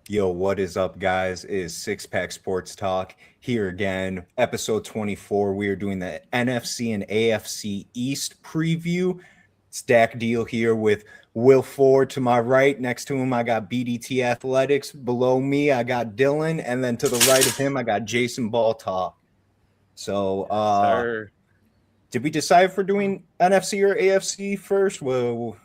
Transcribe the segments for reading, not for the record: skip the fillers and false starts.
Yo, what is up, guys? It is Six Pack Sports Talk here again. Episode 24. We are doing the NFC and AFC East preview. Stack deal here with Will Ford to my right. Next to him, I got BDT Athletics. Below me, I got Dylan. And then to the right of him, I got Jason Ball Talk. So, Sir. did we decide if we're doing NFC or AFC first? Well,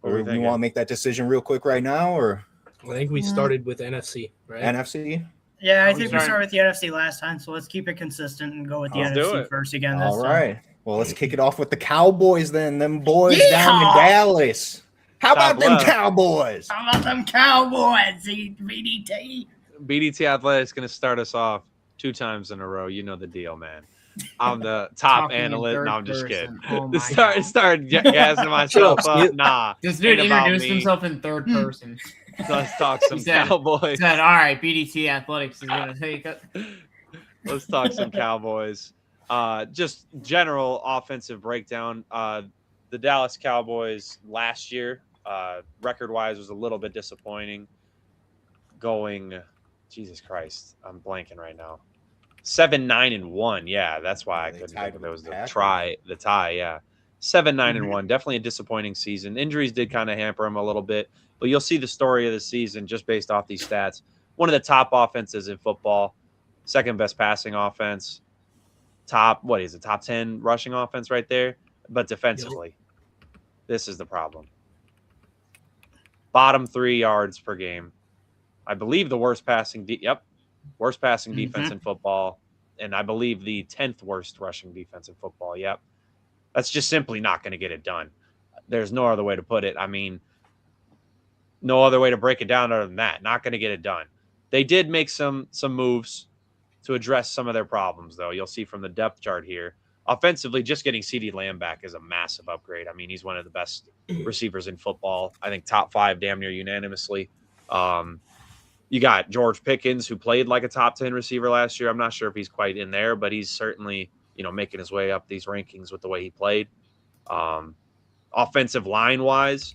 What are we or we thinking? want to make that decision real quick right now, or I think we started with NFC, right? NFC? Yeah, I Oh, think we sorry. started with the NFC last time, so let's keep it consistent and go with the Let's do NFC it. first again this All time. right. Well, let's kick it off with the Cowboys then. Them boys down in Yeehaw! Dallas. How Top about them left. Cowboys? How about them Cowboys, VDT? BDT Athletics going to start us off 2 times in a row. You know the deal, man. I'm the top Talking in analyst. third No, I'm just person. kidding. Oh my started gassing myself up. Nah. This dude ain't about introduced me. himself in third person. Let's talk some He said- Cowboys. He said, all right, BDT Athletics is going to take it. Let's talk some Cowboys. Just general offensive breakdown. The Dallas Cowboys last year, record-wise, was a little bit disappointing. Going, Jesus Christ, I'm blanking right now. 7-9-1. Yeah, that's why I They couldn't tied think of it. It was with the tie. Yeah, 7-9-1. Definitely a disappointing season. Injuries did kind of hamper him a little bit, but you'll see the story of the season just based off these stats. One of the top offenses in football, second best passing offense, top 10 rushing offense right there. But defensively, this is the problem. Bottom 3 yards per game. I believe the worst passing worst passing defense in football, and I believe the 10th worst rushing defense in football. Yep. That's just simply not going to get it done. There's no other way to put it. I mean, no other way to break it down other than that. Not going to get it done. They did make some moves to address some of their problems, though. You'll see from the depth chart here. Offensively, just getting CeeDee Lamb back is a massive upgrade. I mean, he's one of the best receivers in football. I think top 5 damn near unanimously. You got George Pickens, who played like a top 10 receiver last year. I'm not sure if he's quite in there, but he's certainly, making his way up these rankings with the way he played. Offensive line-wise,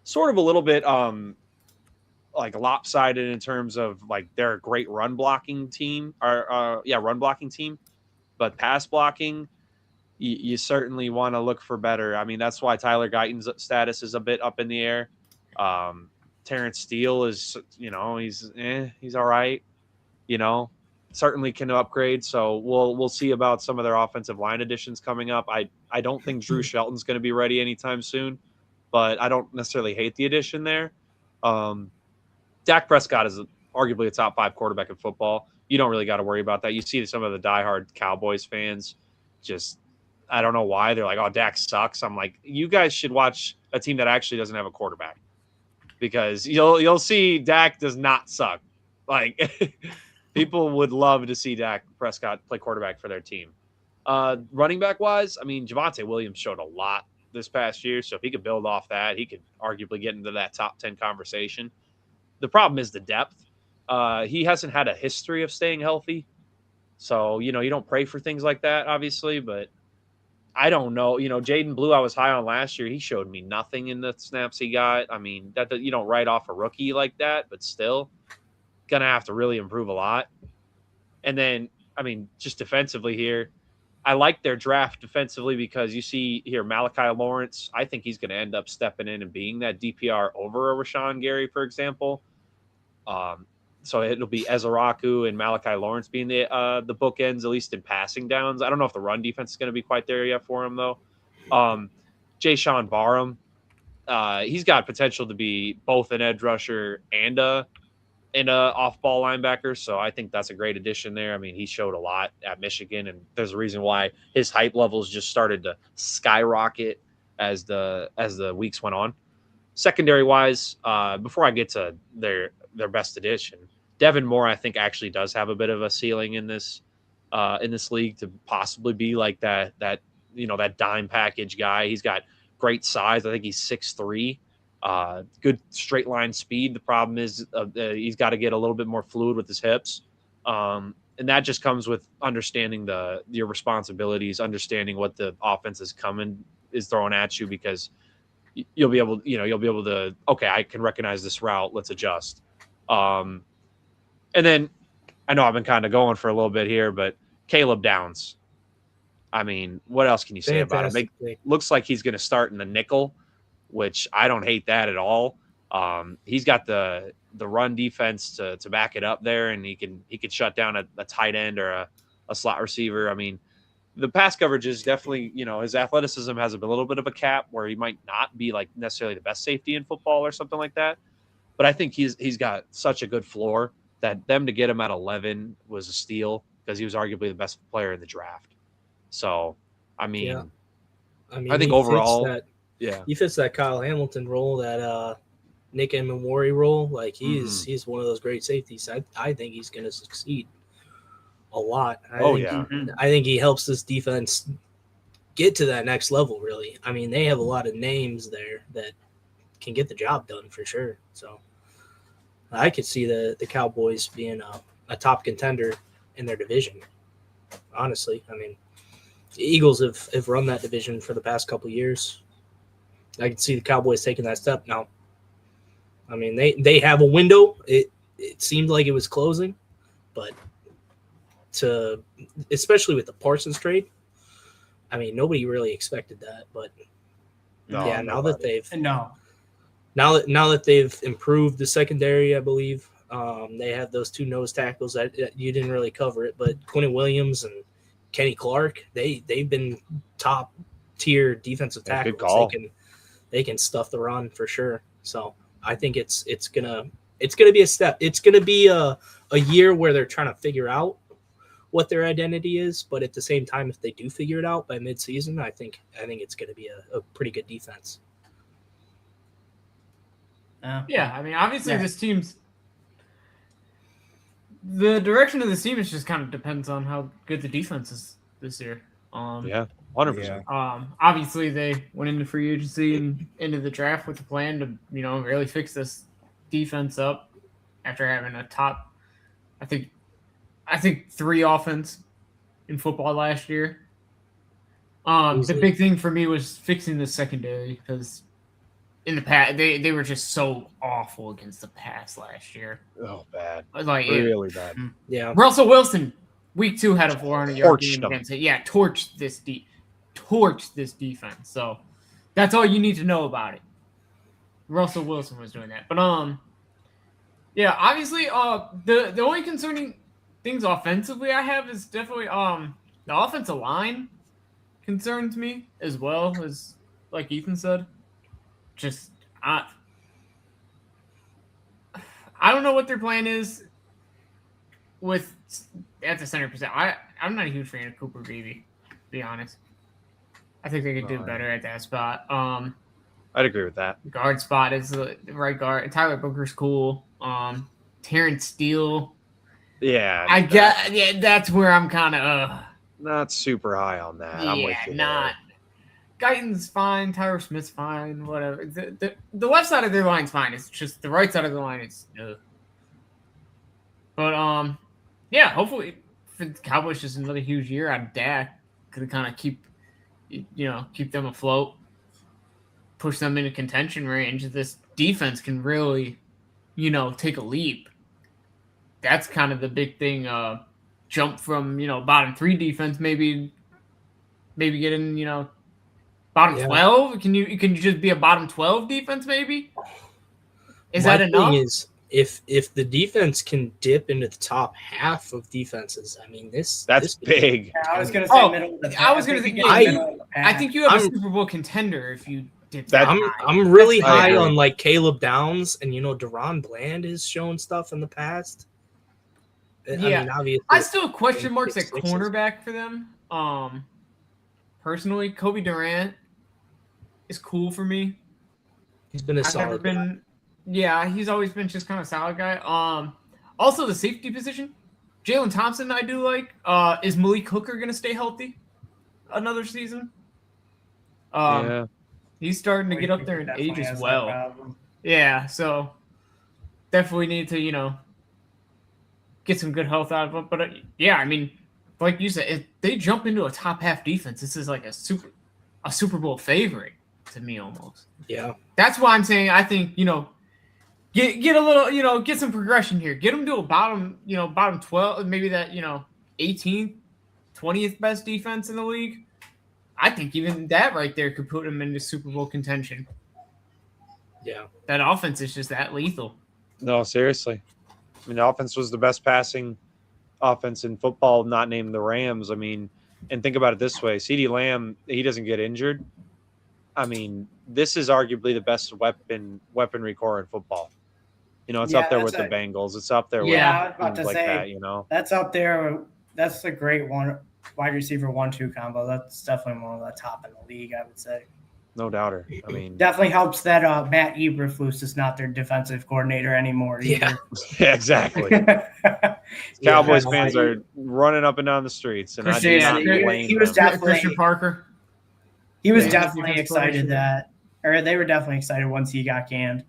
sort of a little bit like lopsided in terms of like they're a great run blocking team, but pass blocking, you certainly want to look for better. I mean, that's why Tyler Guyton's status is a bit up in the air. Terrence Steele is, he's all right, certainly can upgrade. So we'll see about some of their offensive line additions coming up. I don't think Drew Shelton's going to be ready anytime soon, but I don't necessarily hate the addition there. Dak Prescott is arguably a top 5 quarterback in football. You don't really got to worry about that. You see some of the diehard Cowboys fans just, I don't know why. They're like, oh, Dak sucks. I'm like, you guys should watch a team that actually doesn't have a quarterback, because you'll see Dak does not suck. Like, people would love to see Dak Prescott play quarterback for their team. Running back wise, I mean, Javonte Williams showed a lot this past year, so if he could build off that, he could arguably get into that top 10 conversation. The problem is the depth. He hasn't had a history of staying healthy, so you don't pray for things like that, obviously, but I don't know. Jaden Blue, I was high on last year. He showed me nothing in the snaps he got. I mean, that you don't write off a rookie like that, but still going to have to really improve a lot. And then, I mean, just defensively here, I like their draft defensively because you see here Malachi Lawrence. I think he's going to end up stepping in and being that DPR over a Rashawn Gary, for example. So it'll be Ezeraku and Malachi Lawrence being the bookends, at least in passing downs. I don't know if the run defense is going to be quite there yet for him, though. Jay-Sean Barham, he's got potential to be both an edge rusher and a off-ball linebacker, so I think that's a great addition there. I mean, he showed a lot at Michigan, and there's a reason why his hype levels just started to skyrocket as the weeks went on. Secondary-wise, before I get to their best addition, Devin Moore, I think, actually does have a bit of a ceiling in this league to possibly be like that dime package guy. He's got great size. I think he's 6'3", good straight line speed. The problem is he's got to get a little bit more fluid with his hips, and that just comes with understanding your responsibilities, understanding what the offense is throwing at you, because you'll be able to, okay, I can recognize this route. Let's adjust. And then I know I've been kind of going for a little bit here, but Caleb Downs. I mean, what else can you say about him? Fantastic pick. Looks like he's going to start in the nickel, which I don't hate that at all. He's got the run defense to back it up there, and he can shut down a tight end or a slot receiver. I mean, the pass coverage is definitely, his athleticism has a little bit of a cap where he might not be like necessarily the best safety in football or something like that. But I think he's got such a good floor that them to get him at 11 was a steal because he was arguably the best player in the draft. So, I mean I think he overall, fits he fits that Kyle Hamilton role, that Nick Emmanwori role. Like he's one of those great safeties. I think he's going to succeed a lot. I think he helps this defense get to that next level. Really, I mean, they have a lot of names there that can get the job done for sure. So I could see the Cowboys being a top contender in their division. Honestly, I mean, the Eagles have run that division for the past couple years. I can see the Cowboys taking that step now. I mean, they have a window. It seemed like it was closing, but especially with the Parsons trade, I mean, nobody really expected that. But now that they've improved the secondary, I believe they have those two nose tackles that you didn't really cover it, but Quentin Williams and Kenny Clark, they've been top tier defensive tackles. Good call. They can stuff the run for sure. So I think it's gonna be a step. It's gonna be a year where they're trying to figure out what their identity is, but at the same time, if they do figure it out by midseason, I think it's gonna be a pretty good defense. Yeah, I mean, obviously this team's the direction of the team is just kind of depends on how good the defense is this year. 100%. Obviously they went into free agency and into the draft with a plan to, really fix this defense up after having a top, I think 3 offense in football last year. The big thing for me was fixing the secondary because in the past they were just so awful against the pass last year. Oh, bad. Like really bad. Yeah. Russell Wilson, week 2 had a 400-yard game against it. Yeah, torched this defense. So that's all you need to know about it. Russell Wilson was doing that. But obviously the only concerning things offensively I have is definitely the offensive line concerns me as well, as like Ethan said. Just I don't know what their plan is with at the center percent. I'm not a huge fan of Cooper Beebe, to be honest. I think they could do better at that spot. I'd agree with that. Guard spot is the right guard. Tyler Booker's cool. Terrence Steele. Yeah. That's where I'm kind of not super high on that. I'm with you. Not. Guyton's fine. Tyler Smith's fine. Whatever. The left side of their line's fine. It's just the right side of the line is. But hopefully for the Cowboys, just another huge year out of Dak could kind of keep them afloat, push them into contention range. This defense can really, take a leap. That's kind of the big thing. Jump from bottom 3 defense, maybe get in bottom 12. Can you just be a bottom 12 defense? Maybe is that enough? Thing is, if the defense can dip into the top half of defenses, I mean that's big. Yeah, I was going to say middle of the pack. I think you have a Super Bowl contender if you dip that. I'm really high on like Caleb Downs, and Deron Bland has shown stuff in the past. I mean, obviously, I still question marks at cornerback for them. Personally, Kobe Durant is cool for me. He's been a solid guy. Yeah, he's always been just kind of a solid guy. Also, the safety position, Jalen Thompson, I do like. Is Malik Hooker going to stay healthy another season? He's starting to get up there in age as well. Yeah, so definitely need to, get some good health out of it. But I mean, like you said, if they jump into a top half defense, this is like a Super Bowl favorite to me almost. Yeah. That's why I'm saying I think, get a little, get some progression here. Get them to a bottom 12, maybe that 18th, 20th best defense in the league. I think even that right there could put them into Super Bowl contention. Yeah, that offense is just that lethal. No, seriously. I mean, the offense was the best passing offense in football, not named the Rams. I mean, and think about it this way: CeeDee Lamb, he doesn't get injured. I mean, this is arguably the best weaponry core in football. It's up there with the Bengals. It's up there with I was about to like say, that. That's up there. That's a great one. Wide receiver 1-2 combo. That's definitely one of the top in the league, I would say. No doubter. I mean, definitely helps that Matt Eberflus is not their defensive coordinator anymore. Either. Yeah, exactly. Cowboys fans are running up and down the streets, and he was definitely Christian Parker. He was definitely excited they were definitely excited once he got canned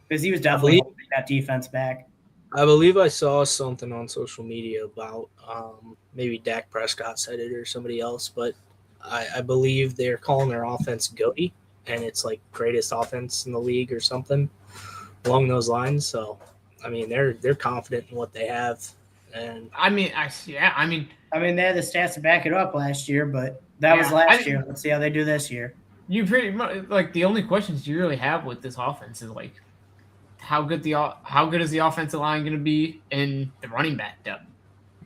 because he was definitely holding that defense back. I believe I saw something on social media about maybe Dak Prescott said it or somebody else, but I believe they're calling their offense GOAT, and it's like greatest offense in the league or something along those lines. So, I mean, they're confident in what they have, and they had the stats to back it up last year, but that was last year. Let's see how they do this year. You pretty much the only questions you really have with this offense is like how good is the offensive line going to be in the running back depth?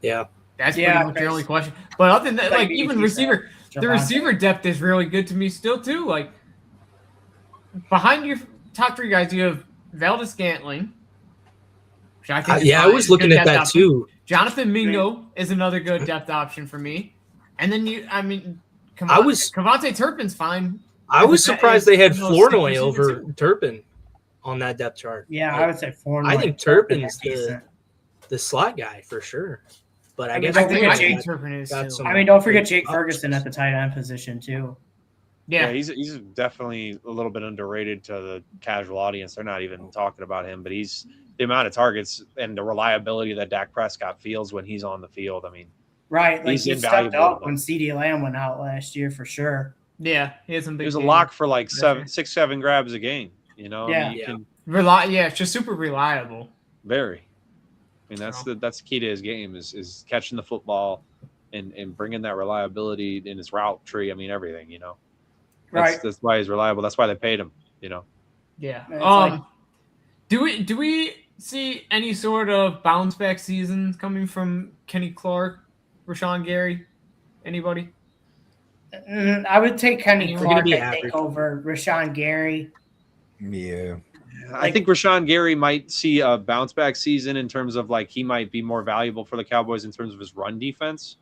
Yeah, that's pretty much the only question. But other than that, even receiver. The receiver depth is really good to me still, too. Like, behind your top three guys, you have Valdez-Scantling, which I think I was looking at that, too. Jonathan Mingo is another good depth option for me. And then Kevontae Turpin's fine. I was surprised they had Flournoy over Turpin on that depth chart. Yeah, I would say Flournoy. I think Turpin's the slot guy for sure. But I guess don't forget Jake Ferguson at the tight end position too. Yeah, he's definitely a little bit underrated to the casual audience. They're not even talking about him, but he's the amount of targets and the reliability that Dak Prescott feels when he's on the field. I mean, right, like he stepped up when CeeDee Lamb went out last year for sure. Yeah, he had some big. He was a lock for like 6-7 grabs a game. Yeah, it's just super reliable. Very. I mean, that's the key to his game is catching the football and bringing that reliability in his route tree. I mean, everything, That's why he's reliable. That's why they paid him, Yeah. Do we see any sort of bounce back season coming from Kenny Clark, Rashawn Gary? Anybody? I would take Kenny Clark over Rashawn Gary. Yeah. I think Rashawn Gary might see a bounce back season in terms of he might be more valuable for the Cowboys in terms of his run defense,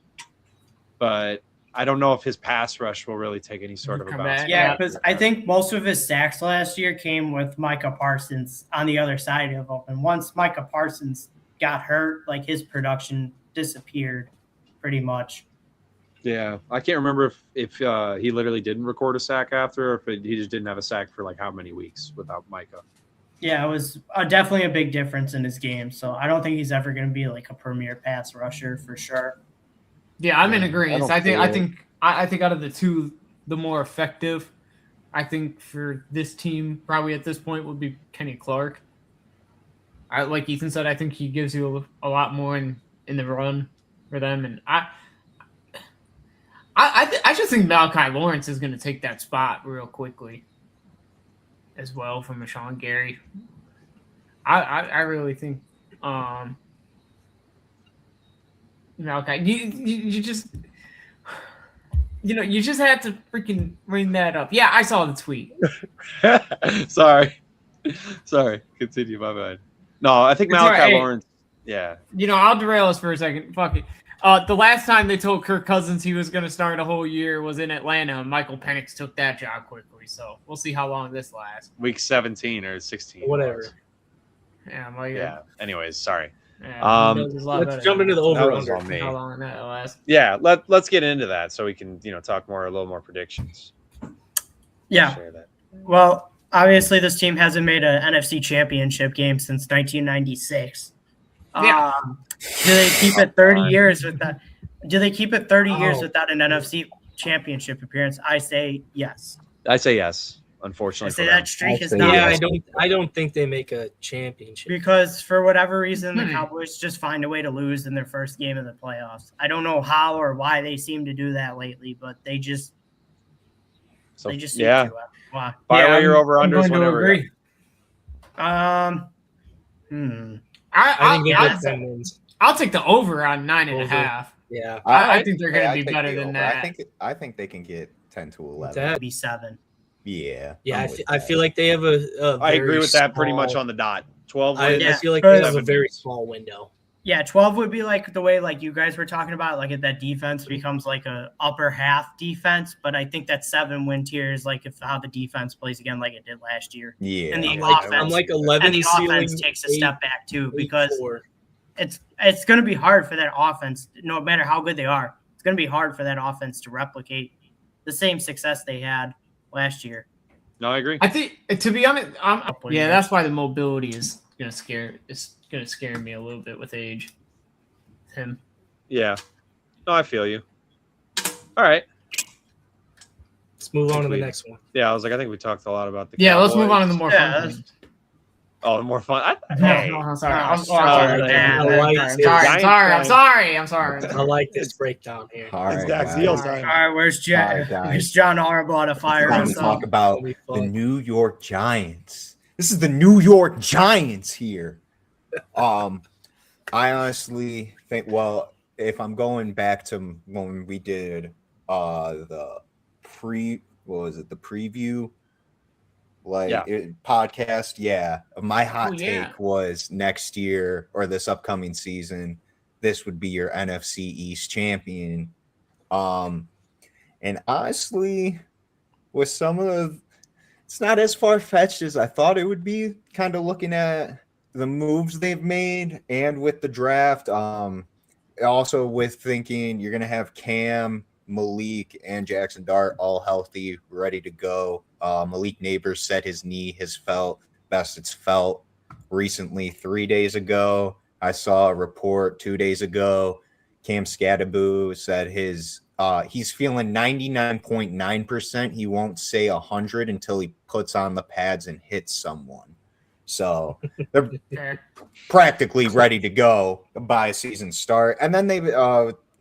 but I don't know if his pass rush will really take any sort of a bounce back. Yeah, because I think most of his sacks last year came with Micah Parsons on the other side of him. And once Micah Parsons got hurt, his production disappeared pretty much. Yeah, I can't remember if he literally didn't record a sack after, or if he just didn't have a sack for how many weeks without Micah. Yeah, it was definitely a big difference in his game. So I don't think he's ever going to be a premier pass rusher for sure. Yeah, I'm in agreement. I think out of the two, the more effective, I think for this team probably at this point would be Kenny Clark. Like Ethan said, I think he gives you a lot more in the run for them, and I just think Malachi Lawrence is going to take that spot real quickly as well from Rashawn Gary. I really think Malachi, you just you just had to freaking bring that up. Yeah, I saw the tweet. Sorry, continue, my bad. No, I think Malachi Lawrence. Yeah. I'll derail us for a second. Fuck it. The last time they told Kirk Cousins he was going to start a whole year was in Atlanta, and Michael Penix took that job quickly. So we'll see how long this lasts. Week 17 or 16. Whatever. Yeah. Yeah. Anyways, sorry. Yeah, let's jump into the over-under. How long that lasts. Yeah. Let's get into that so we can talk a little more predictions. Yeah. Share that. Well, obviously this team hasn't made an NFC Championship game since 1996. Yeah. Do they keep it 30 years with that? Do they keep it 30 years without an NFC Championship appearance? I say yes. I say yes. unfortunately. say that streak is Actually, not. Yeah, I don't think they make a championship. Because for whatever reason, the Cowboys just find a way to lose in their first game of the playoffs. I don't know how or why they seem to do that lately, but they just seem to. Why? Fire away your over-unders I'm going to whenever. agree. I think they get 10 wins. I'll take the over on 9.5. Yeah, I think they're going to I be take better the than over. that. I think they can get 10 to 11. that, Be 7. Yeah. yeah. I'm with I that. feel like they have a I agree very with that pretty much small- on the dot. 12 I wins. feel like they have a 7 very wins. small window. Yeah, 12 would be like the way like you guys were talking about, like if that defense becomes like a upper half defense. But I think that 7-win tier is like how the defense plays again, like it did last year. Yeah. And the I'm offense, like 11 and the ceiling, offense takes a step back too, because 4. it's going to be hard for that offense, no matter how good they are. It's going to be hard for that offense to replicate the same success they had last year. No, I agree. I think, to be honest, that's why the mobility is going to scare me a little bit with age. Him. Yeah. No, I feel you. All right. Let's move on to the next one. Yeah, I was like, I think we talked a lot about the Let's move on to the more Yeah, fun that's- things. Oh, the more fun. No, I'm sorry. I'm Oh, sorry. yeah, I'm sorry. I like this breakdown here. All right, Dak's guys. deal All time. right, where's John? guys. Where's John Harbaugh to fire Time us to talk up? about It'll be the fun. New York Giants. This is the New York Giants here. I honestly think, well, if I'm going back to when we did the preview podcast, my hot take was next year or this upcoming season, this would be your NFC East champion. And honestly, with some of the, it's not as far-fetched as I thought it would be, kind of looking at the moves they've made and with the draft. Also with thinking you're going to have Cam, Malik, and Jackson Dart all healthy, ready to go. Malik Neighbors said his knee has felt best it's felt recently. 3 days ago, I saw a report 2 days ago. Cam Scadaboo said he's feeling 99.9%. He won't say 100 until he puts on the pads and hits someone. So they're practically ready to go by season start. And then they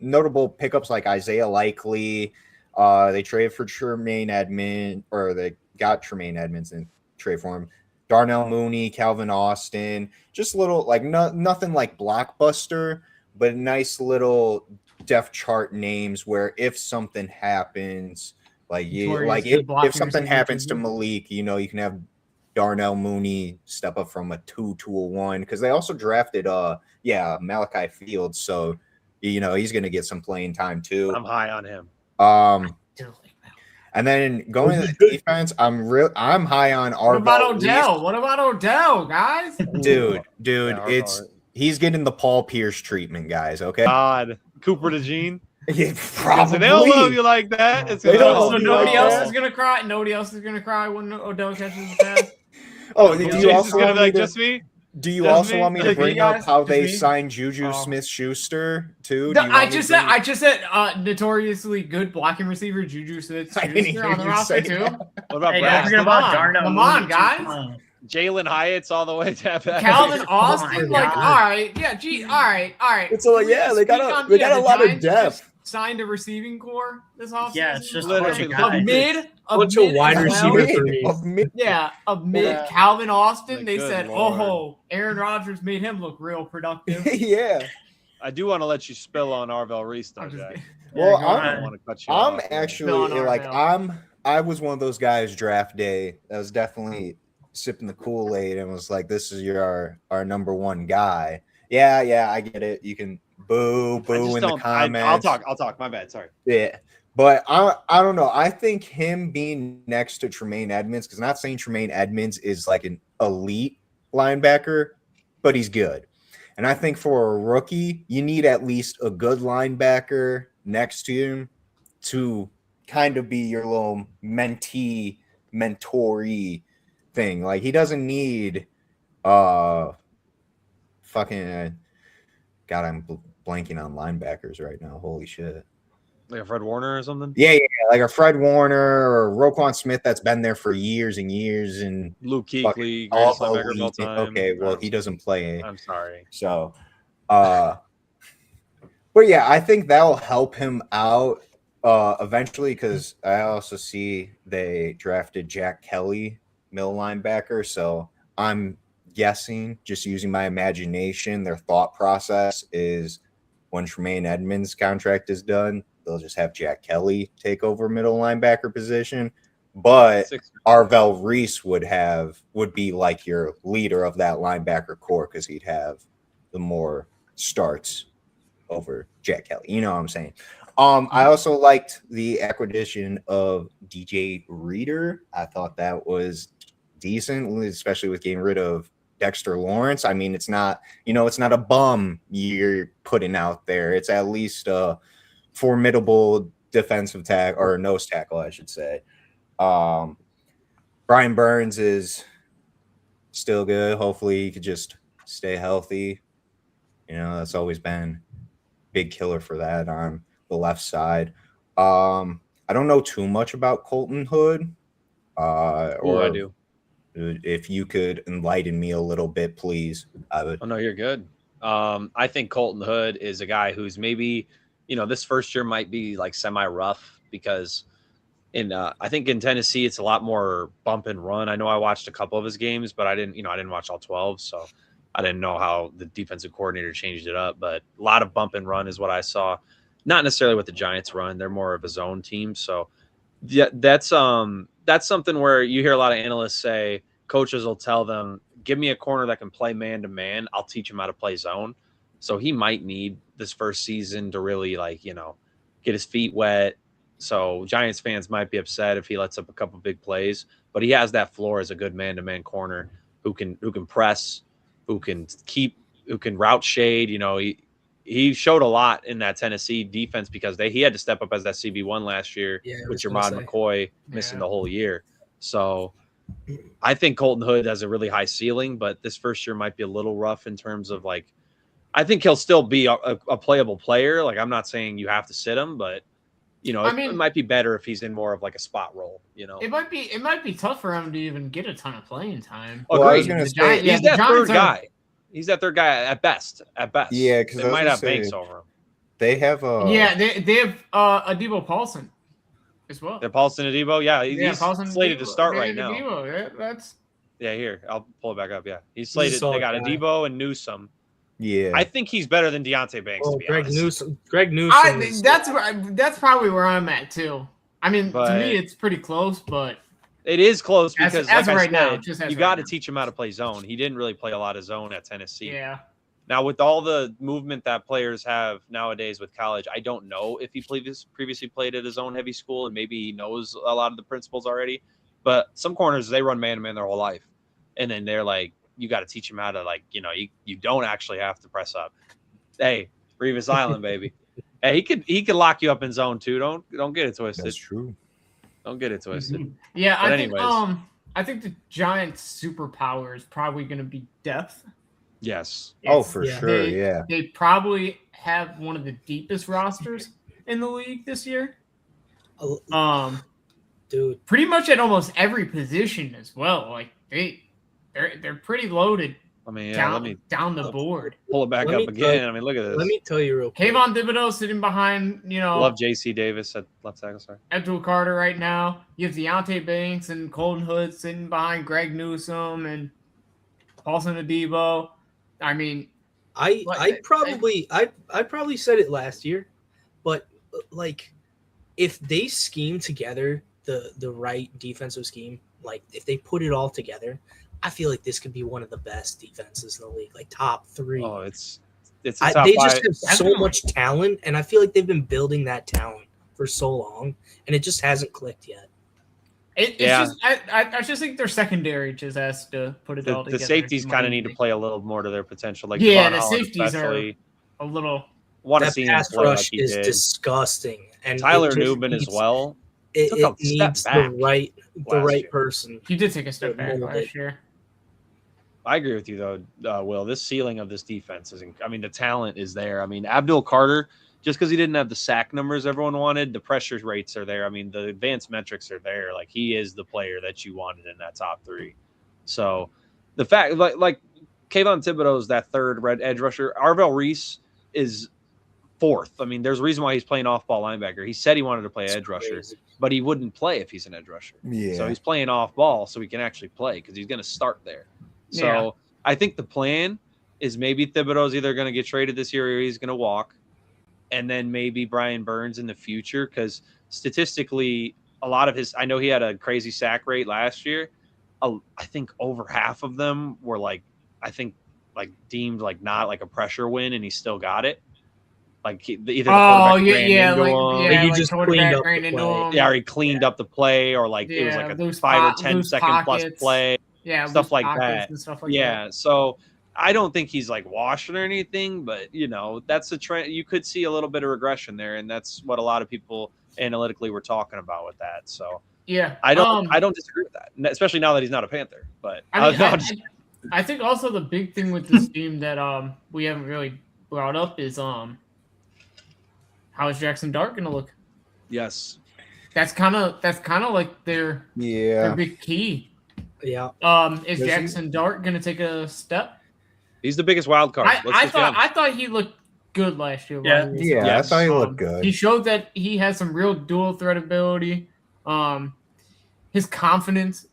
notable pickups like Isaiah Likely. They traded for Tremaine Edmonds, or they got Tremaine Edmonds and trade for him. Darnell Mooney, Calvin Austin, just little like nothing like blockbuster, but nice little depth chart names where if something happens, if something happens to Malik, you can have Darnell Mooney step up from a 2 to a 1, because they also drafted Malachi Fields, so he's going to get some playing time too. I'm high on him. And then going to the defense, I'm high on Arbaugh. What about Odell, guys? Dude, Yeah, he's getting the Paul Pierce treatment, guys. Okay. God, Cooper DeJean. Yeah, probably. They don't love you like that. It's They don't So love you nobody like else that. is gonna cry. Nobody else is gonna cry when Odell catches the pass. Oh, do you Jason's also gonna want be me like, to? just me? Do you Just also me? want me to Just me, bring up guys? how Just they me? signed Juju Smith-Schuster too? Do you I want me just to said notoriously good blocking receiver Juju Smith-Schuster on the roster too. What about Hey, don't Brad? forget Come about on. Darnell Come Mooney, on, too. guys. Come on. Jalen Hyatt's all the way to that. Calvin Oh Austin, my all God. right, all right. It's like, Can we they got speak a the lot of Giants depth. just signed a receiving core this offseason. Yeah, it's just Literally. a bunch of guys. Bunch of wide as well. receiver. Yeah, mid Yeah. Calvin Austin. Like, They good said, Lord. Aaron Rodgers made him look real productive. Yeah. I do want to let you spill on Arvell Reese, though, I'm just Jack. kidding. Well, go I ahead. don't want to cut you I'm off. actually Bill and like Arvell. I was one of those guys draft day that was definitely sipping the Kool-Aid and was like, this is our number one guy. Yeah, I get it. You can boo I just in the don't. comments. I'll talk. My bad. Sorry. Yeah. But I don't know. I think him being next to Tremaine Edmonds, because I'm not saying Tremaine Edmonds is like an elite linebacker, but he's good. And I think for a rookie, you need at least a good linebacker next to him to kind of be your little mentoree thing. Like, he doesn't need God, I'm blanking on linebackers right now. Holy shit. Like a Fred Warner or something? Yeah, like a Fred Warner or Roquan Smith that's been there for years and years, and Luke Kuechly, greatest linebacker of all time. Okay, well, he doesn't play. I'm sorry. So, but yeah, I think that'll help him out eventually, because I also see they drafted Jack Kelly, middle linebacker. So I'm guessing, just using my imagination, their thought process is when Tremaine Edmonds' contract is done, they'll just have Jack Kelly take over middle linebacker position. But Arvell Reese would be like your leader of that linebacker core, because he'd have the more starts over Jack Kelly. You know what I'm saying? I also liked the acquisition of DJ Reader. I thought that was decent, especially with getting rid of Dexter Lawrence. I mean, it's not a bum you're putting out there. It's at least a formidable defensive tackle, or nose tackle, I should say. Brian Burns is still good. Hopefully he could just stay healthy. That's always been big killer for that on the left side. I don't know too much about Colton Hood. Or I do. If you could enlighten me a little bit, please. Oh, no, you're good. I think Colton Hood is a guy who's maybe, this first year might be like semi-rough, because I think in Tennessee it's a lot more bump and run. I know I watched a couple of his games, but I didn't watch all 12, so I didn't know how the defensive coordinator changed it up. But a lot of bump and run is what I saw. Not necessarily what the Giants run. They're more of a zone team. So yeah, that's something where you hear a lot of analysts say, coaches will tell them, give me a corner that can play man to man, I'll teach him how to play zone. So he might need this first season to really get his feet wet. So Giants fans might be upset if he lets up a couple big plays, but he has that floor as a good man to man corner who can press, who can route shade. He showed a lot in that Tennessee defense, because he had to step up as that CB1 last year with Jermod McCoy missing the whole year. So I think Colton Hood has a really high ceiling, but this first year might be a little rough in terms of I think he'll still be a playable player. I'm not saying you have to sit him, but it might be better if he's in more of a spot role. It might be tough for him to even get a ton of playing time. Well, I was gonna say, he's that third guy. He's that third guy at best. Yeah, because they might have Banks over him. They have they have Adebo Paulson as well. They're Paulson Adebo. Yeah, he's slated to start right now. Here, I'll pull it back up. Yeah, he's slated. They got Adebo and Newsome. Yeah, I think he's better than Deontay Banks. To be honest. Greg Newsome. That's probably where I'm at too. I mean, to me, it's pretty close, but it is close because, as like right I now, said, you got to teach him how to play zone. He didn't really play a lot of zone at Tennessee. Yeah. Now, with all the movement that players have nowadays with college, I don't know if he previously played at his own heavy school, and maybe he knows a lot of the principles already. But some corners, they run man-to-man their whole life. And then they're like, you got to teach him how to, you don't actually have to press up. Hey, Revis Island, baby. Hey, he could lock you up in zone too. Don't get it twisted. That's true. Don't get it twisted. Mm-hmm. Yeah, I think the Giants' superpower is probably going to be depth. Yes. For sure. They probably have one of the deepest rosters in the league this year. Dude, pretty much at almost every position as well. They're pretty loaded. I mean, down the board. Pull it back up again. Look at this. Let me tell you real quick. Kayvon Thibodeau sitting behind, Love J.C. Davis at left tackle. Sorry. Abdul Carter right now. You have Deontay Banks and Colton Hood sitting behind Greg Newsome and Paulson Adebo. I mean, I probably said it last year, but if they scheme together the right defensive scheme, if they put it all together, I feel like this could be one of the best defenses in the league, top 3. Oh, it's they just have so much talent, and I feel like they've been building that talent for so long, and it just hasn't clicked yet. I just think their secondary just has to put it all together. The safeties kind of need to play a little more to their potential. The safeties are a little. Want to see him play rush is disgusting, and Tyler Newman as well. It needs the right person. He did take a step back last year. I agree with you though, Will. This ceiling of this defense is, I mean, the talent is there. I mean, Abdul Carter, just because he didn't have the sack numbers everyone wanted, the pressure rates are there. I mean, the advanced metrics are there. Like, he is the player that you wanted in that top 3. So the fact, like Kayvon Thibodeau is that third red edge rusher. Arvell Reese is 4th. I mean, there's a reason why he's playing off-ball linebacker. He said he wanted to play edge rusher, but he wouldn't play if he's an edge rusher. Yeah. So he's playing off-ball so he can actually play because he's going to start there. So I think the plan is maybe Thibodeau's either going to get traded this year or he's going to walk. And then maybe Brian Burns in the future, because statistically, a lot of his – I know he had a crazy sack rate last year. I think over half of them were deemed like not like a pressure win, and he still got it. Like either the quarterback ran into him. You just cleaned up the play. Yeah, or he cleaned up the play, or like it was like a 5 or 10 second plus play. Yeah, stuff like that. Stuff like that. So I don't think he's like washed or anything, but that's a trend. You could see a little bit of regression there, and that's what a lot of people analytically were talking about with that. So yeah, I don't disagree with that, especially now that he's not a Panther. But I think also the big thing with this team that we haven't really brought up is how is Jackson Dart going to look? Yes, that's kind of like their big key. Yeah. Is Jackson Dart going to take a step? He's the biggest wild card. I thought he looked good last year. Yeah, I thought he looked good. He showed that he has some real dual threat ability. His confidence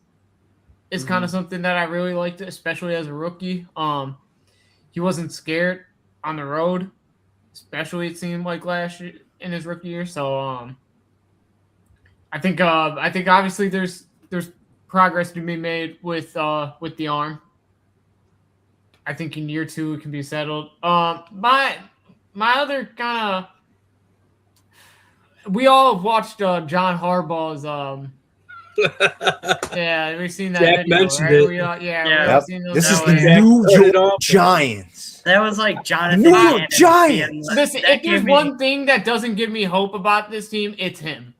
is kind of something that I really liked, especially as a rookie. He wasn't scared on the road, especially it seemed like last year in his rookie year. So I think obviously there's progress to be made with the arm. I think in year 2 it can be settled. My other kind of, we all have watched John Harbaugh's yeah, we've seen that Jack video, mentioned right? it. We've seen those This is the videos. New York Giants. That was like Jonathan. New York Gannon Giants. being Listen, that if there's gave me- one thing that doesn't give me hope about this team, it's him.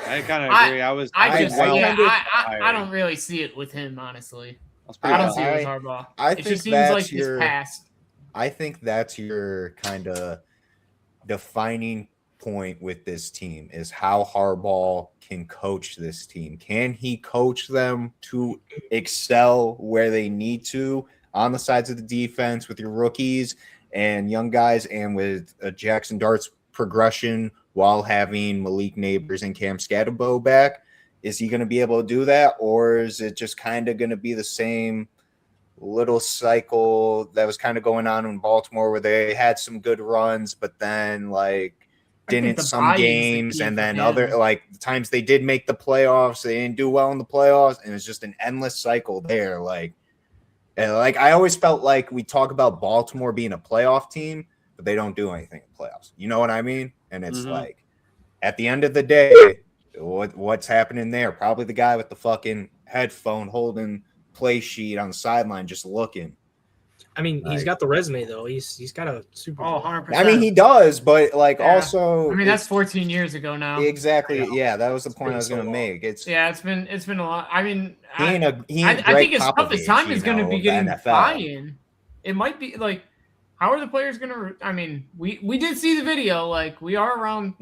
I kind of agree. I don't really see it with him, honestly. I don't see it with Harbaugh. It just seems like his past. I think that's your kind of defining point with this team is how Harbaugh can coach this team. Can he coach them to excel where they need to on the sides of the defense with your rookies and young guys, and with Jackson Dart's progression while having Malik Neighbors and Cam Scatterbo back? Is he going to be able to do that, or is it just kind of going to be the same little cycle that was kind of going on in Baltimore, where they had some good runs, but then didn't some games, and then other the times they did make the playoffs, they didn't do well in the playoffs, and it's just an endless cycle there. I always felt like we talk about Baltimore being a playoff team, but they don't do anything in playoffs. You know what I mean? And it's at the end of the day, what's happening there? Probably the guy with the fucking headphone holding play sheet on the sideline just looking. I mean, he's got the resume though. He's got a Super Bowl. 100%. I mean, he does, but also. I mean, that's 14 years ago now. Exactly. Yeah, that was the point I was going to make. It's been a lot. I mean, I think his toughest time is going to be getting buy-in. It might be how are the players going to? I mean, we did see the video. We are around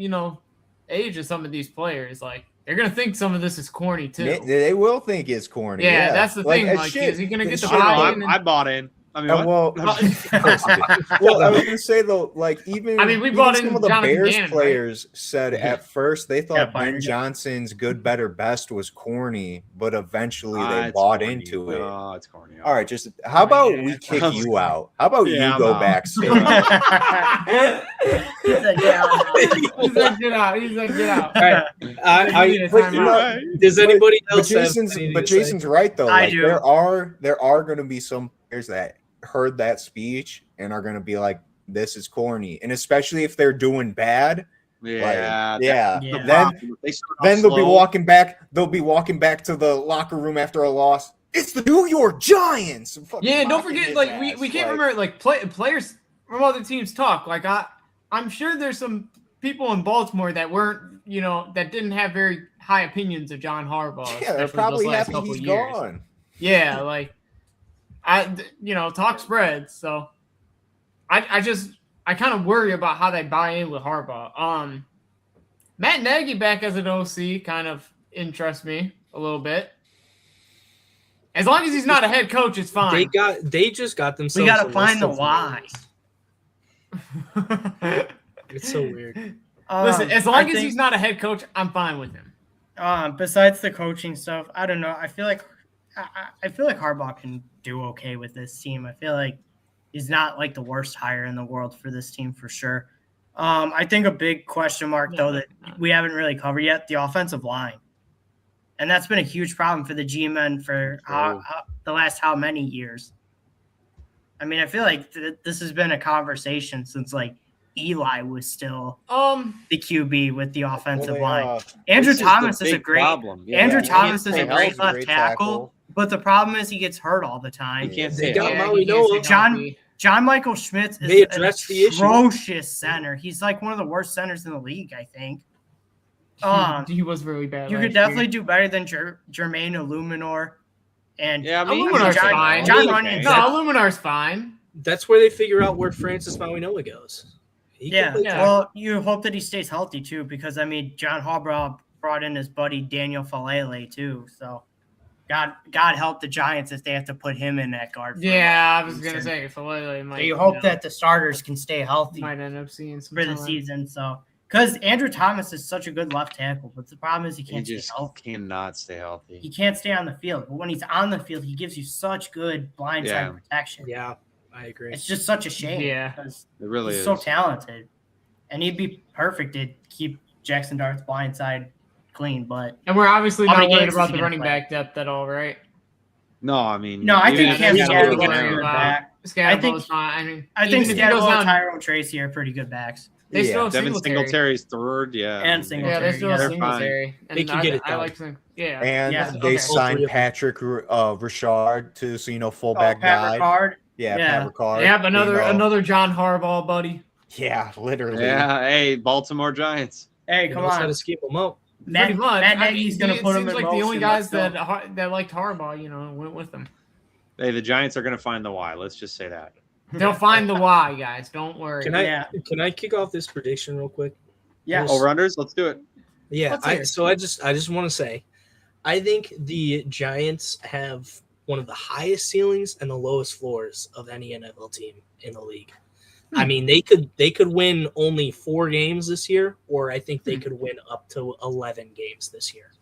age of some of these players. They're going to think some of this is corny too. They will think it's corny. Yeah, that's the thing. Is he going to get the buy-in? I bought in. I mean, well, I was gonna say though, we brought in some of the Jonathan Bears Gannon, players said at first they thought Ben Johnson's good, better, best was corny, but eventually they bought into it. No, it's corny. All right, just how about we kick you out? How about you go backstage? He's like, get out. He's like, get out. All right. Does anybody else? But Jason's right though. I do. There are going to be some players that heard that speech and are going to be like, this is corny, and especially if they're doing bad. Then they'll be walking back to the locker room after a loss. It's the New York Giants. Yeah, don't forget, we can't remember players from other teams talk. I'm sure there's some people in Baltimore that weren't, that didn't have very high opinions of John Harbaugh. Yeah, they're probably happy he's gone. Yeah, talk spreads. So I kind of worry about how they buy in with Harbaugh. Matt Nagy back as an OC kind of interests me a little bit. As long as he's not a head coach, it's fine. They just got themselves. We got to find the why. It's so weird. Listen, as long as he's not a head coach, I'm fine with him. Besides the coaching stuff, I don't know. I feel like Harbaugh can do okay with this team. I feel like he's not like the worst hire in the world for this team for sure. I think a big question mark though that we haven't really covered yet, the offensive line. And that's been a huge problem for the G-men for the last how many years? I mean, I feel like this has been a conversation since like Eli was still the QB with the offensive line. Andrew Thomas is a great problem. Yeah, Andrew Thomas is a great left tackle, but the problem is he gets hurt all the time. He can't They say got that. Maui Noah. John Michael Schmitz They is an addressed the issue. atrocious center. He's like one of the worst centers in the league, I think. He was really bad. You could definitely do better than Jermaine Illuminor. And Illuminar's fine. John Runyon. No, Illuminar's fine. That's where they figure out where Francis Mauigoa goes. Well, you hope that he stays healthy too, because I mean, John Harbaugh brought in his buddy Daniel Falele too. So, God help the Giants if they have to put him in that guard. Yeah, I was gonna say Falele might. So you hope that the starters can stay healthy. Might end up seeing some for the season. So, because Andrew Thomas is such a good left tackle, but the problem is he can't stay healthy. Cannot stay healthy. He can't stay on the field, but when he's on the field, he gives you such good blindside protection. Yeah, I agree. It's just such a shame. Yeah, because it really he's is. so talented, and he'd be perfect to keep Jackson Dart's blindside clean. But and we're obviously not worried about the the running back depth at all, right? No, I mean, no, I think Cam Scatterbo Scatterbo back. Scatterbo's fine. I think Scatterbo and and Tyrone Tracy are pretty good backs. They still have Devin Singletary's third, and Singletary. Yeah, they still have Singletary. They can get it done. I like them. Yeah, and they signed Patrick Richard too, so fullback guy. Ricard. Pat Ricard. Yeah, another John Harbaugh buddy. Yeah, literally. Yeah, hey, Baltimore Giants. Hey, come on. How to skip them up. Matt Nagy's going to put him in like motion. the only guys that liked Harbaugh, went with them. Hey, the Giants are going to find the why. Let's just say that. They'll find the why, guys. Don't worry. Can I kick off this prediction real quick? Yeah. Over-unders? Let's do it. Yeah. I just want to say, I think the Giants have one of the highest ceilings and the lowest floors of any NFL team in the league. I mean, they could win only 4 games this year, or I think they could win up to 11 games this year.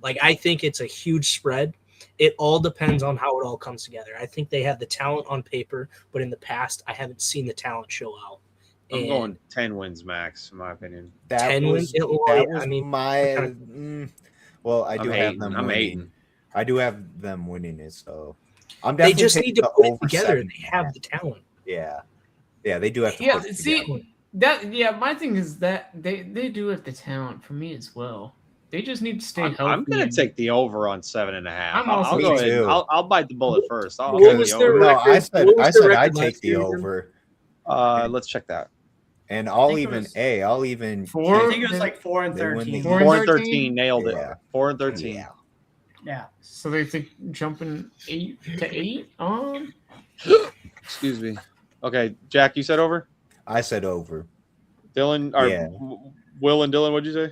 Like, I think it's a huge spread. It all depends on how it all comes together. I think they have the talent on paper, but in the past, I haven't seen the talent show out. I'm going 10 wins max, in my opinion. 10 wins? I do have them. I'm 8. I do have them winning it, so I'm they definitely. just need to put it together. They have the talent. Yeah, they do have to. Put it together. My thing is that they do have the talent for me as well. They just need to stay healthy. I'm going to take the over on 7.5. I'll go ahead. I'll bite the bullet first. I said I'd take the over. Let's check that. And I'll even 4. I think it was like 4 and 13. 4 and 13 nailed it. 4 and 13. Yeah. So they think jumping 8 to 8 on. Excuse me. Okay, Jack, you said over? I said over. Dylan, Will and Dylan, what'd you say?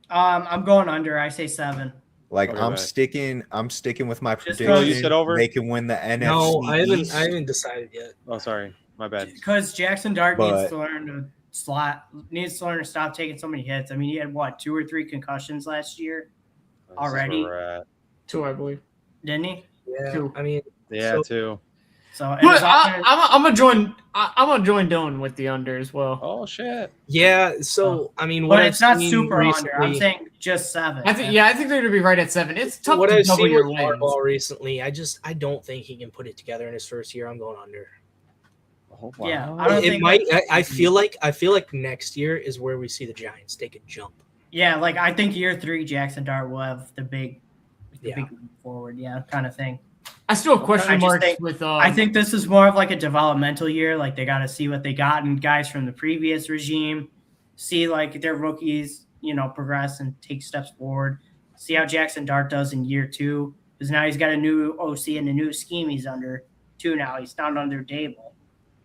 I'm going under. I say 7. Like I'm sticking with my prediction. Will, you said over? They can win the NFC. No, I East. haven't decided yet. Oh, sorry, my bad. Because Jackson Dart needs to learn to stop taking so many hits. I mean, he had 2 or 3 concussions last year already. 2, I believe. Didn't he? Yeah. 2. I mean, 2. So I'm gonna join Dylan with the under as well. Oh shit. Yeah. So I mean, but it's not super under. I'm saying just 7. I think they're gonna be right at 7. It's tough what to I've double seen your with wins. Harbaugh recently. I don't think he can put it together in his first year. I'm going under. Oh, wow. Yeah, I don't think might. I feel like next year is where we see the Giants take a jump. Yeah, like I think year 3, Jackson Dart will have the big leap forward. Yeah, kind of thing. I still have question marks with. I think this is more of like a developmental year. Like they got to see what they got in guys from the previous regime, see like their rookies, progress and take steps forward. See how Jackson Dart does in year 2, because now he's got a new OC and a new scheme he's under. too now. He's not under Dable.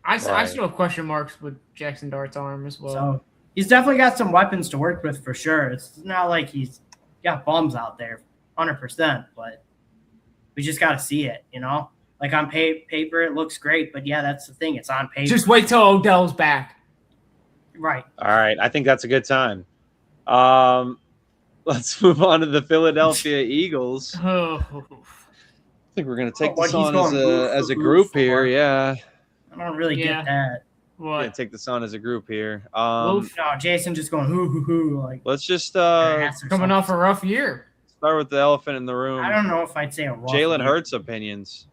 I still have question marks with Jackson Dart's arm as well. So he's definitely got some weapons to work with for sure. It's not like he's got bums out there 100%, but we just got to see it, you know? Like on paper, it looks great, but yeah, that's the thing. It's on paper. Just wait till Odell's back. Right. All right. I think that's a good time. Let's move on to the Philadelphia Eagles. I think we're going to take this on as a group here. Yeah. I don't really get that. What? Yeah, take this on as a group here. No, Jason just going hoo hoo hoo. Like, let's just coming off a rough year. Start with the elephant in the room. I don't know if I'd say a rough Jalen year. Hurts opinions.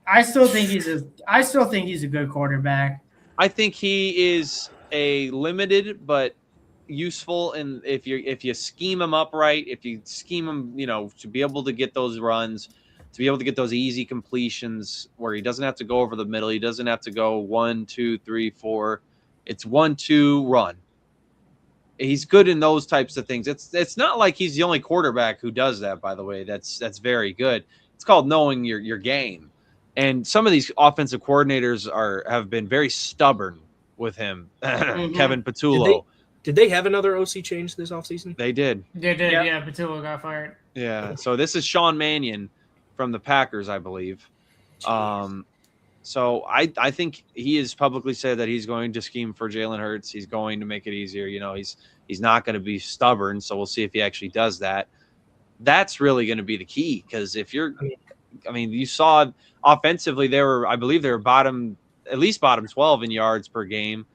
I still think he's a good quarterback. I think he is a limited but useful, and if you scheme him up right, if you scheme him, to be able to get those runs, to be able to get those easy completions where he doesn't have to go over the middle, he doesn't have to go 1, 2, 3, 4. It's 1, 2, run. He's good in those types of things. It's not like he's the only quarterback who does that, by the way. That's very good. It's called knowing your game. And some of these offensive coordinators have been very stubborn with him. Mm-hmm. Kevin Patullo. Did they have another OC change this offseason? They did. They did, Yep. yeah. Patullo got fired. Yeah. So this is Sean Mannion from the Packers, I believe. So I think he has publicly said that he's going to scheme for Jalen Hurts. He's going to make it easier. He's not going to be stubborn. So we'll see if he actually does that. That's really going to be the key, because if you're – you saw offensively I believe they were at least bottom 12 in yards per game.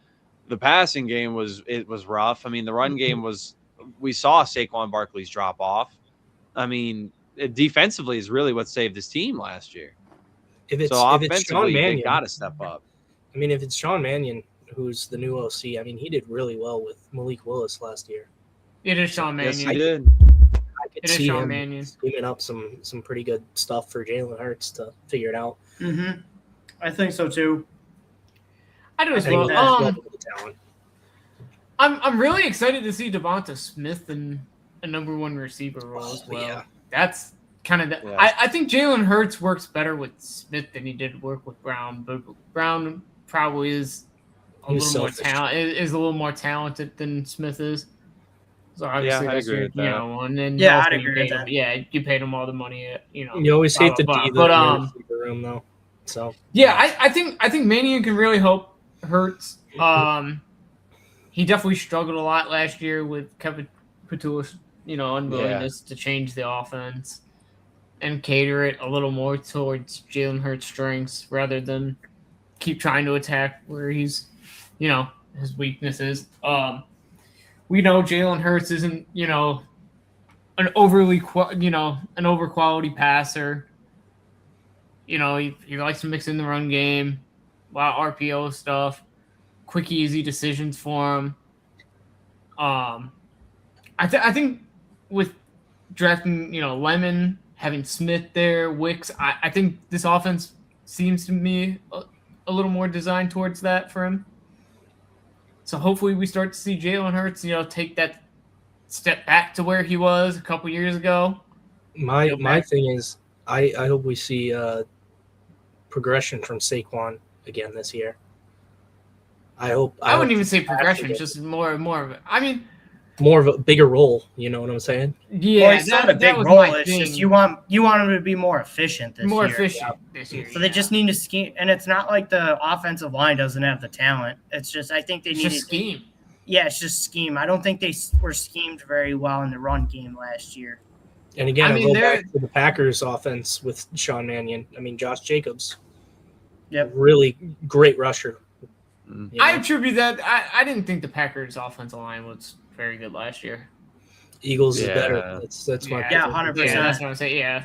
The passing game was rough. The run game we saw Saquon Barkley's drop off. Defensively is really what saved this team last year. If it's offensively, Sean Mannion, they got to step up. If it's Sean Mannion, who's the new OC, he did really well with Malik Willis last year. It is Sean Mannion. Yes, he did. I could see him scheming up some pretty good stuff for Jalen Hurts to figure it out. Mm-hmm. I think so too. I do as well. I'm really excited to see Devonta Smith in a number one receiver role as well. Yeah. That's kind of I think Jalen Hurts works better with Smith than he did work with Brown, but Brown probably is a little more talented than Smith is. So obviously I agree with that. And then I'd agree with that. Yeah, you paid him all the money. You always hate the receiver room though. So I think Mannion can really help Hurts. He definitely struggled a lot last year with Kevin Patullo's unwillingness to change the offense and cater it a little more towards Jalen Hurts' strengths rather than keep trying to attack where he's his weaknesses. We know Jalen Hurts isn't an over quality passer. He likes to mix in the run game, a lot of RPO stuff, quick, easy decisions for him. I think with drafting, Lemon, having Smith there, Wicks, I think this offense seems to me a little more designed towards that for him. So hopefully we start to see Jalen Hurts, take that step back to where he was a couple years ago. My thing is, I hope we see progression from Saquon again this year. I wouldn't even say progression, just more of it. More of a bigger role. You know what I'm saying? Yeah, well, it's not a big role. It's just you want him to be more efficient this year. This year. So they just need to scheme, and it's not like the offensive line doesn't have the talent. It's just I think they need to scheme. Yeah, it's just scheme. I don't think they were schemed very well in the run game last year. And again, I'll go back to the Packers offense with Sean Mannion. Josh Jacobs. Yep. Really great rusher. I attribute that. I didn't think the Packers offensive line was very good last year. Eagles is better. That's my 100%. Yeah, that's what I'm saying. Yeah,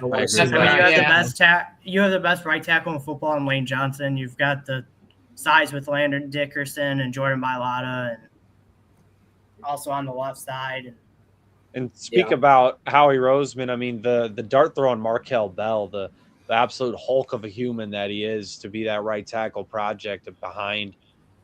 you have the best right tackle in football in Lane Johnson. You've got the size with Landon Dickerson and Jordan Mailata, and also on the left side. And speak about Howie Roseman. The dart throwing Markel Bell, the absolute hulk of a human that he is, to be that right tackle project behind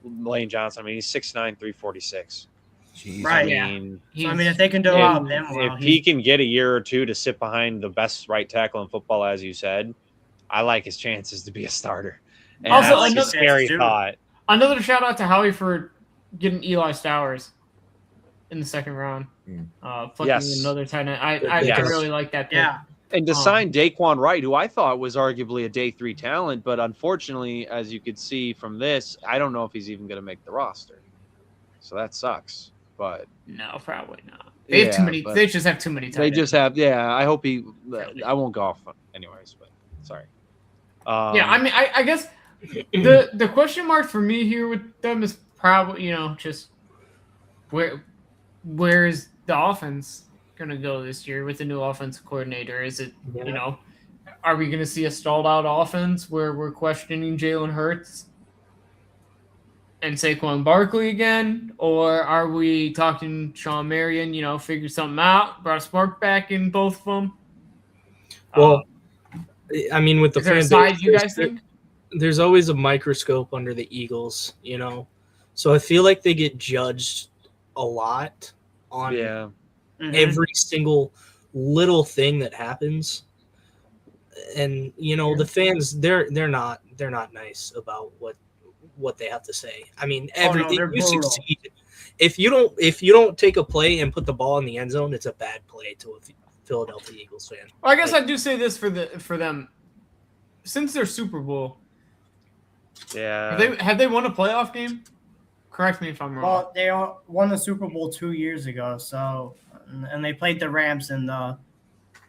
Lane Johnson. He's 6'9", 346. Jeez. Right. If they can develop him well, if he can get a year or two to sit behind the best right tackle in football, as you said, I like his chances to be a starter. And Also, that's a another- scary thought. Another shout out to Howie for getting Eli Stowers in the second round. Plucking Yes. another tight end. I Yes. really like that pick. Yeah. And to sign Daquan Wright, who I thought was arguably a day 3 talent, but unfortunately, as you could see from this, I don't know if he's even going to make the roster. So that sucks. But No, probably not. They have too many. They just have too many tight they ends. just have, I hope he. I won't go off anyways, but sorry. Yeah, I mean, I guess the question mark for me here with them is probably just where is the offense gonna go this year with the new offensive coordinator? Is it are we gonna see a stalled out offense where we're questioning Jalen Hurts and Saquon Barkley again, or are we talking Sean Marion? Figure something out, brought a spark back in both of them. Well, I mean, with the is there a fan side base, you guys think? there's always a microscope under the Eagles, So I feel like they get judged a lot on every single little thing that happens. And the fans, they're not nice about what they have to say. I mean, everything you succeed. If you don't take a play and put the ball in the end zone, it's a bad play to a Philadelphia Eagles fan. Well, I guess I do say this for them, since their Super Bowl. Yeah. Have they won a playoff game? Correct me if I'm wrong. Well, they won the Super Bowl 2 years ago, and they played the Rams in the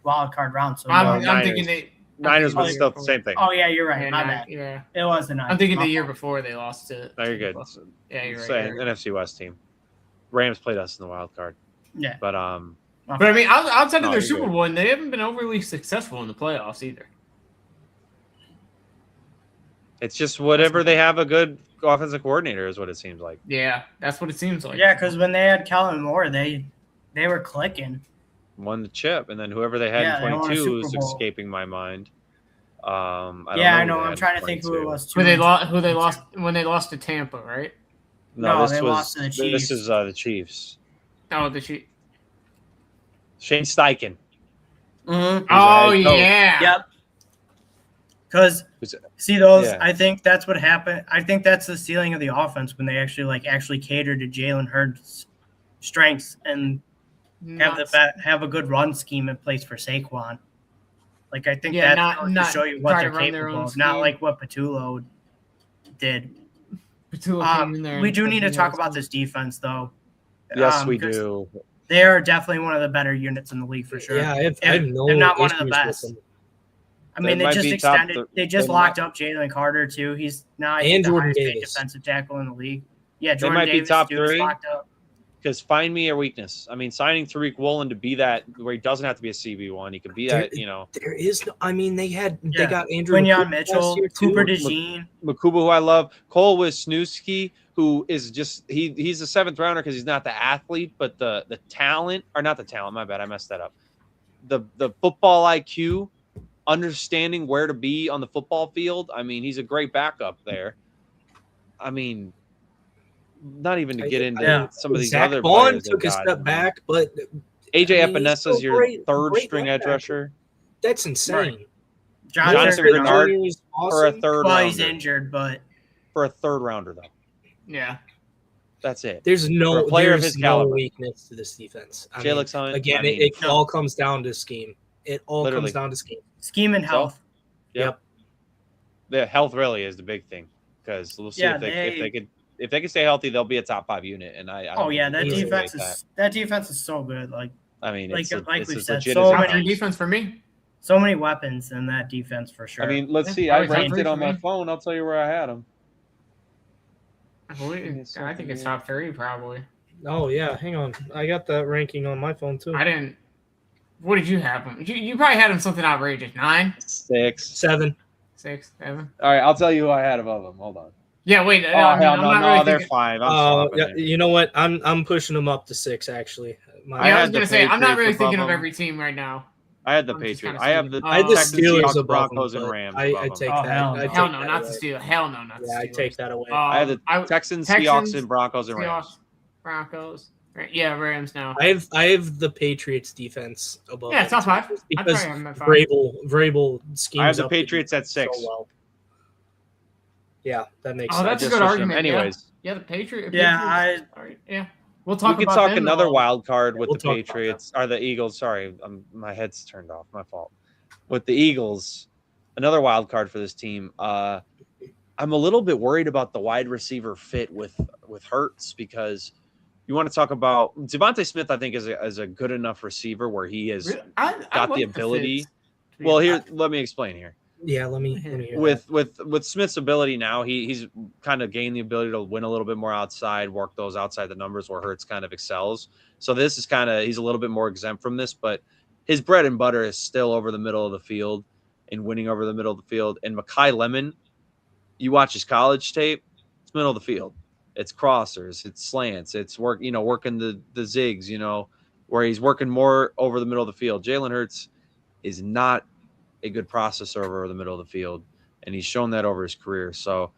wild card round. So I'm thinking Niners was still the same thing. Oh yeah, you're right. Yeah, My bad. Yeah, it was the Niners. I'm thinking the year before they lost to. No, you're good. Yeah, you're right. Say NFC West team. Rams played us in the wild card. Yeah, but I mean, outside of their Super good. Bowl, and they haven't been overly successful in the playoffs either. It's just whatever they have a good offensive coordinator is what it seems like. Yeah, that's what it seems like. Yeah, because when they had Kellen Moore, they were clicking. Won the chip, and then whoever they had in 22 is escaping my mind. I know. I'm trying to think who it was. Who they lost when they lost to Tampa, right? No, they lost to the Chiefs. This is the Chiefs. Oh, the Chiefs. Shane Steichen. Mm-hmm. Oh yeah. Yep. Because see those, I think that's what happened. I think that's the ceiling of the offense when they actually cater to Jalen Hurts' strengths and have a good run scheme in place for Saquon. I think that's going to show you what they're capable of, not like what Patullo did. We do need to talk about this defense, though. Yes, we do. They are definitely one of the better units in the league for sure. Yeah, if not one of the best. I mean, they just extended. They just locked up Jalen Carter too. He's now and the Jordan highest paid Davis. defensive tackle in the league. Yeah, They Jordan might Davis be top dude, is 3. locked up. Because find me a weakness. I mean, signing Tariq Woolen to be that where he doesn't have to be a CB1. He could be that. There is no. I mean, they got Andrew Quinyon Mitchell, Cooper DeJean, Makuba, who I love, Cole Wisniewski, who is just he's a 7th rounder because he's not the athlete, but the talent, or not the talent. My bad, I messed that up. The football IQ, understanding where to be on the football field. I mean, he's a great backup there. I mean, not even to get into some of these Zach other Bond players. took a step back, but AJ Epinesa is your third string edge rusher. That's insane. Right. Jonathan Bernard is for a awesome. third Well, rounder. he's injured, but For a third rounder, though. Yeah. That's it. There's For no a player of his caliber. weakness to this defense. I Jalix mean, Hunt, again, it all comes down to scheme. It all Literally. comes down to scheme. scheme and health. Yep. The health really is the big thing because we'll see if they could stay healthy, they'll be a top 5 unit. And that defense is so good. I mean, like it's we've as said, legit so as many defense for me. So many weapons in that defense for sure. I mean, let's see. Yeah, I probably ranked top it on 3 my for me. phone. I'll tell you where I had them. I think it's top 3 probably. Oh yeah, hang on. I got that ranking on my phone too. I didn't. What did you have him? You probably had him something outrageous. 9, 6, 7. 6, 7. All right, I'll tell you who I had above them. Hold on. Yeah, wait. They're 5. You know what? I'm pushing them up to 6 actually. I was gonna say I'm not really thinking of every team right now. I had the I'm just Patriots. kinda I have the I had the Texans, Steelers Seahawks, above Broncos, them, and but Rams. I above take them. that. hell no. I take Hell no, that not away. the Steelers. Hell no, not the Steelers. Yeah, I take that away. I had the Texans, Seahawks, and Broncos, and Rams. Seahawks, Broncos, Yeah, Rams now. I have the Patriots defense above. Yeah, top 5. Because I'd probably have Vrabel schemes. I have the up Patriots at 6. So well. Yeah, that makes Oh, sense. that's a just good switched them argument. anyways. Yeah, the Patriots. Yeah, All right, yeah. We'll We talk could about talk them, another though. wild card with we'll the talk about Patriots or the Eagles. Sorry, my head's turned off. My fault. With the Eagles, another wild card for this team. I'm a little bit worried about the wide receiver fit with Hurts because you want to talk about Devontae Smith. I think is a good enough receiver where he has got the ability. Well, here, let me explain here. Yeah, let me hear with Smith's ability now, he's kind of gained the ability to win a little bit more outside, work those outside the numbers where Hurts kind of excels. So this is he's a little bit more exempt from this, but his bread and butter is still over the middle of the field and winning over the middle of the field. And Mekhi Lemon, you watch his college tape, it's middle of the field. It's crossers, it's slants, it's working the zigs, where he's working more over the middle of the field. Jalen Hurts is not a good processor over the middle of the field, and he's shown that over his career. So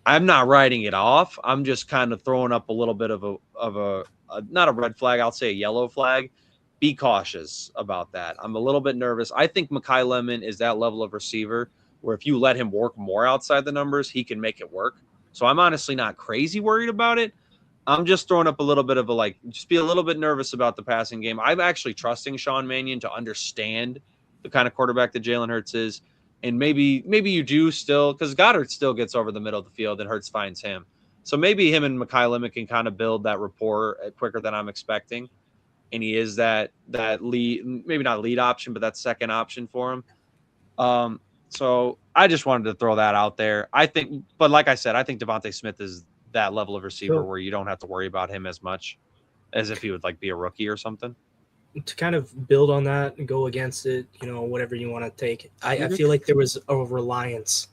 I'm not writing it off. I'm just kind of throwing up a little bit of a not a red flag, I'll say a yellow flag. Be cautious about that. I'm a little bit nervous. I think Mekhi Lemon is that level of receiver where if you let him work more outside the numbers, he can make it work. So I'm honestly not crazy worried about it. I'm just throwing up a little bit of just be a little bit nervous about the passing game. I'm actually trusting Sean Mannion to understand the kind of quarterback that Jalen Hurts is. And maybe you do still, because Goddard still gets over the middle of the field and Hurts finds him. So maybe him and Mekhi Lemon can kind of build that rapport quicker than I'm expecting. And he is that lead, maybe not lead option, but that second option for him. So I just wanted to throw that out there. But like I said, I think Devontae Smith is that level of receiver where you don't have to worry about him as much as if he would be a rookie or something. To kind of build on that and go against it, whatever you want to take. I feel like there was a reliance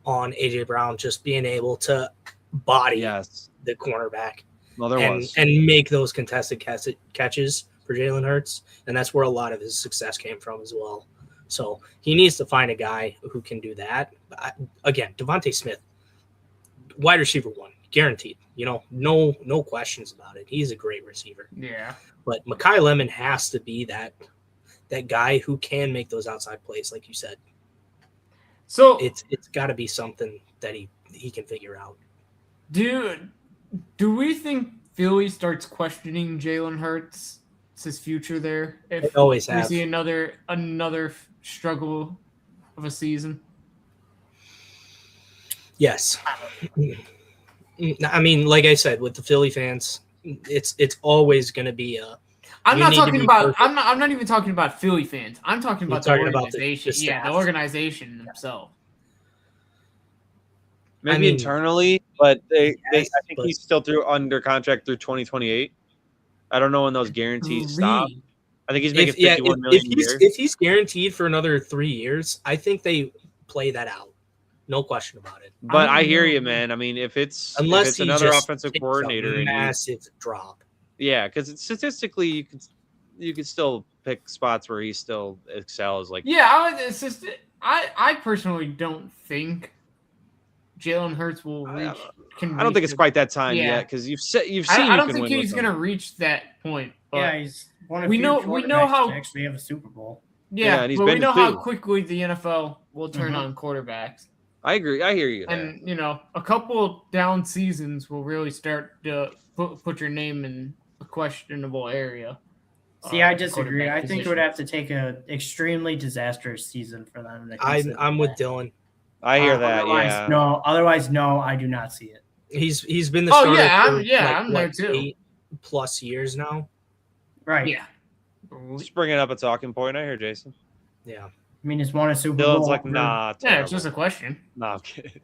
on AJ Brown just being able to body the cornerback. Well, there was. And make those contested catches for Jalen Hurts. And that's where a lot of his success came from as well. So he needs to find a guy who can do that. Again, Devontae Smith, wide receiver 1, guaranteed. No questions about it. He's a great receiver. Yeah. But Mekhi Lemon has to be that guy who can make those outside plays, like you said. So it's got to be something that he can figure out. Do we think Philly starts questioning Jalen Hurts' future there? If they always have. We see another struggle of a season. Yes. I mean, like I said, with the Philly fans, it's always going to be a. I'm not even talking about Philly fans. I'm talking about the organization. The organization themselves. Maybe internally, but I think he's still under contract through 2028. I don't know when those guarantees stop. I think he's making $51 million a year. If he's guaranteed for another 3 years, I think they play that out. No question about it. But I hear you, man. I mean, if it's another offensive coordinator, a massive drop. Yeah, because statistically, you could still pick spots where he still excels. I personally don't think Jalen Hurts will reach. I don't think it's quite that time yet because you've seen. I don't think he's going to reach that point. Yeah, he's one of we know how to actually have a Super Bowl. Yeah, and but we know how quickly the NFL will turn on quarterbacks. I agree. I hear you. And a couple down seasons will really start to put your name in a questionable area. See, I disagree. I think it would have to take an extremely disastrous season for them to consider I'm with Dylan. I hear that. Otherwise, no, I do not see it. He's been the starter I'm there too. 8+ years now. Right. Yeah. Just bringing up a talking point. I hear Jason. Yeah. I mean, he's won a Super Bowl. Dylan's like, nah. Yeah, it's just a question. No, I'm kidding.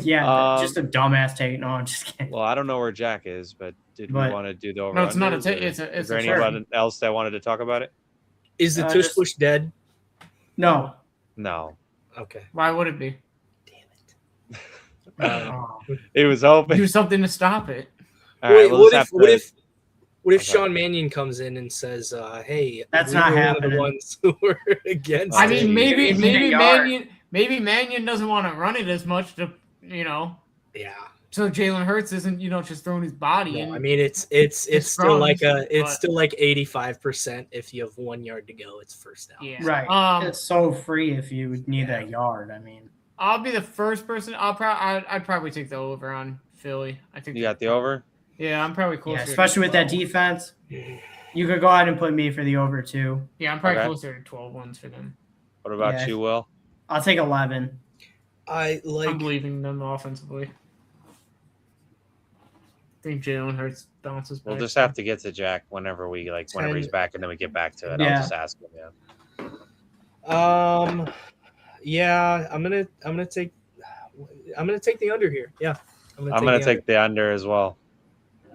Yeah, just a dumbass take. No, I'm just kidding. Well, I don't know where Jack is, but we want to do the over? No, it's not a take. Is there anyone else that wanted to talk about it? Is the tush push dead? No. No. Okay. Why would it be? Damn it. It was open. Do something to stop it. All right, what if Sean Mannion comes in and says, "Hey, that's not happening." The ones who were against. I mean, maybe Mannion doesn't want to run it as much to. Yeah. So Jalen Hurts isn't, just throwing his body in. I mean, it's still like 85% if you have 1 yard to go, it's first down. Yeah. Right. It's so free if you need a yard. I mean, I'll be the first person. I'd probably take the over on Philly. I think you got the over. Yeah, I'm probably closer. Yeah, especially with that defense. You could go ahead and put me for the over too. Yeah, I'm probably closer to 12 wins for them. What about you, Will? I'll take 11. I'm believing them offensively. I think Jalen Hurts bounces back. We'll just have to get to Jack whenever he's back, and then we get back to it. I'll just ask him. Yeah, I'm gonna take the under here. Yeah, I'm gonna take the under as well.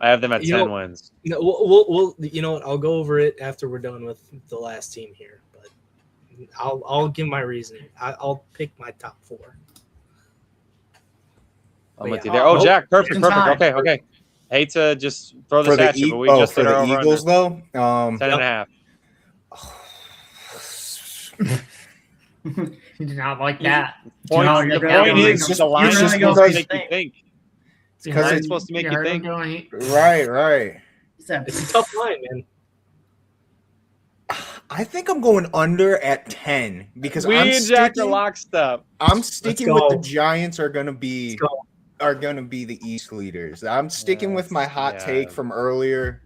I have them at 10 wins. We'll you know what? I'll go over it after we're done with the last team here, but I'll give my reasoning. I'll pick my top 4. I'm with you there. Jack, perfect. Okay. Hate to just throw this at you, but we just for the Eagles though. 10.5. You do not like that. The point is, the line is supposed to make you think. Because it's supposed to make you think. Right. It's a tough line, man. I think I'm going under at 10 because I'm sticking lockstep. I'm sticking with the Giants are gonna be the East leaders. I'm sticking with my hot take from earlier.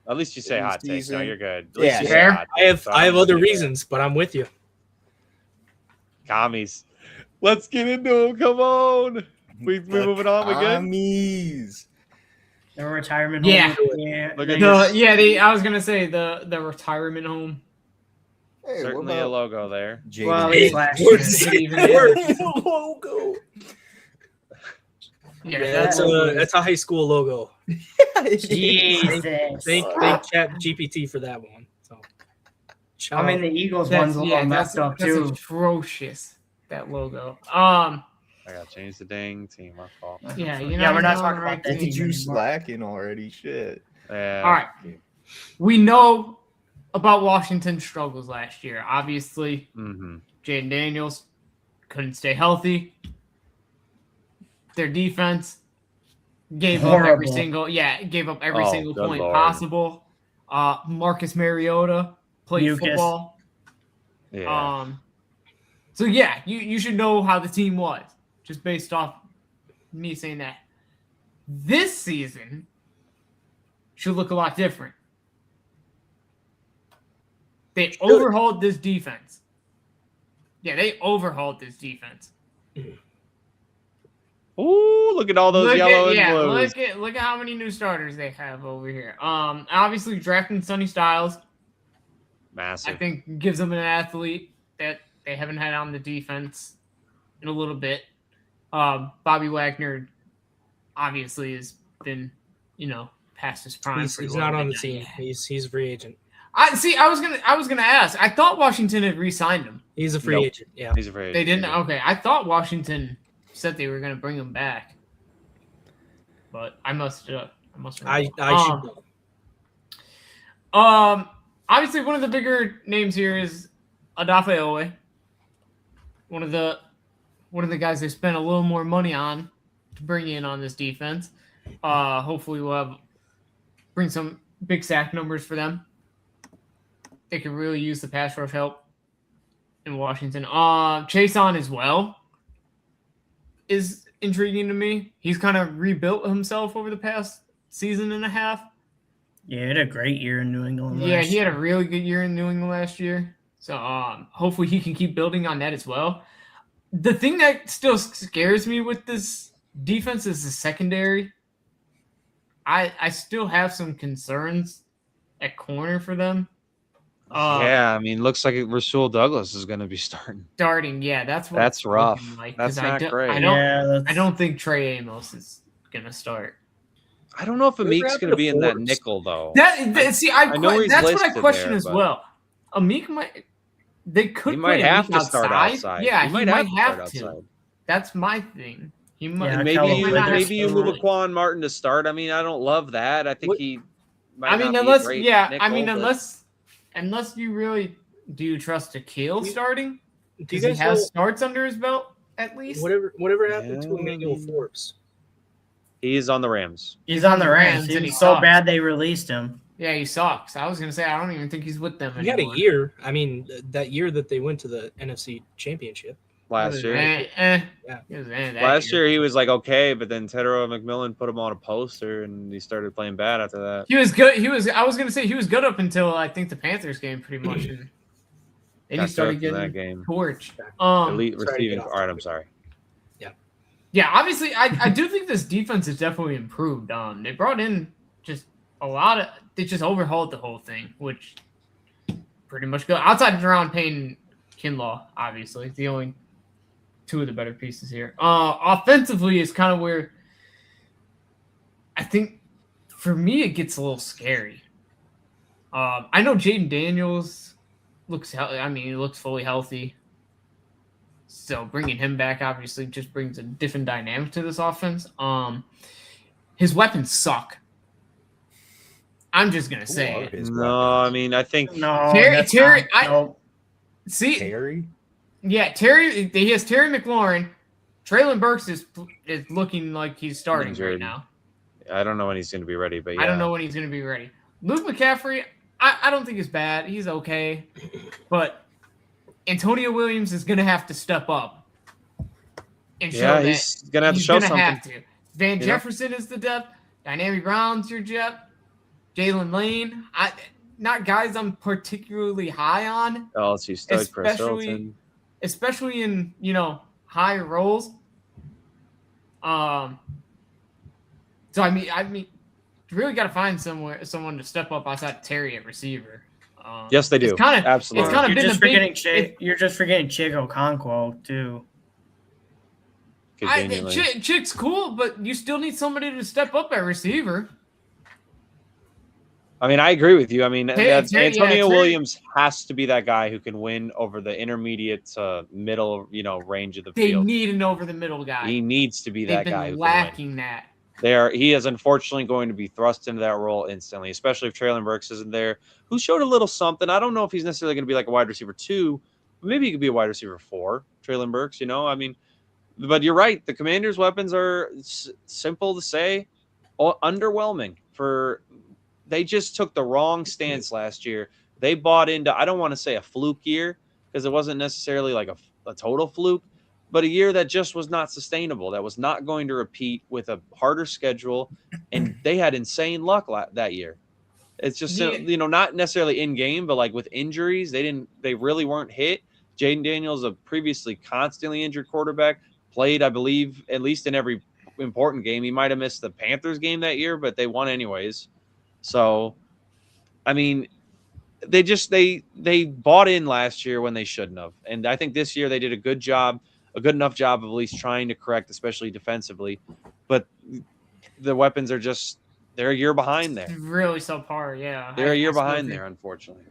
At least you say hot take. No, you're good. I have other reasons, but I'm with you. Commies. Let's get into them. Come on. We're moving on. We good? Commies. The retirement home. I was gonna say the retirement home. Hey, certainly a logo there. Well, logo. Yeah, that's a high school logo. Jesus. Thank Chat GPT for that one. So, I mean, the Eagles one's a little messed up too. That's atrocious. That logo. I gotta change the dang team. My fault. Yeah, we're not talking about that. Did you slacking already? Shit. Yeah. All right. We know about Washington's struggles last year. Obviously, Jaden Daniels couldn't stay healthy. Their defense gave up every single point possible. Marcus Mariota played football. Yeah. So yeah, you should know how the team was just based off me saying that. This season should look a lot different. They overhauled this defense. Yeah, they overhauled this defense. Ooh, look at all those yellow and blues. Look at how many new starters they have over here. Obviously drafting Sonny Styles. Massive. I think gives them an athlete that they haven't had on the defense in a little bit. Bobby Wagner obviously has been, past his prime. He's not on the team. He's a free agent. I was gonna ask. I thought Washington had re-signed him. He's a free agent. Yeah, he's a free agent. They didn't. Okay, I thought Washington said they were gonna bring him back, but I must. I should know. Obviously, one of the bigger names here is Odafe Owe. One of the guys they spent a little more money on to bring in on this defense. Hopefully, we'll bring some big sack numbers for them. They could really use the pass rush help in Washington. Chase on as well is intriguing to me. He's kind of rebuilt himself over the past season and a half. Yeah, he had a great year in New England. He had a really good year in New England last year. So hopefully he can keep building on that as well. The thing that still scares me with this defense is the secondary. I still have some concerns at corner for them. Looks like Rasul Douglas is going to be starting. Yeah, that's rough. Like, that's not great. I don't think Trey Amos is going to start. I don't know if Amik's going to be in that nickel though. That's what I question as well. Amik might. They could. He might have to start outside. Yeah, he might have to. That's my thing. He might. Yeah, maybe you move Quan Martin to start. I mean, I don't love that. I think he. Unless you really do trust Akil starting, because he has starts under his belt at least. Whatever happened to Emmanuel Forbes? He's on the Rams. He's on the Rams. and he He's so sucks. bad they released him. Yeah, he sucks. I was gonna say I don't even think he's with them He anymore. had a year. I mean, that year that they went to the NFC Championship. Last year. Yeah. Last year he was like okay, but then Tedero McMillan put him on a poster and he started playing bad after that. He was good. I was gonna say he was good up until I think the Panthers game, pretty much. And then he started getting that game. torched. Elite receiving. All right, I'm sorry. Yeah, obviously, I do think this defense has definitely improved. They brought in just a lot of. They just overhauled the whole thing, which pretty much good. Outside of Deron Payne, Kinlaw, obviously the only two of the better pieces here. Offensively is kind of where I think for me it gets a little scary. I know Jaden Daniels looks. He looks fully healthy. So bringing him back obviously just brings a different dynamic to this offense. His weapons suck. I'm just gonna say it. No, I mean I think Terry. See, Terry. Yeah, Terry. He has Terry McLaurin. Traylon Burks is looking like he's starting right now. I don't know when he's going to be ready, but yeah. I don't know when he's going to be ready. Luke McCaffrey, I don't think is bad. He's okay, but Antonio Williams is going to have to step up and show that he's going to have to show something. Have to. Van Jefferson is the depth. Dynamic Brown's your depth. Jalen Lane, not guys I'm particularly high on. LSU stud Chris Hilton. Especially in, high roles. So I mean, you really got to find someone to step up outside Terry at receiver. Yes, they do. Absolutely. It's kind of you're just forgetting Chig Okonkwo too. Chig's cool, but you still need somebody to step up at receiver. I mean, I agree with you. I mean, Antonio Williams has to be that guy who can win over the intermediate middle, range of the field. They need an over the middle guy. He needs to be that guy. They've been lacking that. He is unfortunately going to be thrust into that role instantly, especially if Traylon Burks isn't there, who showed a little something. I don't know if he's necessarily going to be like a wide receiver 2, but maybe he could be a wide receiver 4, Traylon Burks, I mean, but you're right. The Commanders' weapons are simple to say, underwhelming. They just took the wrong stance last year. They bought into, I don't want to say a fluke year because it wasn't necessarily like a total fluke, but a year that just was not sustainable, that was not going to repeat with a harder schedule, and they had insane luck that year. It's just, not necessarily in game, but like with injuries, they really weren't hit. Jaden Daniels, a previously constantly injured quarterback, played, I believe, at least in every important game. He might have missed the Panthers game that year, but they won anyways. So, I mean, they bought in last year when they shouldn't have. And I think this year they did a good enough job of at least trying to correct, especially defensively. But the weapons are they're a year behind there. Really subpar, yeah. They're a year behind there, unfortunately.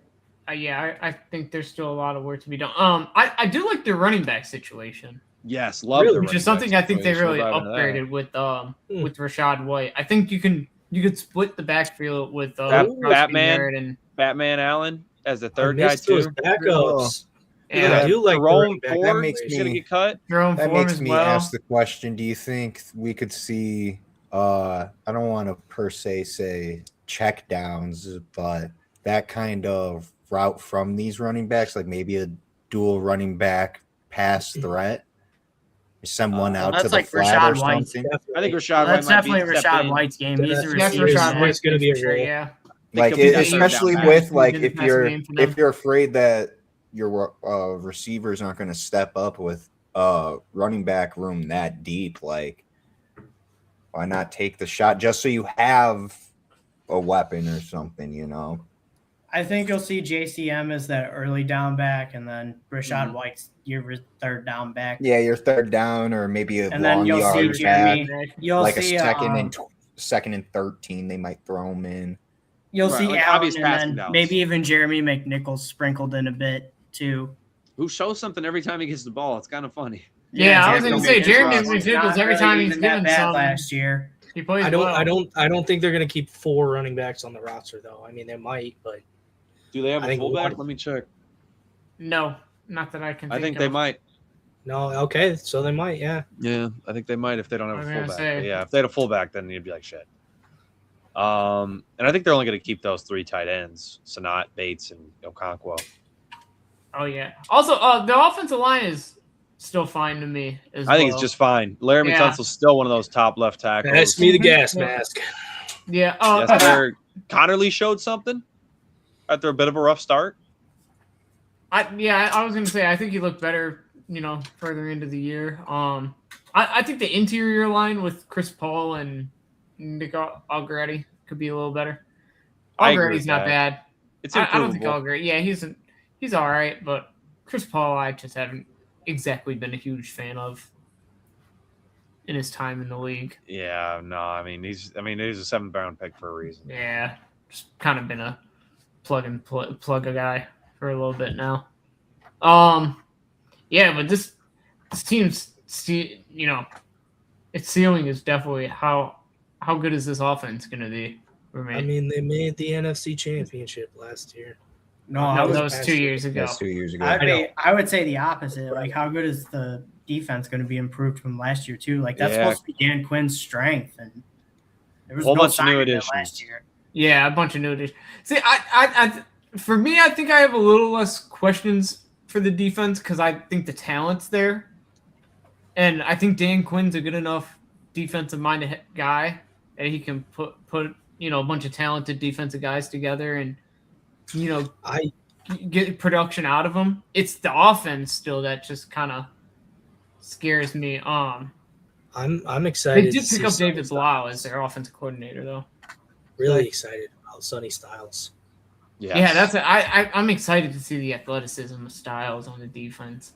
I think there's still a lot of work to be done. I do like their running back situation. Yes, love the which is something I think they really upgraded with Rashad White. I think you could split the backfield with Batman Allen as the third guy too. Backups. Yeah, I do like Jerome Ford is going to get cut. That makes me ask the question: do you think we could see? I don't want to per se say check downs, but that kind of route from these running backs, like maybe a dual running back pass threat. Send one out to the flat or something. I think Rashad. That's definitely Rashad White's game. He's the receiver. Rashad White's going to be a role. Yeah. Like especially with if you're afraid that your receivers aren't going to step up with running back room that deep, like why not take the shot just so you have a weapon or something, I think you'll see JCM as that early down back, and then Rashad White's your third down back. Yeah, your third down, or maybe a and long then you'll yard see Jeremy. back. You'll like see a second and 13. They might throw him in. You'll see Allen, and then maybe even Jeremy McNichols sprinkled in a bit too. Who shows something every time he gets the ball? It's kind of funny. Yeah, I was going to say Jeremy McNichols every time he's given some last year. He plays I don't think they're going to keep 4 running backs on the roster though. I mean, they might, but do they have a fullback? Let me check. No, not that I can. I think they might. No, okay, so they might, yeah. Yeah, I think they might if they don't have I was a gonna fullback. say. But yeah, if they had a fullback, then you'd be like shit. And I think they're only going to keep those 3 tight ends: Sanat, Bates, and Okonkwo. Oh yeah. Also, the offensive line is still fine to me as I think well. it's just fine. Laramie Tunsil's still one of those top left tackles. Pass me the gas mask. Yeah. Yes, sir. Connerly showed something after a bit of a rough start. I was gonna say I think he looked better, further into the year. I think the interior line with Chris Paul and Nick Algretti could be a little better. Algretti's not bad. It's I don't think improvable. Algretti. Yeah, he's all right, but Chris Paul, I just haven't exactly been a huge fan of in his time in the league. Yeah, no, I mean he's a 7th round pick for a reason. Yeah, just kind of been a plug a guy for a little bit now. Yeah, but this team's, its ceiling is definitely how good is this offense going to be? I mean, they made the NFC Championship last year. No, that was 2 years ago. That's 2 years ago. I would say the opposite. Like, how good is the defense going to be improved from last year too? Like, that's supposed to be Dan Quinn's strength, and there was Whole no bunch of sign new of that additions. last year. Yeah, a bunch of new additions. See, for me, I think I have a little less questions for the defense because I think the talent's there, and I think Dan Quinn's a good enough defensive-minded guy that he can put a bunch of talented defensive guys together and I get production out of them. It's the offense still that just kind of scares me. I'm excited. They did to pick see up Sonny David Blau Styles. as their offensive coordinator, though. Really excited about Sonny Styles. Yes. Yeah, I'm excited to see the athleticism of Styles on the defense.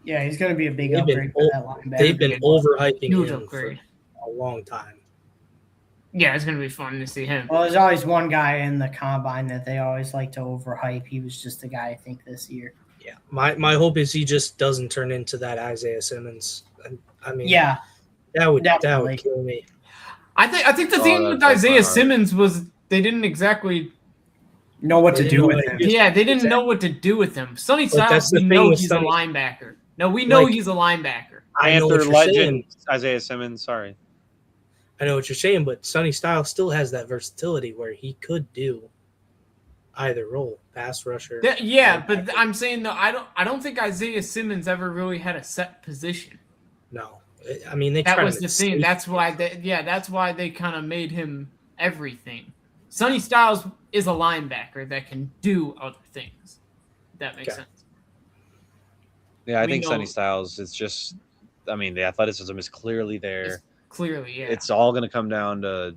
Yeah, he's going to be a big They've upgrade been for that linebacker. They've been overhyping Huge him upgrade. for a long time. Yeah, it's gonna be fun to see him. Well, there's always one guy in the combine that they always like to overhype. He was just the guy, I think, this year. Yeah, my hope is he just doesn't turn into that Isaiah Simmons. I mean, Yeah, that would definitely. kill me. I think the thing with that's Isaiah hard. Simmons was they didn't exactly. know what They to didn't do know with what him. to do. Yeah, they didn't know what to do with him. Sonny But Styles, that's the we thing know with he's Sonny- a linebacker. No, we know Like- he's a linebacker. I know Panther what you're legend saying. Isaiah Simmons. Sorry. I know what you're saying, but Sonny Styles still has that versatility where he could do either role, pass rusher. Yeah, but I'm saying though, I don't think Isaiah Simmons ever really had a set position. No, I mean they That try was to the make thing. safe- That's why they kind of made him everything. Sonny Styles is a linebacker that can do other things. If that makes Okay. sense. Yeah, I We think know- Sonny Styles. It's just, I mean, the athleticism is clearly there. Clearly, yeah. It's all going to come down to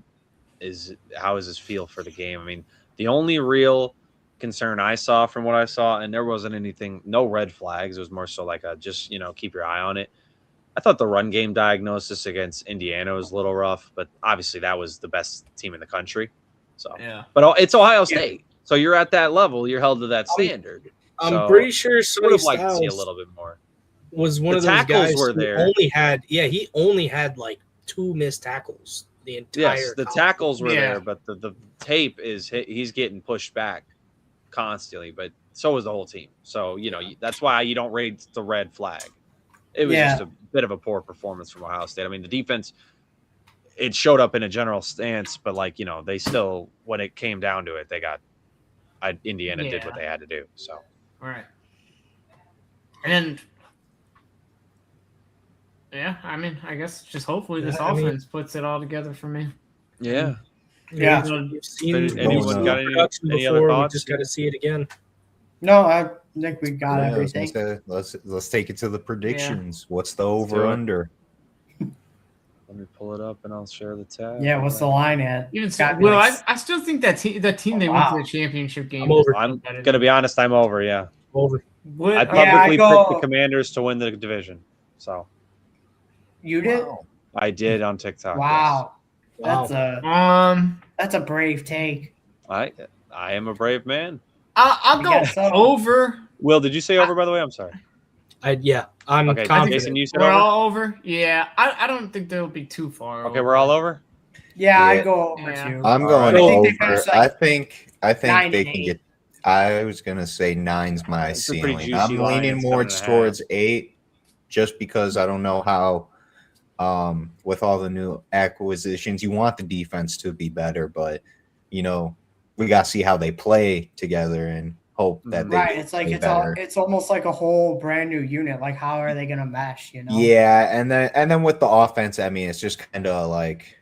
how is his feel for the game. I mean, the only real concern I saw from what I saw, and there wasn't anything, no red flags. It was more so like just keep your eye on it. I thought the run game diagnosis against Indiana was a little rough, but obviously that was the best team in the country. So, yeah. but it's Ohio State, so you're at that level. You're held to that standard. I'm So, pretty sure would Sonny have liked to see a Styles little bit more. was one The of those tackles guys were who there. he only had like 2 missed tackles the entire. Yes, the college. tackles were Yeah. there, but the tape is he's getting pushed back constantly. But so is the whole team. So that's why you don't raise the red flag. It was just a bit of a poor performance from Ohio State. I mean, the defense, it showed up in a general stance, but they still, when it came down to it, they got Indiana did what they had to do. So All right. And yeah, I mean, I guess just hopefully this offense puts it all together for me. yeah. Yeah. You've seen Anyone got production any other before. We thoughts? just got to see it again. No, I think we got Yeah, I was gonna everything. say, let's take it to the predictions. What's the over under? Let me pull it up and I'll share the tab. Yeah, what's the line at? Even so, Gotta be well, like- I still think that team they Oh, went to wow. the championship game. I'm over. I'm gonna be honest. I'm over. Yeah, Over. What, I Yeah, publicly go- picked the Commanders to win the division. So You did? I did on TikTok. Wow. Wow. That's a brave take. Yes. I am a brave man. I'll You go got something. over. Will, did you say over? By the way, I'm sorry. I'm Okay, confident. Jason, you said We're over. all over. Yeah, I don't think they'll be too far. Okay, we're all over. Yeah, I Yeah. go over Yeah. too. I'm All going right. I think they over. finished, like, I think 9 they and can 8. get. I was gonna say 9's my It's a pretty ceiling. juicy I'm line. leaning It's more 7.5. towards 8. just because I don't know how with all the new acquisitions, you want the defense to be better, but we got to see how they play together and hope that they It's like play better. it's almost like a whole brand new unit. Like, how are they going to mesh? Yeah, and then with the offense, I mean, it's just kind of like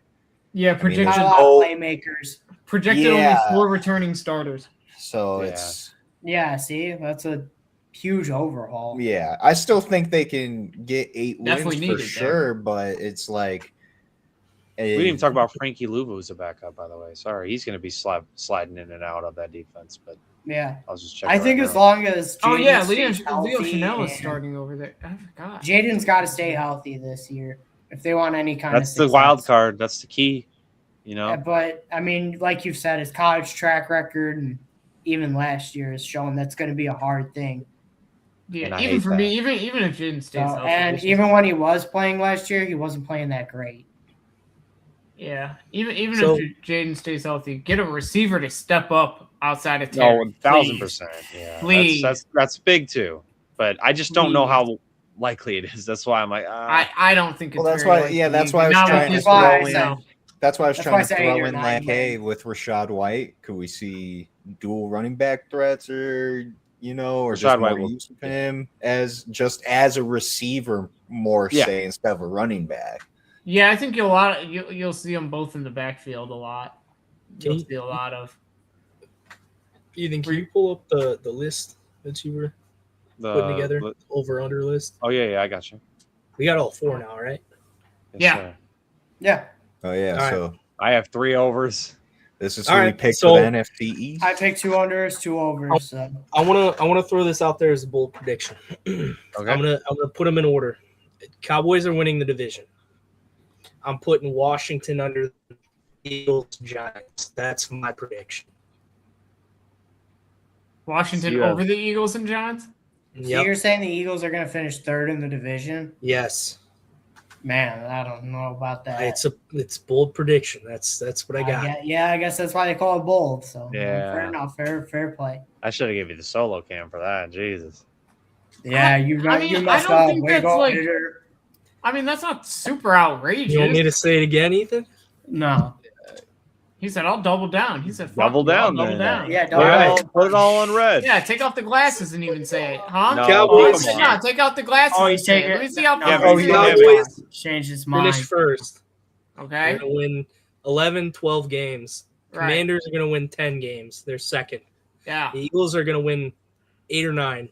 projected not a lot of playmakers. Projected only 4 returning starters. So it's see, that's a huge overhaul. Yeah, I still think they can get 8 Definitely wins for sure, but it's like we didn't even talk about Frankie Louvu as a backup, by the way. Sorry, he's going to be sliding in and out of that defense, but yeah, I was just checking. I think as long as Leo Chanel is starting over there. I forgot. Jaden's got to stay healthy this year if they want any kind that's of success. the wild card. That's the key. But I mean, like you've said, his college track record and even last year has shown that's going to be a hard thing. Yeah, even for me, even if Jaden stays healthy, and even when he was playing last year, he wasn't playing that great. Yeah, even if Jaden stays healthy, get a receiver to step up outside of Terry. No, 1,000%. Yeah, please. That's big too. But I just don't know how likely it is. That's why I'm like, I don't think it's. Well, that's very why. likely. Yeah, that's why I was trying to throw in. That's why I was trying to throw in like, hey, with Rashad White, could we see dual running back threats, or or just more use of him as a receiver more, say, instead of a running back. Yeah, I think you'll see them both in the backfield a lot. You'll see a lot of. Ethan, can you pull up the list that you were putting together? Over under list. Oh yeah, I got you. We got all 4 now, right? Yes, yeah. Oh yeah. All so right. I have 3 overs. This is who we picked for the NFC East. I picked 2 unders, 2 overs. I wanna throw this out there as a bold prediction. Okay. I'm gonna put them in order. Cowboys are winning the division. I'm putting Washington under the Eagles, Giants. That's my prediction. Washington over the Eagles and Giants? So you're saying the Eagles are going to finish 3rd in the division? Yes. Man, I don't know about that. It's bold prediction. That's what I got. I guess that's why they call it bold. So fair enough. Fair play. I should have given you the solo cam for that. Jesus. Yeah, you messed up. Way to go, editor. I mean, that's not super outrageous. You want me to say it again, Ethan? No. He said, "I'll double down." He said, "Double down, double down." Yeah, put it all on red. Yeah, take off the glasses and even say it, huh? No, Cowboys. No, take out the glasses. Oh, he's taking. Let me see how. Cowboys changed his mind. Finish first. Okay. They're going to win 11, 12 games. Right. Commanders are going to win 10 games. They're second. Yeah. The Eagles are going to win 8 or 9.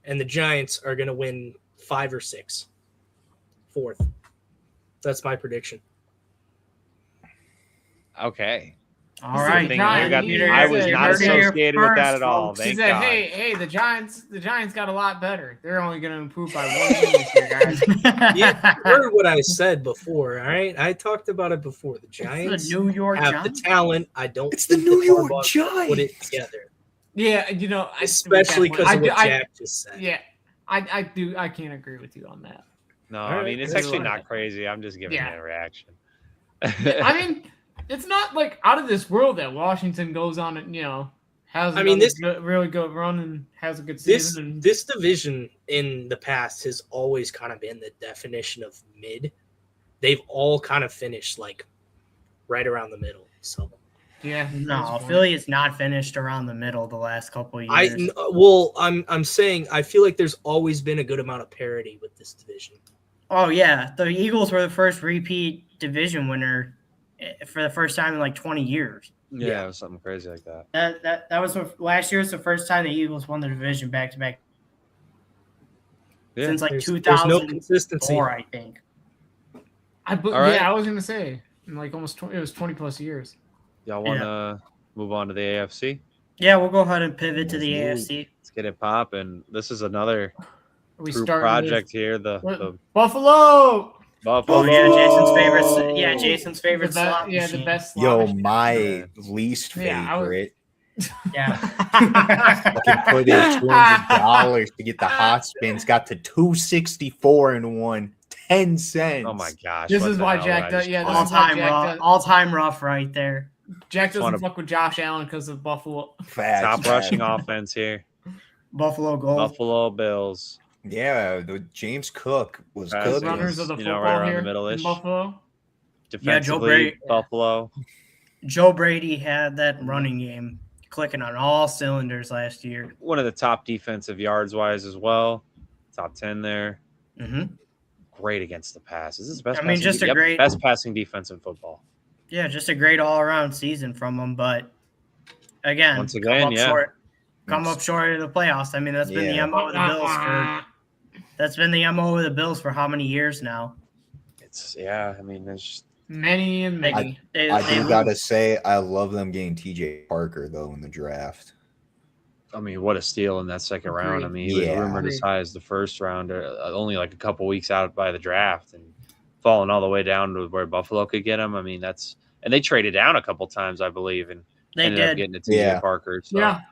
And the Giants are going to win 5 or 6. 4th. That's my prediction. Okay. All right. I was not associated with that at all. He said, "Hey, the Giants got a lot better. They're only going to improve by 1 game this year, guys." Yeah, you heard what I said before. All right, I talked about it before. The Giants the New York have Giants. the talent. I don't. It's the New York Giants. Put it together. Yeah, especially because of what Jack just said. Yeah, I do. I can't agree with you on that. No, I mean it's actually not crazy. I'm just giving you a reaction. I mean, it's not like out of this world that Washington goes on and has really good run and has a good season. This division in the past has always kind of been the definition of mid. They've all kind of finished like right around the middle. So yeah, no, Philly is not finished around the middle the last couple of years. I'm saying I feel like there's always been a good amount of parity with this division. Oh yeah, the Eagles were the first repeat division winner for the first time in like 20 years. Yeah, it was something crazy like that. That was last year was the first time the Eagles won the division back to back. Since like 2004, there's no consistency. I think. I was gonna say like almost 20, it was 20 plus years. Y'all want to move on to the AFC? Yeah, we'll go ahead and pivot to the AFC. Let's get it popping. This is another group project here. The Buffalo. Buffalo. Oh yeah, Jason's favorite. Yeah, Jason's favorite slot. Yeah, the best. Yo, my least favorite. Yeah. Fucking put in $200 to get the hot spins. Got to 264 and won 10 cents. Oh my gosh! This is why Jack does. Yeah, all time rough right there. Jack doesn't fuck with Josh Allen because of Buffalo. Top rushing offense here. Buffalo gold. Buffalo Bills. Yeah, the James Cook was Best cooking. runners of the right football around here the middle-ish. in Buffalo. Defensively, Brady. Buffalo. Joe Brady had that running game clicking on all cylinders last year. One of the top defensive yards-wise as well. Top 10 there. Mm-hmm. Great against the pass. Is this the best? I mean, just a great best passing defense in football. Yeah, just a great all-around season from him. But again, Once again, come up short of the playoffs. I mean, that's been the MO of the Bills that's been the MO of the Bills for how many years now? I mean, there's just many and many. I do gotta say, I love them getting TJ Parker though in the draft. I mean, what a steal in that second round. I mean, he was rumored as high as the first round, only like a couple weeks out by the draft, and falling all the way down to where Buffalo could get him. I mean, and they traded down a couple times, I believe, and ended up getting a TJ Parker. So I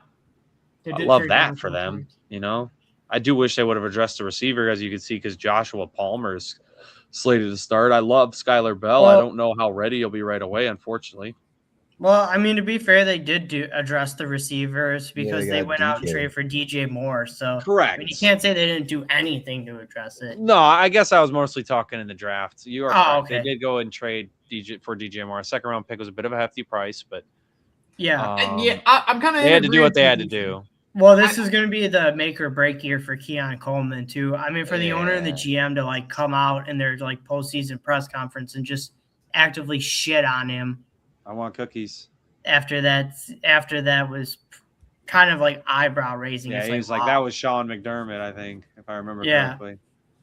love that for them. You know, I do wish they would have addressed the receiver, as you can see, because Joshua Palmer is slated to start. I love Skylar Bell. Well, I don't know how ready he'll be right away, unfortunately. Well, I mean, to be fair, they did address the receivers because they went out and traded for DJ Moore. So correct. I mean, you can't say they didn't do anything to address it. No, I guess I was mostly talking in the draft. You are correct. Okay. They did go and trade DJ Moore. A second round pick was a bit of a hefty price, but I'm kind of. They had to do what they had to do. Well, this is going to be the make or break year for Keon Coleman too. I mean, for the owner and the GM to like come out in their like postseason press conference and just actively shit on him. I want cookies. After that was kind of like eyebrow raising. Yeah, he was like, that was Sean McDermott, I think, if I remember correctly.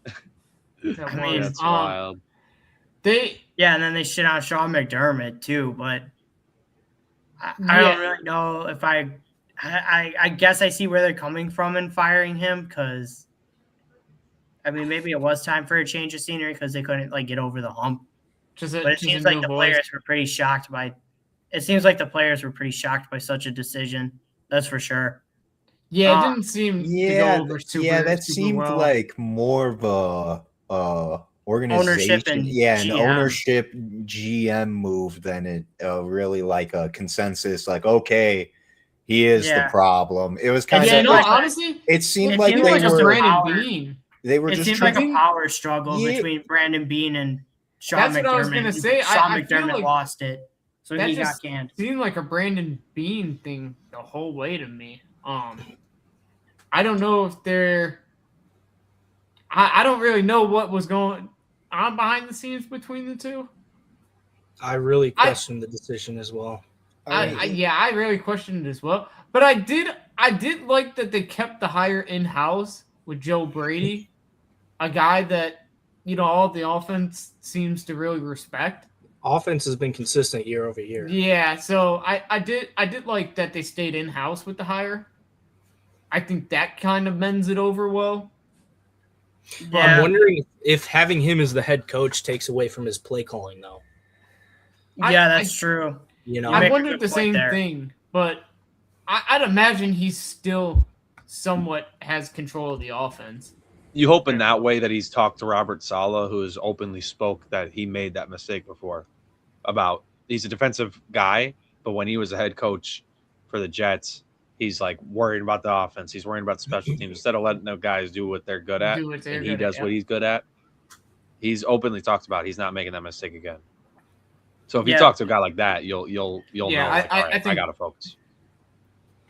I mean, that's wild. And then they shit on Sean McDermott too, but I don't really know if I guess I see where they're coming from in firing him, because I mean, maybe it was time for a change of scenery because they couldn't like get over the hump. But it seems like the players were pretty shocked by. It seems like the players were pretty shocked by such a decision. That's for sure. Yeah, it didn't seem to go over super seemed well. like more of a organization, ownership and an ownership GM move than it really like a consensus. Like, okay, he is the problem. It was kind of honestly, it seemed like they were Brandon Beane. They were just like a power struggle between Brandon Beane and Sean McDermott. That's what I was gonna say. Sean McDermott lost it, so he got canned. Seemed like a Brandon Beane thing the whole way to me. I don't know if they're. I don't really know what was going on behind the scenes between the two. I really questioned the decision as well. I really questioned it as well. But I did like that they kept the hire in-house with Joe Brady, a guy that all the offense seems to really respect. Offense has been consistent year over year. Yeah, so I did like that they stayed in-house with the hire. I think that kind of mends it over well. Yeah. I'm wondering if having him as the head coach takes away from his play calling, though. Yeah, that's true. I wondered the same thing, but I'd imagine he still somewhat has control of the offense. You hope in that way that he's talked to Robert Saleh, who has openly spoke that he made that mistake before. He's a defensive guy, but when he was a head coach for the Jets, he's like worried about the offense. He's worried about the special teams. Instead of letting the guys do what they're good at, and he does what he's good at, he's openly talked about he's not making that mistake again. So if you talk to a guy like that, you'll know. Like, I gotta focus.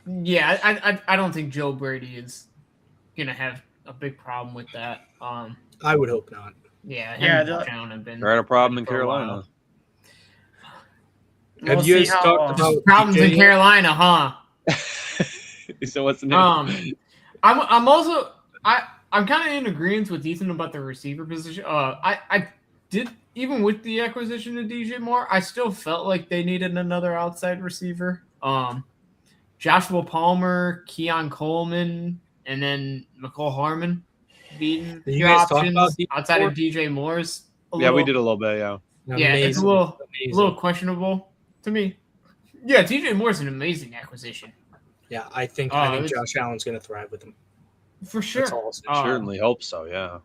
Yeah, I don't think Joe Brady is gonna have a big problem with that. I would hope not. Yeah, have been. They're at a problem in Carolina. Have you guys talked about problems in Carolina, huh? So what's the name? I'm also I'm kind of in agreement with Ethan about the receiver position. I did, even with the acquisition of DJ Moore, I still felt like they needed another outside receiver. Joshua Palmer, Keon Coleman, and then McCole Harmon being your options outside of DJ Moore's. We did a little bit, yeah. Yeah, it's a little questionable to me. Yeah, DJ Moore's an amazing acquisition. Yeah, I think Josh Allen's going to thrive with him. For sure. Certainly hope so, yeah.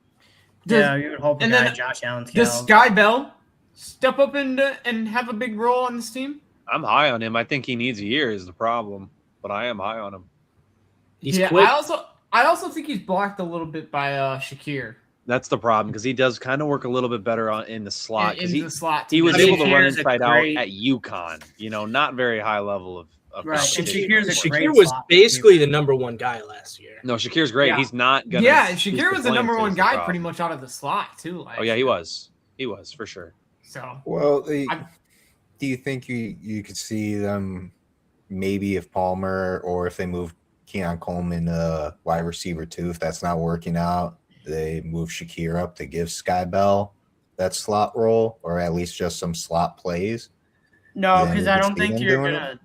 You would hope Josh Allen's does Sky Bell step up and have a big role on this team? I'm high on him. I think he needs a year is the problem, but I am high on him. He's quick. I I also think he's blocked a little bit by Shakir. That's the problem because he does kind of work a little bit better in the slot. In the slot, he was I mean, able to run Shakir's inside out at UConn. Not very high level of right. And competition. Shakir was basically the number one guy last year. No, Shakir's great. Yeah. He's not gonna. Yeah, Shakir was the number one guy pretty much out of the slot too. Oh yeah, he was. He was for sure. So well, do you think you could see them maybe if Palmer or if they move Keon Coleman wide receiver too, if that's not working out, they move Shakir up to give Sky Bell that slot role or at least just some slot plays? No, because I don't think you're gonna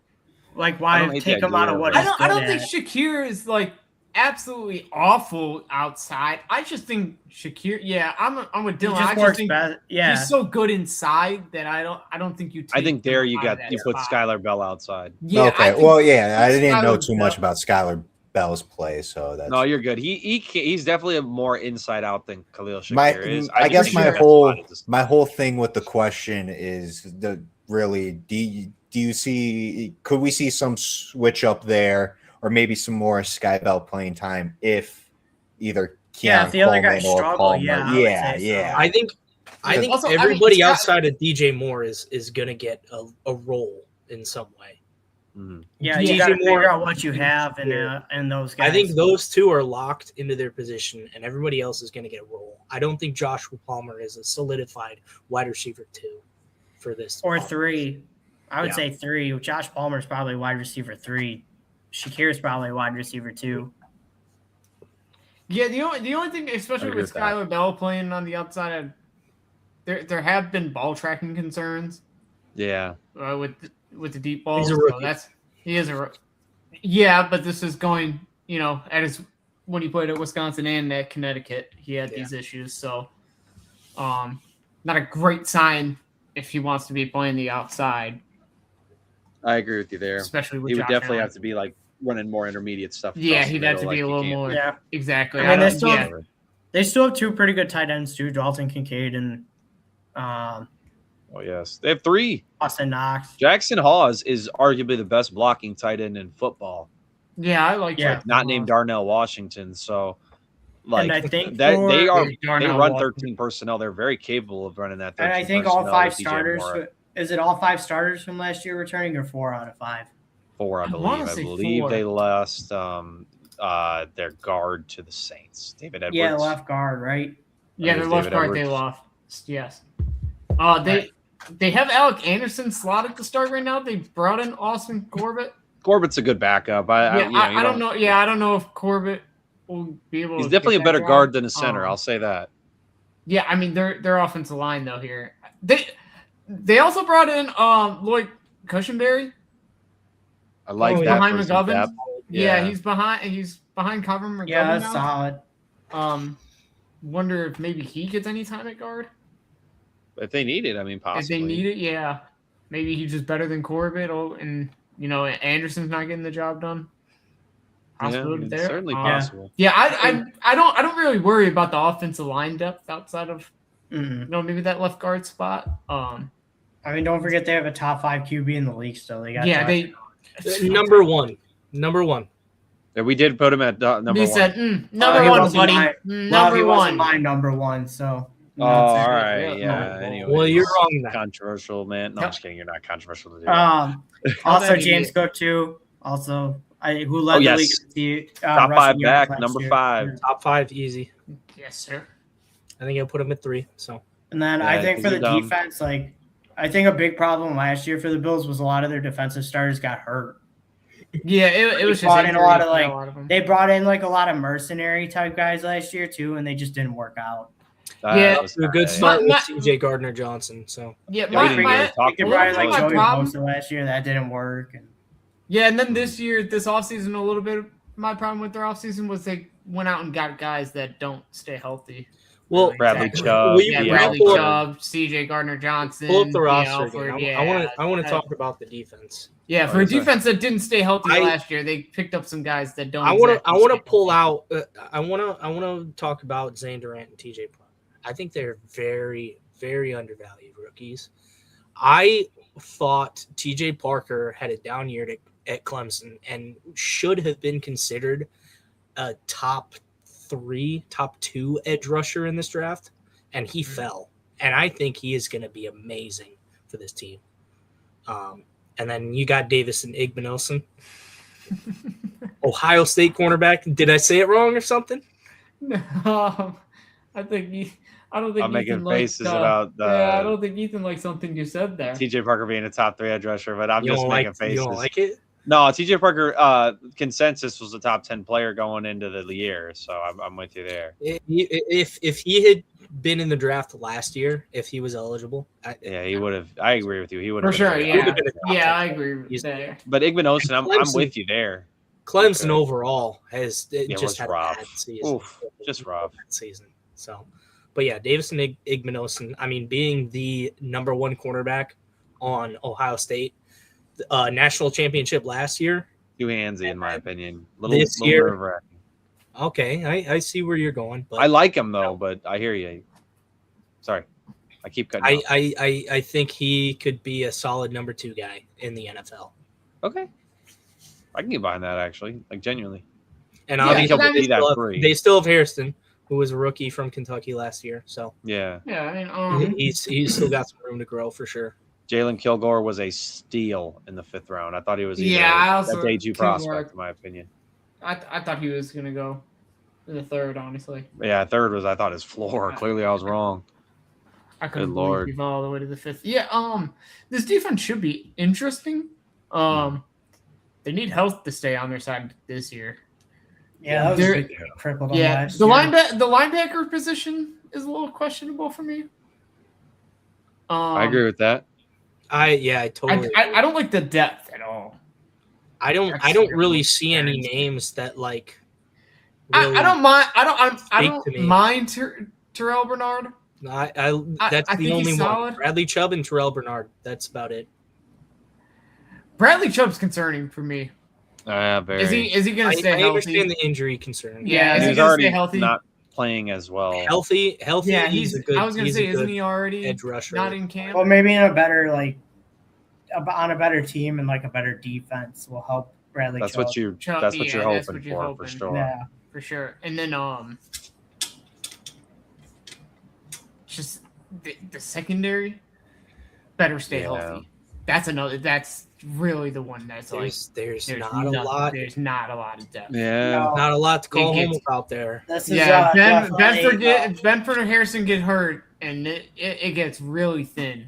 why take him out of what he's I don't think Shakir is like absolutely awful outside. I just think Shakir. Yeah, I'm with Dylan. I just think he's so good inside that I don't think you. I think there you put Skylar Bell outside. Yeah. Okay. Well, yeah, I didn't know too much about Skylar Bell's play, so that's no. You're good. He's definitely a more inside out than Khalil Shakir is. I guess my whole thing with the question is do you see? Could we see some switch up there? Or maybe some more Sky Bell playing time if either Keon if the other guys or struggle, Palmer. Yeah. I think also, everybody outside of DJ Moore is gonna get a role in some way. Mm-hmm. Yeah, you got to figure out what you have and those guys. I think those two are locked into their position, and everybody else is gonna get a role. I don't think Joshua Palmer is a solidified wide receiver 2 for this or 3. I would say 3. Josh Palmer is probably wide receiver 3. Shakir's probably wide receiver 2. Yeah, the only thing, especially with Skylar Bell playing on the outside, there have been ball tracking concerns. Yeah, with the deep ball. He's a rookie. So he is a rookie. Yeah, but this is going, when he played at Wisconsin and at Connecticut, he had these issues. So, not a great sign if he wants to be playing the outside. I agree with you there. Especially with he would Josh definitely Allen. have to be running more intermediate stuff. Yeah, he'd have to be a little more. Yeah, exactly. I mean, they still have 2 pretty good tight ends too, Dalton Kincaid and oh yes, they have 3. Austin Knox. Jackson Hawes is arguably the best blocking tight end in football. Yeah, I like that. Not named Darnell Washington, so and I think that they run 13 Washington. personnel. They're very capable of running that 13 and I think all 5 starters. Is it all 5 starters from last year returning or 4 out of 5? 4, I believe. They lost their guard to the Saints, David Edwards. Yeah, left guard, right? Yeah, their left guard they lost. Yes. They have Alec Anderson slotted to start right now. They brought in Austin Corbett. Corbett's a good backup. I don't know. Yeah, I don't know if Corbett will be able. He's to definitely a better guard than a center. I'll say that. Yeah, I mean their offensive line though here. They also brought in Lloyd Cushenberry. I like that behind McGovern. Yeah, he's behind Cover McGovern. Yeah, that's solid. Wonder if maybe he gets any time at guard. If they need it, I mean, possibly. If they need it, yeah. Maybe he's just better than Corbett, and Anderson's not getting the job done. Possibility there. Certainly possible. Yeah, I don't really worry about the offensive line depth outside of maybe that left guard spot. I mean, don't forget they have a top 5 QB in the league still. They got number one. Yeah, we did put him at number 1. He said number 1, buddy. He wasn't my number 1, so. All right. Yeah. Anyway. Well, you're wrong. Controversial, man. No, I'm just kidding. You're not controversial to do. Also, James Cook too. Also, who led the league? Top 5 back, number 5. Top 5, easy. Yes, sir. I think I'll put him at 3. So. And then I think for the defense, I think a big problem last year for the Bills was a lot of their defensive starters got hurt. Yeah, it was brought in a lot of they brought in a lot of mercenary type guys last year too, and they just didn't work out. It was a good start with CJ Gardner Johnson. So Joey Bosa last year that didn't work. And then this year, this offseason, a little bit. My problem with their offseason was they went out and got guys that don't stay healthy. Well, Bradley Chubb, CJ Gardner Johnson. Pull up the roster. I want to talk about the defense. Yeah, for a defense that didn't stay healthy last year, they picked up some guys that don't. I want to pull out. I want to talk about Zane Durant and TJ Parker. I think they're very, very undervalued rookies. I thought TJ Parker had a down year at Clemson and should have been considered a top 2 edge rusher in this draft, and he fell. And I think he is going to be amazing for this team. And then you got Davison Igbinosun, Ohio State cornerback. Did I say it wrong or something? No, I don't think I'm making Ethan faces liked, about I don't think Ethan liked something you said there. TJ Parker being a top 3 edge rusher, but I'm You just don't making like, faces. you don't like it? No, TJ Parker consensus was a top 10 player going into the year, so I'm with you there. If he had been in the draft last year, if he was eligible, He would have. I agree with you. He would For have. sure, yeah. been a top Yeah, 10 I agree with He's- that. But Igbinosun, I'm Clemson- with you there. Clemson Okay. overall has It just was had rough. a bad season. Oof, just rough. Bad season. So, but yeah, Davison Igbinosun, I mean, being the number 1 cornerback on Ohio State, national championship last year. Too handsy, in my opinion. This year- nerve-wracking. Okay, I see where you're going, but I like him though, but I hear you. Sorry, I keep cutting. you off. I think he could be a solid number 2 guy in the NFL. Okay, I can get behind that actually, like genuinely. And Yeah, obviously, I mean, they still have Hairston, who was a rookie from Kentucky last year. So Yeah, Yeah, I mean, he's still got some room to grow for sure. Jalen Kilgore was a steal in the 5th round. I thought he was I a also day 2 Kilgore- prospect, in my opinion. I thought he was gonna go in the 3rd, honestly. Yeah, 3rd was I thought his floor. Clearly, I was wrong. I couldn't Good believe Lord. he fell all the way to the 5th. Yeah, this defense should be interesting. They need health to stay on their side this year. Yeah, that was They're- a big crippled on Yeah, last the year. linebacker position is a little questionable for me. I agree with that. I totally. I don't like the depth at all. I don't really see any names that like. Really, I don't mind. I speak to me. don't mind Terrell Bernard. That's I the think only he's one. solid. Bradley Chubb and Terrell Bernard. That's about it. Bradley Chubb's concerning for me. Very. Is he going to stay I healthy? understand the injury concern. Yeah, is he He's gonna already stay healthy? not playing as well. Healthy. Yeah, he's a good. I was going to he's say, a isn't good he already edge rusher? not in camp? Well, maybe in a better on a better team and like a better defense will help Bradley. That's Chubb. what you're Chubb, that's what yeah, you're that's hoping what you're for hoping. sure. Yeah. For sure. And then just the secondary better stay Yeah. healthy. That's really the one that's There's there's not a nothing- lot. There's not a lot of depth. Yeah. No. Not a lot to call It home gets- about there. This is Yeah, definitely, Benford and Harrison get hurt, and it gets really thin.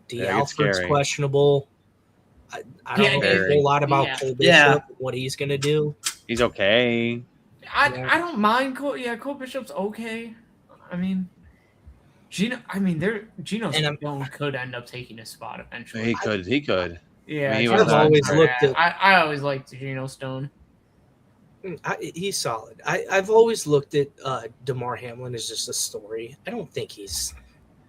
D. Yeah, it's Alfred's scary. questionable. I don't Yeah, know a very. whole lot about Yeah. Cole Bishop Yeah. and what he's gonna do. He's okay. I don't mind Cole. Yeah, Cole Bishop's okay. I mean, Geno Stone could end up taking his spot eventually. He could. Yeah, he Geno was Stone's always where looked at. I always liked Geno Stone. He's solid. I've always looked at DeMar Hamlin as just a story. I don't think he's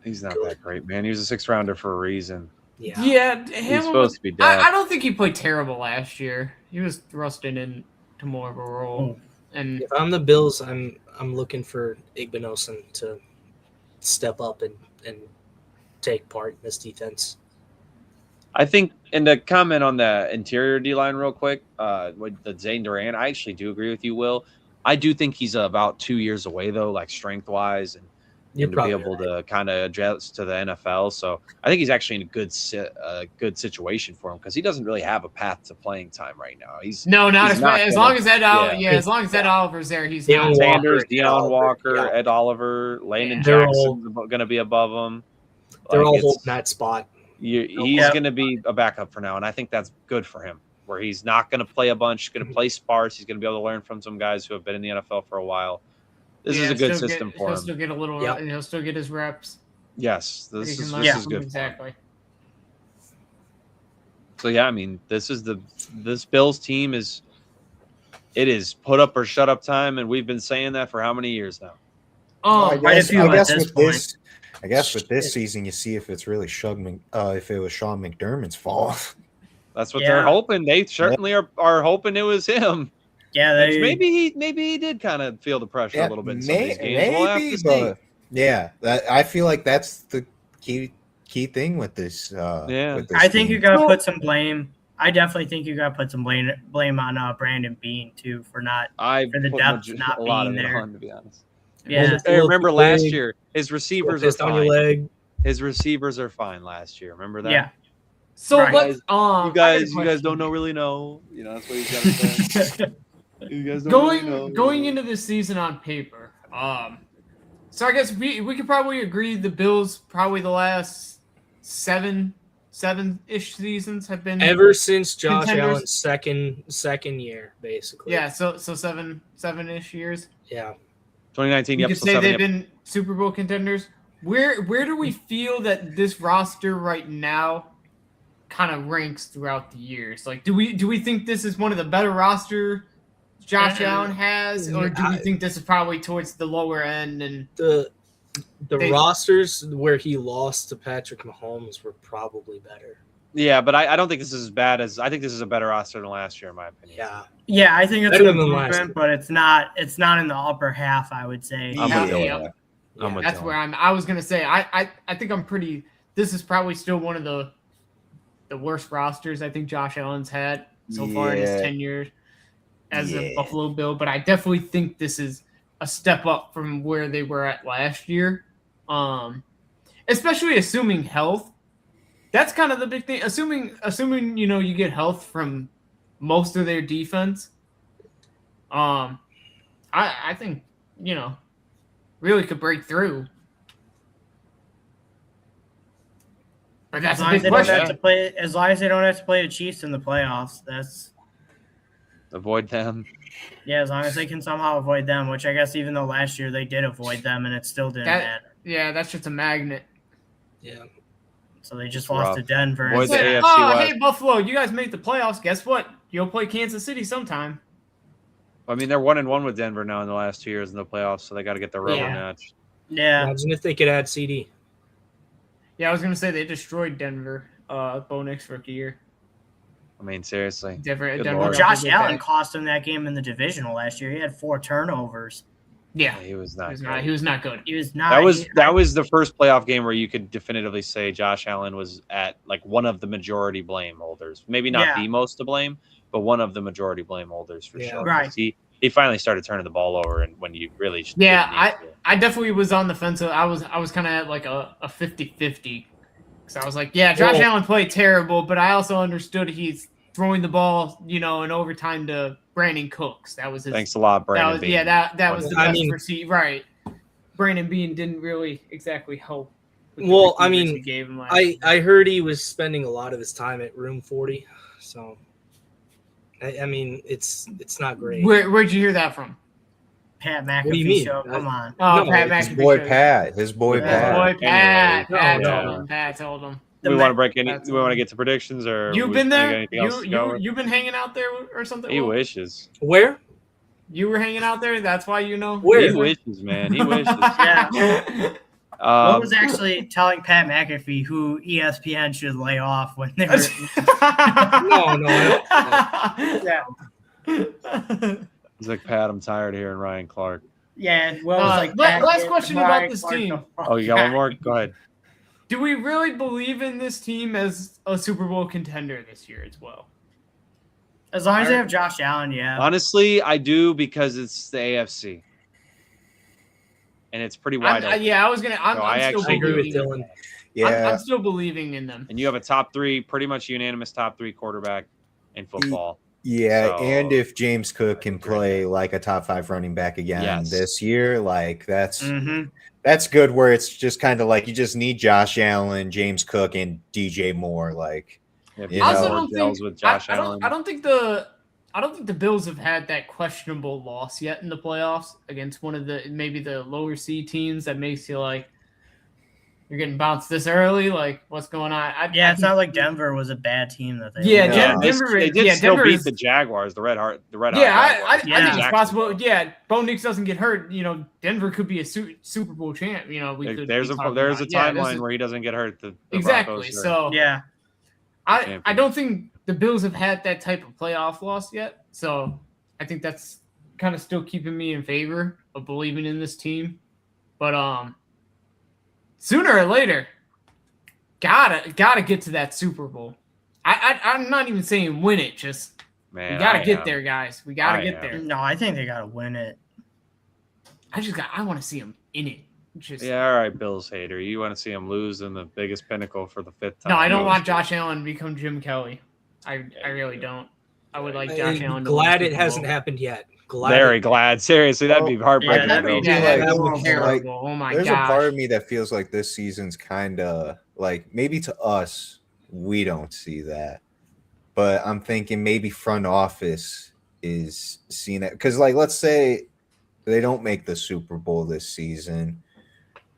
Not that great, man. He was a 6th rounder for a reason. yeah. Yeah, He's supposed to be dead. I don't think he played terrible last year. He was thrusted into more of a role, and If I'm the Bills, I'm looking for Igbinosun to step up and take part in this defense. I think, and to comment on the interior D line real quick, with the Zane Duran, I actually do agree with you, Will. I do think he's about 2 years away though, like strength wise, and You're to be probably able right. to kind of adjust to the NFL. So I think he's actually in a good situation for him because he doesn't really have a path to playing time right now. He's no, not he's as not as gonna- long as Ed Oliver, yeah. as long as Ed Oliver's there, he's Deion not. Sanders, Walker, Ed Deion Oliver, Walker, yeah. Ed Oliver, Landon They're Jackson's going to be above him. They're all it's- holding that spot. He's Yeah. going to be a backup for now, and I think that's good for him. Where he's not going to play a bunch, he's going to play sparse. He's going to be able to learn from some guys who have been in the NFL for a while. This is a good system for He'll him. still get a little, Yep. and he'll still get his reps. Yes, He this can is learn this from is him, good. exactly. So yeah, I mean, this Bills team is put up or shut up time, and we've been saying that for how many years now? Quite a few at this point. I guess with this season, you see if it's really if it was Sean McDermott's fault. That's what Yeah. they're hoping. They certainly are hoping it was him. Yeah, Which maybe he did kind of feel the pressure a little bit in some of these games. We'll have to see. But yeah, I feel like that's the key thing with this. Yeah. with this I think team. you gotta put some blame I definitely think you got to put some blame on Brandon Bean too for the depth not a lot being of it there. on, to be honest. Yeah, Hey, remember last big, year, his receivers pissed are on your fine. leg. His receivers are fine last year. Remember that? yeah. So Right. let's You guys don't really know. You know, that's what he's got to say. You guys don't really know. Going into this season on paper. So I guess we could probably agree the Bills probably the last seven-ish seasons have been Ever since Josh contenders. Allen's second year, basically. Yeah, so seven-ish years. Yeah. 2019. You Yep, could so say 7, they've been Super Bowl contenders. Where do we feel that this roster right now kind of ranks throughout the years? Like, do we think this is one of the better roster Josh Allen has, or do we think this is probably towards the lower end? And The rosters where he lost to Patrick Mahomes were probably better. Yeah, but I don't think this is as bad as I think this is a better roster than last year, in my opinion. Yeah. Yeah, I think it's Better an than last improvement, year. but it's not in the upper half, I would say. I'm with you on Yeah. that. I'm with that's you where on I was gonna say I think I'm pretty. This is probably still one of the worst rosters I think Josh Allen's had so far in his tenure as a Buffalo Bill, but I definitely think this is a step up from where they were at last year. Especially assuming health. That's kind of the big thing. Assuming you get health from most of their defense. I think really could break through. But that's a big question. As long as they don't have to play the Chiefs in the playoffs, that's avoid them. Yeah, as long as they can somehow avoid them, which I guess even though last year they did avoid them and it still didn't matter. Yeah, that's just a magnet. Yeah. So they just lost to Denver. Avoid the AFC oh, West. hey, Buffalo, you guys made the playoffs. Guess what? You'll play Kansas City sometime. I mean, they're 1-1 with Denver now in the last 2 years in the playoffs, so they got to get their rubber match. Yeah. Imagine if they could add CD. Yeah, I was going to say they destroyed Denver, Bo Nix rookie year. I mean, seriously. Denver Josh Allen cost him that game in the divisional last year. He had 4 turnovers. Yeah, he was not. He was not good. He was not. That was the first playoff game where you could definitively say Josh Allen was at like one of the majority blame holders. Maybe not the most to blame, but one of the majority blame holders for sure. Right. He finally started turning the ball over, and when you really I definitely was on the fence. I was kind of at like a 50-50 because I was like, Josh Allen played terrible, but I also understood he's throwing the ball, in overtime to Brandon Cooks. That was his. Thanks a lot, Brandon Bean. Yeah, that was the best receiver. Right. Brandon Bean didn't really exactly help. Well, I mean, we gave him I heard he was spending a lot of his time at Room 40, so I mean, it's not great. Where'd you hear that from? Pat McAfee What do you mean? show. Come on. Oh, No, Pat His McAfee. boy show. Pat. His boy Pat. Pat. Anyway, Pat told him. Do we want to break any? Do we want to get to predictions or? You've been there. Anything else to go? You've been hanging out there or something. He wishes. Where? You were hanging out there. That's why you know. Where? He wishes, man. He wishes. Yeah. What was actually telling Pat McAfee who ESPN should lay off when they were? No. He's like, Pat, I'm tired of hearing Ryan Clark. Yeah. Well, it was like last question about this team. Oh, you got one more? Go ahead. Do we really believe in this team as a Super Bowl contender this year as well? As long as they have Josh Allen, yeah. Honestly, I do because it's the AFC. And it's pretty wide open. I was going to. I still agree with believing. Dylan. Yeah. I'm still believing in them. And you have a top 3, pretty much unanimous top 3 quarterback in football. Yeah, So- and if James Cook can play like a top 5 running back again this year, like that's good. Where it's just kind of like you just need Josh Allen, James Cook, and DJ Moore. Like, If You you also know, don't Dells think with Josh I Allen. don't think the Bills have had that questionable loss yet in the playoffs against one of the maybe the lower seed teams that makes you like you're getting bounced this early. Like, what's going on? It's not like Denver was a bad team that they. Yeah, No, Denver. They did still Denver beat is- the Jaguars, the Red Hot. Yeah, I think it's Jacksonville. possible. Yeah, Bo Nix doesn't get hurt. Denver could be a Super Bowl champ. There's a timeline where he doesn't get hurt. The exactly. Broncos are- So Yeah. I don't think the Bills have had that type of playoff loss yet. So I think that's kind of still keeping me in favor of believing in this team. But sooner or later, gotta get to that Super Bowl. I'm not even saying win it. Just Man, we got to get there, guys. We got to get there. No, I think they got to win it. I want to see them in it. Just Yeah, all right, Bills hater. You want to see him lose in the biggest pinnacle for the 5th time? No, I don't want Josh Allen to become Jim Kelly. I really don't. I would like Josh Allen. Glad it hasn't happened yet. Very glad. Seriously, that'd be heartbreaking. that'd be terrible. Oh my There's gosh. a part of me that feels like this season's kind of like maybe to us, we don't see that. But I'm thinking maybe front office is seeing it. Because, like, let's say they don't make the Super Bowl this season.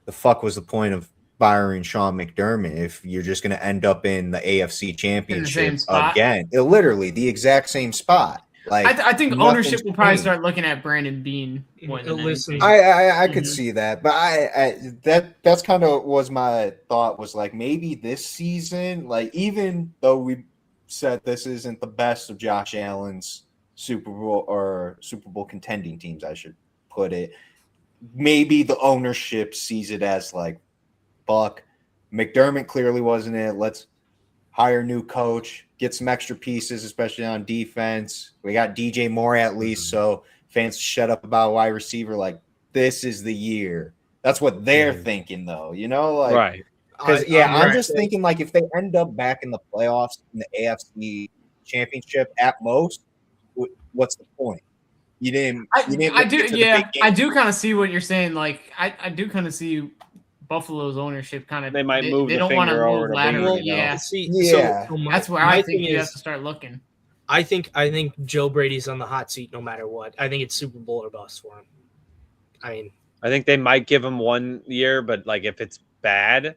The fuck was the point of firing Sean McDermott if you're just going to end up in the AFC Championship again? Literally the exact same spot. Like, I think ownership will probably start looking at Brandon Bean. I could see that, but that's kind of was my thought, was like maybe this season, like even though we said this isn't the best of Josh Allen's Super Bowl contending teams, I should put it, maybe the ownership sees it as like, fuck, McDermott clearly wasn't it. Let's hire a new coach, get some extra pieces, especially on defense. We got DJ Moore at least, so fans shut up about wide receiver. Like, this is the year. That's what they're thinking, though. You know, like, right? Because I'm just thinking, like, if they end up back in the playoffs in the AFC Championship at most, what's the point? You didn't. I do kind of see what you're saying. Like, I do kind of see Buffalo's ownership kind of. They might move. They the don't want to move laterally. Yeah. So that's where I think you have to start looking. I think Joe Brady's on the hot seat no matter what. I think it's Super Bowl or bust for him. I think they might give him 1 year, but like if it's bad,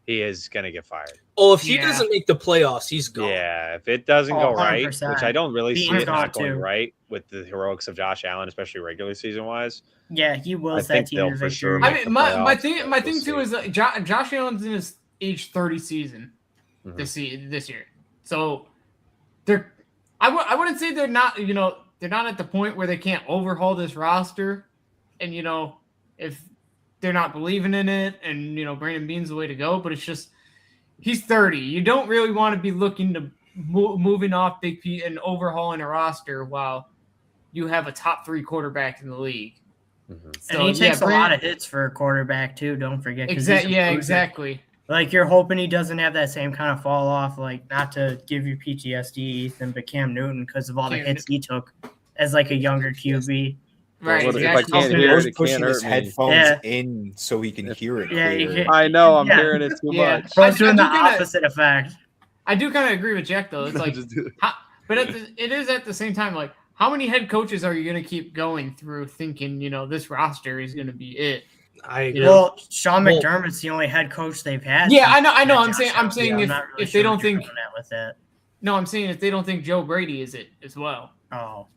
he is gonna get fired. Oh, if he doesn't make the playoffs, he's gone. Yeah, if it doesn't go right, 100%. which I don't really see it not going too. right with the heroics of Josh Allen, especially regular season wise. Yeah, he wills I that think team they'll to for victory. sure I make mean, the my playoffs, thing too is that Josh Allen's in his age 30 season this year, so they're. I wouldn't say they're not. You know, they're not at the point where they can't overhaul this roster, and you know, if they're not believing in it, and you know, Brandon Bean's the way to go. But it's just he's 30. You don't really want to be looking to moving off Big P and overhauling a roster while you have a top 3 quarterback in the league. So, and he takes a lot of hits for a quarterback too. Don't forget. Exactly. Like, you're hoping he doesn't have that same kind of fall off. Like, not to give you PTSD, Ethan, but Cam Newton, because of all the hits he took as like a younger QB. Right. Well, if I can't hear it, it pushing can't his hurt me. headphones in so he can hear it. Yeah, I know. I'm hearing it too much. Bro's doing the opposite effect. I do kind of agree with Jack though. It's like, but it is at the same time like, how many head coaches are you going to keep going through thinking, you know, this roster is going to be it? Well, Sean McDermott's the only head coach they've had. Yeah, I know. I'm saying if they don't think with that. No, I'm saying if they don't think Joe Brady is it as well. Oh.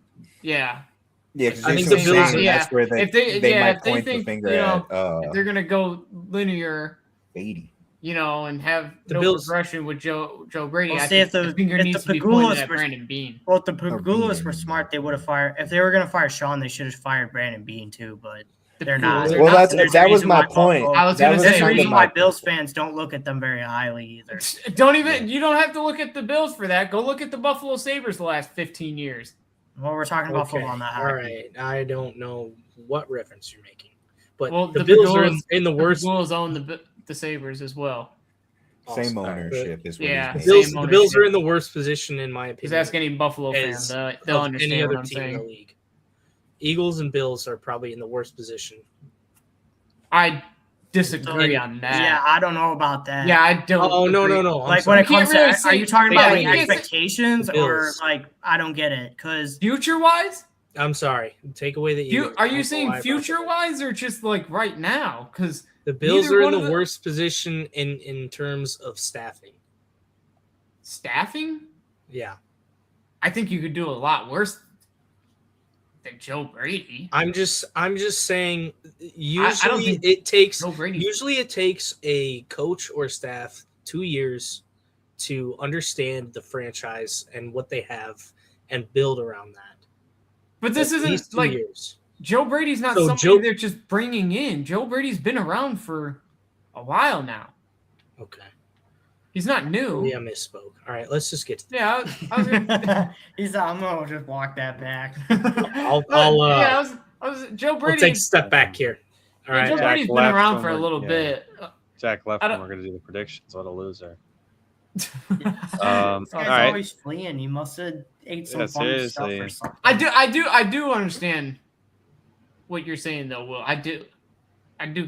Yeah, I think the Bills. That's where they might point think, the finger if they're gonna go linear, Beatty. you know, and have The no Bills progression with Joe Brady. Well, I think the finger needs to be pointed at Brandon Bean. Well, if the Pagulas were smart, they would have fired. If they were going to fire Sean, they should have fired Brandon Bean too. But they're not. Well, that was my point. I was going to say that's the reason why Bills fans don't look at them very highly either. You don't have to look at the Bills for that. Go look at the Buffalo Sabres the last 15 years. Well, we're talking about football, not hockey. All right, I don't know what reference you're making, but well, the Bills are in the worst. The Bills own the Sabres as well. Same ownership is what the Bills are in the worst position in my opinion. Because ask any Buffalo fan, they'll understand any other what I'm team in saying. the league. Eagles and Bills are probably in the worst position. I disagree on that. Yeah, I don't know about that. Yeah, I don't. Oh no. Like when it comes to, are you talking about like expectations or like I don't get it? Because future wise, I'm sorry. Take away the Eagles. Are you saying future wise or just like right now? Because the Bills are in the worst position in terms of staffing. Staffing? Yeah. I think you could do a lot worse than Joe Brady. I'm just saying usually it takes a coach or staff 2 years to understand the franchise and what they have and build around that. But this isn't like years. Joe Brady's not somebody they're just bringing in. Joe Brady's been around for a while now. Okay. He's not new. Yeah, misspoke. All right, let's just get to that. Yeah, I was gonna, I'm gonna just walk that back. I was Joe We'll Brady. take a step back here. All right. Joe Jack Brady's been left around when for a we're- little yeah. bit. Jack left I when don't- we're going to do the predictions. What a loser. This guy's All right. always fleeing. He must have ate some Yeah, funny stuff seriously. or something. I do understand what you're saying though, Will. I do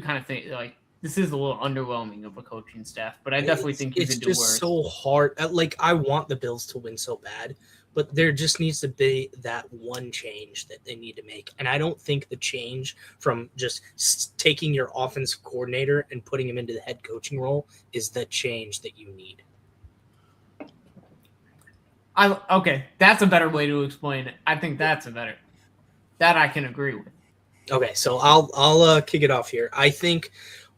kind of think like this is a little underwhelming of a coaching staff, but I definitely think you it's could do just worse. so hard. Like I want the Bills to win so bad, but there just needs to be that one change that they need to make. And I don't think the change from just taking your offensive coordinator and putting him into the head coaching role is the change that you need. Okay, that's a better way to explain it. I think that I can agree with. Okay, so I'll kick it off here. I think,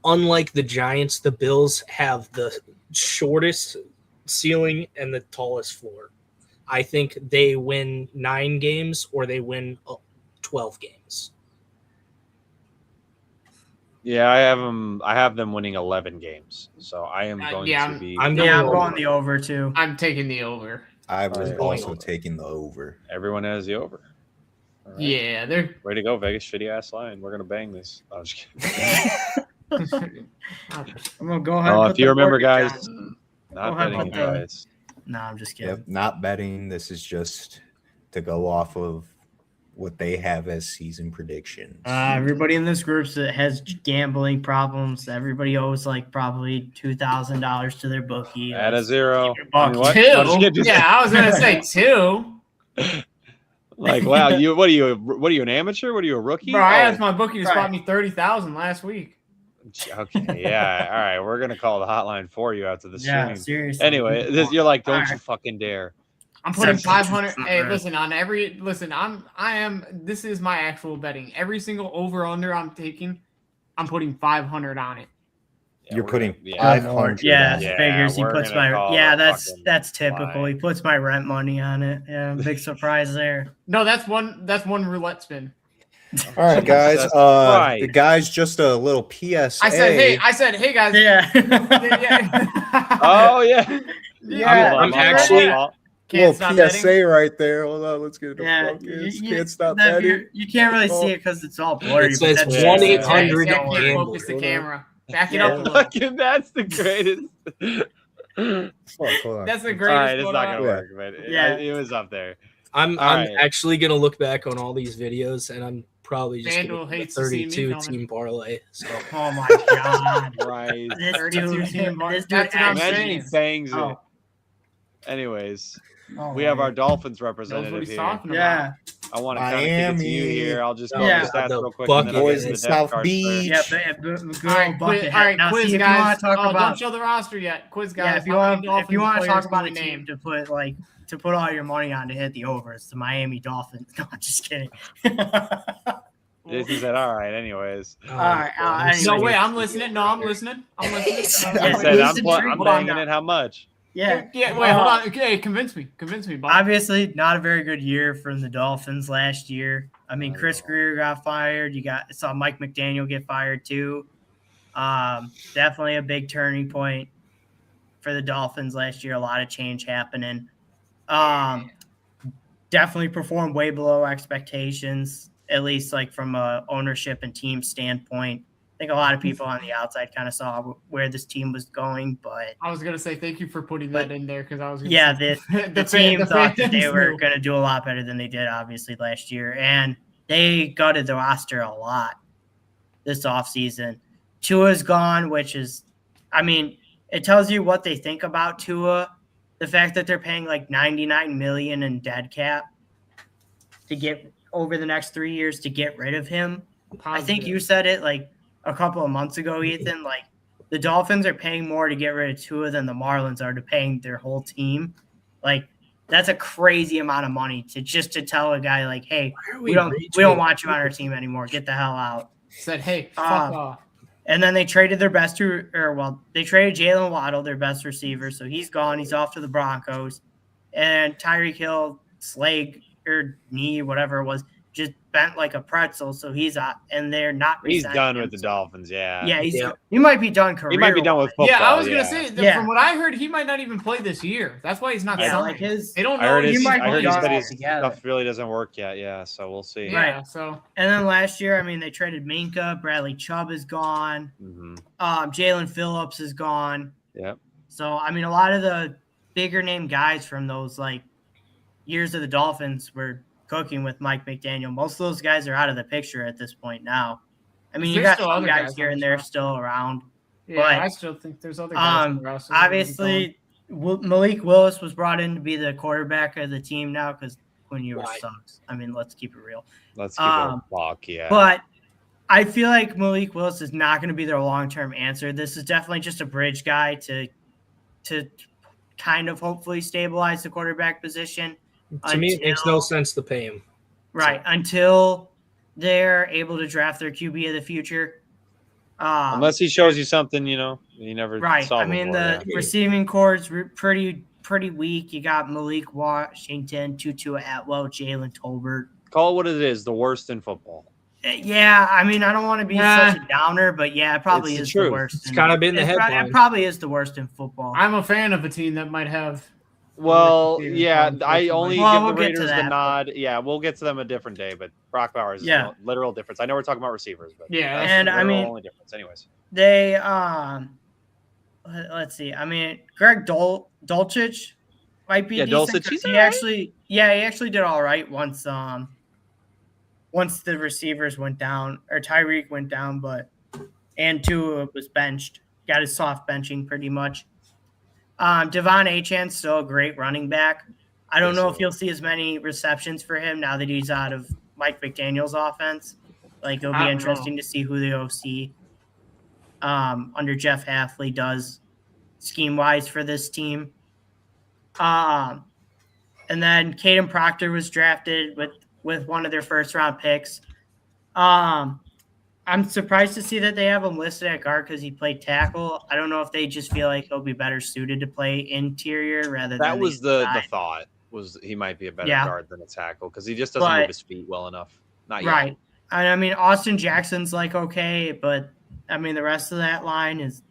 unlike the Giants, the Bills have the shortest ceiling and the tallest floor. I think they win 9 games or they win 12 games. Yeah, I have them winning 11 games. So I am going to be. I'm going the over too. I'm taking the over. I was Alright. also taking the over. Everyone has the over. All right. Yeah, they're Way to go, Vegas. Shitty ass line. We're going to bang this. I'm just kidding. I'm gonna go ahead. Oh, and if put you the remember, mortgage guys, on. not Go ahead, betting, put the- guys. No, I'm just kidding. Yep, not betting. This is just to go off of what they have as season predictions. Everybody in this group that has gambling problems. Everybody owes like probably $2,000 to their bookie. Add a Let's zero. keep it I mean, bucky. what? two. What'd you get to say? Yeah, I was gonna say 2. Like, wow, what are you, an amateur? What are you, a rookie? Bro, I Oh, asked my bookie to spot me 30,000 last week. okay, yeah, all right. We're gonna call the hotline for you after the Yeah, stream. seriously. Anyway, you're like, don't you Alright. fucking dare. I'm putting Except- 500. Hey, Right. listen, this is my actual betting. Every single over under I'm taking, I'm putting 500 on it. Yeah, You're we're putting gonna- yeah. 500. Yeah, Yeah, figures he we're puts gonna my call yeah. it fucking That's typical. lie. He puts my rent money on it. Yeah, big surprise there. No, that's one roulette spin. All right, guys. Jesus Christ. Guys, just a little PSA. I said, hey guys. Yeah. Yeah. Oh yeah. Yeah. I'm actually- Can't little stop PSA betting. right there. Hold on, let's get it. Yeah, Focus. you- Can't stop that- betting. you can't really see it because it's all blurry. It but says that's- 1-800 Zach, can't gamble. focus the Hold on. camera. Back it Yeah. up a little. Fucking, that's the greatest. Hold on. That's the All greatest. right, it's one not on. gonna work, but Yeah. it was up there. I'm All right. actually gonna look back on all these videos and I'm probably just FanDuel gonna do a hates to see me 32 coming. team parlay. So Oh my god. Right. This 32 dude, team bar- this dude that's what I'm Imagine actually- he saying. bangs it. Oh. Anyways, Oh we have my- our Dolphins Knows what representative he's here. talking about. Yeah. I want to kind of kick it to you Miami. here. I'll just go Yeah. over the stats The real quick. And then I'll Boys get in into the depth South chart Beach. first. Yeah, good All right, bucket quiz, hat. all right, Now, quiz see, if guys. you want to talk Oh, about, don't show the roster yet. Quiz guys. yeah, if you How want, many if you Dolphins want to players talk about a can we team name? to put all your money on to hit the over, it's the Miami Dolphins. No, I'm just kidding. Jason said, "All right." Anyways, oh, All right, I'm No, anyway. wait, I'm listening. No, I'm listening. I'm listening. I Yeah, said, listen to I'm me. banging it. How much? Yeah. Yeah, wait, hold on. Okay, convince me, Bob. Obviously, not a very good year from the Dolphins last year. I mean, I Chris know. Greer got fired. Saw Mike McDaniel get fired too. Definitely a big turning point for the Dolphins last year. A lot of change happening. Definitely performed way below expectations, at least like from a ownership and team standpoint. I think a lot of people on the outside kind of saw where this team was going, but I was gonna say thank you for putting that in there because I was gonna yeah, say, the team thought that they fans were knew. going to do a lot better than they did, obviously, last year. And they gutted the roster a lot this offseason. Tua's gone, which is, I mean, it tells you what they think about Tua. The fact that they're paying like $99 million in dead cap to get over the next 3 years to get rid of him. I think you said it like a couple of months ago, Ethan. Like the Dolphins are paying more to get rid of Tua than the Marlins are to paying their whole team. Like that's a crazy amount of money to tell a guy like, hey, Why are we don't reaching- want you on our team anymore. Get the hell out. said, hey, fuck off. And then they traded their best they traded Jalen Waddle, their best receiver. So he's gone. He's off to the Broncos. And Tyreek Hill, leg or knee, whatever it was, just bent like a pretzel, so he's out, and they're not. He's resigning done him, with the so- Dolphins. Yeah. Yeah, he might be done career. He might be done with football. Yeah, I was gonna say that Yeah. from what I heard, he might not even play this year. That's why he's not Yeah, signed. like his. They don't I know. heard if his, he's might I heard be he done said his altogether. stuff really doesn't work yet. Yeah, so we'll see. Yeah, Right. so And then last year, I mean, they traded Minka, Bradley Chubb is gone, Mm-hmm. Jalen Phillips is gone. Yep. So I mean, a lot of the bigger name guys from those like years of the Dolphins were cooking with Mike McDaniel. Most of those guys are out of the picture at this point now. I mean, you There's got still some other guys guys here on and the they're roster. still around. yeah, But, I still think there's other guys on the roster. that need to be going. Obviously, Malik Willis was brought in to be the quarterback of the team now because Quinn Ewers Right. sucks. I mean, let's keep it real. Let's keep it a buck. Yeah. But I feel like Malik Willis is not going to be their long-term answer. This is definitely just a bridge guy to kind of hopefully stabilize the quarterback position. To me, it makes no sense to pay him. Right, until they're able to draft their QB of the future. Unless he shows you something, you never Right. saw I mean, before, the receiving core's pretty weak. You got Malik Washington, Tutu Atwell, Jalen Tolbert. Call it what it is, the worst in football. Yeah, I mean, I don't want to be such a downer, but yeah, it probably It's the is truth. the worst. It's kind of been the It headline. probably is the worst in football. I'm a fan of a team that might have. Well, Receiving yeah, core, I only Well, give we'll the get to Raiders that, the but- nod. Yeah, we'll get to them a different day, but Brock Bowers is Yeah. a literal difference. I know we're talking about receivers, but Yeah, that's and the I literal mean- only difference. Anyways, They let's see. I mean, Greg Dulcich might be Yeah, decent. Dulcich, 'Cause he's he all right. he actually did all right once the receivers went down or Tyreek went down, and Tua was benched. Got his soft benching pretty much. Devon Achan's still a great running back. I don't Yes, know if sir. you'll see as many receptions for him now that he's out of Mike McDaniel's offense. Like it'll I be don't interesting to see who the OC under Jeff Hafley does scheme wise for this team. And then Caden Proctor was drafted with one of their first round picks. I'm surprised to see that they have him listed at guard because he played tackle. I don't know if they just feel like he'll be better suited to play interior rather than that was the inside. thought was he might be a better Yeah. guard than a tackle because he just doesn't But- move his feet well enough. Not yet. Right. And I mean, Austin Jackson's like okay, but I mean, the rest of that line is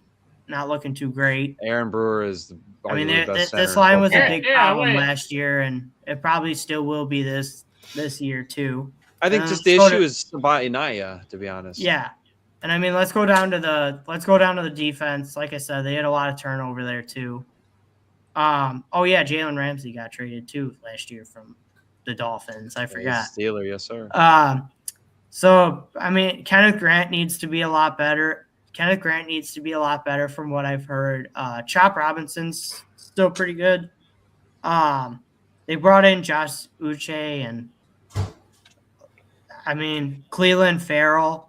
not looking too great. Aaron Brewer is. I mean, arguably the best center this in line was a football. big Yeah, problem wait. last year, and it probably still will be this year too. I think just the let's go issue to- is Sabai'Naya, to be honest. Yeah, and I mean, let's go down to the defense. Like I said, they had a lot of turnover there too. Oh yeah, Jalen Ramsey got traded too last year from the Dolphins. I He's a forgot. Steeler, yes sir. So I mean, Kenneth Grant needs to be a lot better. From what I've heard. Chop Robinson's still pretty good. They brought in Josh Uche and I mean Cleveland Farrell.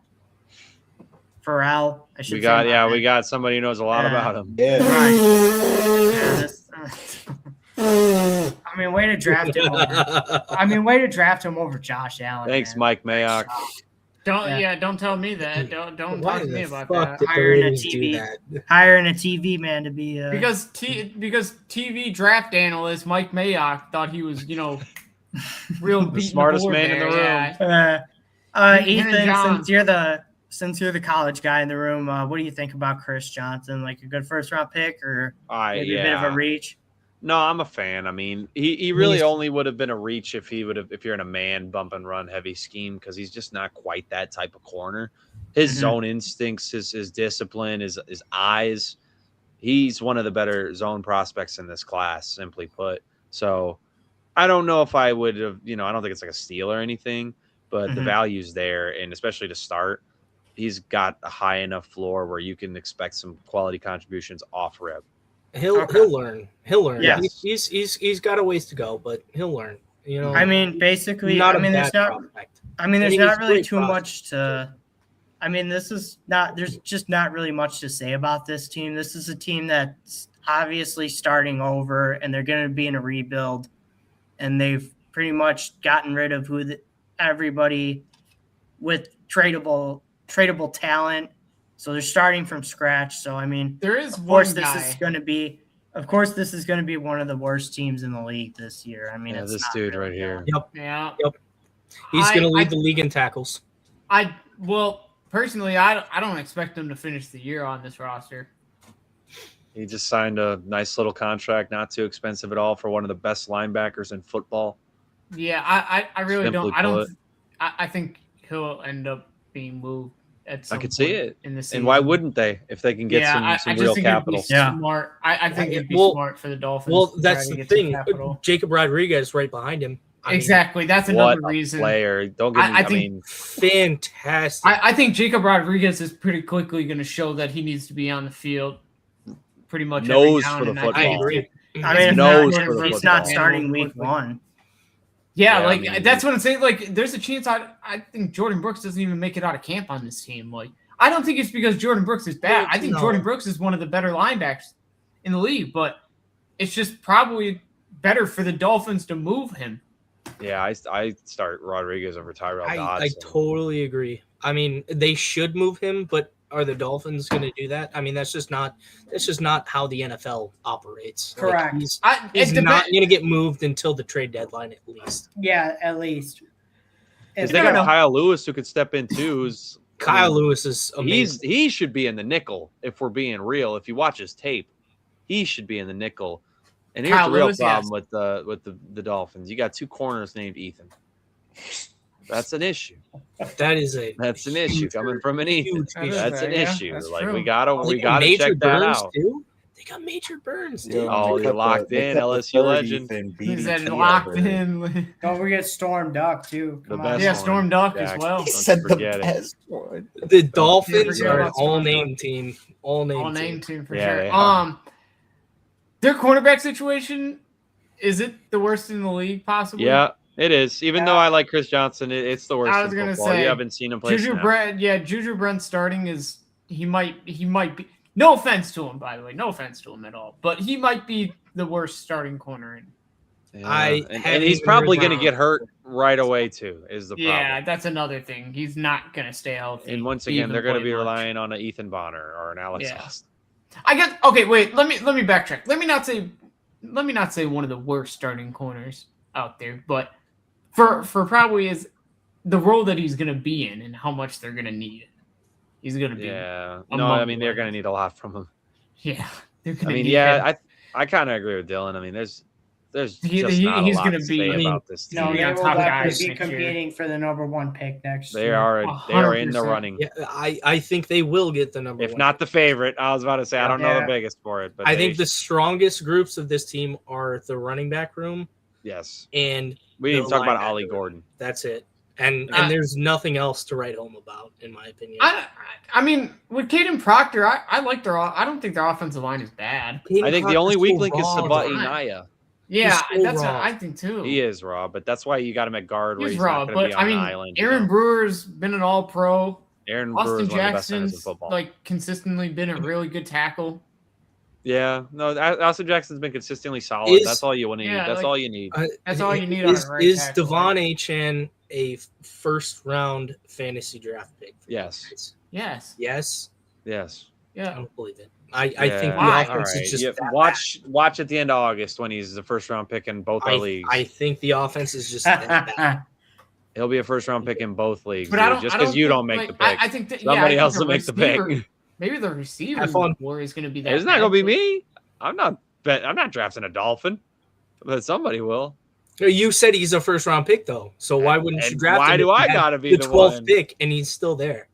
I should We say. we got somebody who knows a lot about him. Yeah. Right. Yeah, I mean, way to draft him over Josh Allen. Thanks, man. Mike Mayock. Don't tell me that. Don't Why talk to the me about fuck that. did the Hiring a Ravens do TV. that? Hiring a TV man to be Because TV draft analyst Mike Mayock thought he was, real The smartest man in the room. Yeah. Ethan, John. since you're the college guy in the room, what do you think about Chris Johnson? Like a good first round pick or maybe a bit of a reach? No, I'm a fan. I mean, he really only would have been a reach if you're in a man bump and run heavy scheme because he's just not quite that type of corner. His zone instincts, his discipline, his eyes. He's one of the better zone prospects in this class, simply put. So I don't know if I would have, I don't think it's like a steal or anything, but the value's there. And especially to start, he's got a high enough floor where you can expect some quality contributions off rip. He'll learn. Yes. He's got a ways to go, but he'll learn. I mean, basically, not I mean, a there's bad not. prospect. I mean, there's I think not he's really great too prospect. much to. I mean, there's just not really much to say about this team. This is a team that's obviously starting over, and they're going to be in a rebuild, and they've pretty much gotten rid of everybody with tradable talent. So they're starting from scratch. So I mean, There is of one course, guy. this is going to be one of the worst teams in the league this year. I mean, Yeah, it's this not dude really right here. Yeah. Yep. He's going to lead the league in tackles. Personally, I don't expect him to finish the year on this roster. He just signed a nice little contract, not too expensive at all, for one of the best linebackers in football. Yeah, I really Simply don't. I think he'll end up being moved at some I could see it in the season. And why wouldn't they if they can get some real capital? Smart. I think it'd be smart for the Dolphins. Well, that's the thing. Jacob Rodriguez right behind him. Exactly. That's another reason. Player. Don't get me. I mean, fantastic. I think Jacob Rodriguez is pretty quickly going to show that he needs to be on the field. Pretty much knows for the football. I agree. I mean, he's not starting week 1. Yeah, that's what I'm saying. Like, there's a chance I think Jordan Brooks doesn't even make it out of camp on this team. Like, I don't think it's because Jordan Brooks is bad. I think Jordan Brooks is one of the better linebackers in the league, but it's just probably better for the Dolphins to move him. Yeah, I start Rodriguez over Tyrell Dodson. I totally agree. I mean, they should move him, but are the Dolphins going to do that? I mean, that's just not how the NFL operates. Correct. Like, he's not going to get moved until the trade deadline, at least. Yeah, at least. Because they got Kyle Lewis who could step in too. Kyle Lewis is amazing. He should be in the nickel if we're being real. If you watch his tape, he should be in the nickel. And here's the real problem with the Dolphins. You got 2 corners named Ethan. That's an issue. That's an issue coming from an Ethan. That's an issue. That's like true. we gotta check that out. Too? They got Major Burns too. Oh, you're locked in, LSU legend. He's locked in. Don't forget Storm Duck too. Storm Duck as well. He said the best one. The Dolphins are an all-name team. All-name team for sure. Their cornerback situation, is it the worst in the league possibly? Yeah. It is. Even though I like Chris Johnson, it's the worst. I was going to say, you haven't seen him play. Juju Brent starting is he might be. No offense to him, by the way. No offense to him at all. But he might be the worst starting corner. And he's probably going to get hurt right away too. Is the problem? Yeah, that's another thing. He's not going to stay healthy. And once again, they're going to be relying on an Ethan Bonner or an Alex Austin. I guess. Okay, wait. Let me backtrack. Let me not say one of the worst starting corners out there, but. For probably is the role that he's going to be in and how much they're going to need. He's going to be. Yeah. No, I mean, they're going to need a lot from him. Yeah. I kind of agree with Dylan. I mean, there's just not a lot to say about this team. No, they will definitely be competing for the #1 pick next year. They are in the running. Yeah, I think they will get the #1. If not the favorite, I was about to say, I don't know the biggest for it. But I think the strongest groups of this team are the running back room. Yes. And we didn't talk about Ollie Gordon. That's it. And there's nothing else to write home about, in my opinion. I mean, with Caden Proctor, I like I don't think their offensive line is bad. I think the only weak link is Sabah Inaya. Yeah, that's what I think too. He is raw, but that's why you got him at guard. He's raw, but I mean, Aaron Brewer's been an All-Pro. Austin Jackson's consistently been a really good tackle. Yeah, no, Austin Jackson's been consistently solid. That's all you want to need. That's all you need. That's all you need. Is Devon Achane a first-round fantasy draft pick? Yes. Yes. Yes. Yes. Yeah. I don't believe it. I think the offense is just watch at the end of August when he's the first-round pick in both our leagues. I think the offense is just that bad. He'll be a first-round pick in both leagues. But just because you don't make the pick. I think somebody else will make the pick. Maybe the receiver war is going to be that. It's not going to be me. I'm not drafting a Dolphin, but somebody will. You said he's a first-round pick, though. So why wouldn't you draft him? Why do I got to be the 12th pick and he's still there?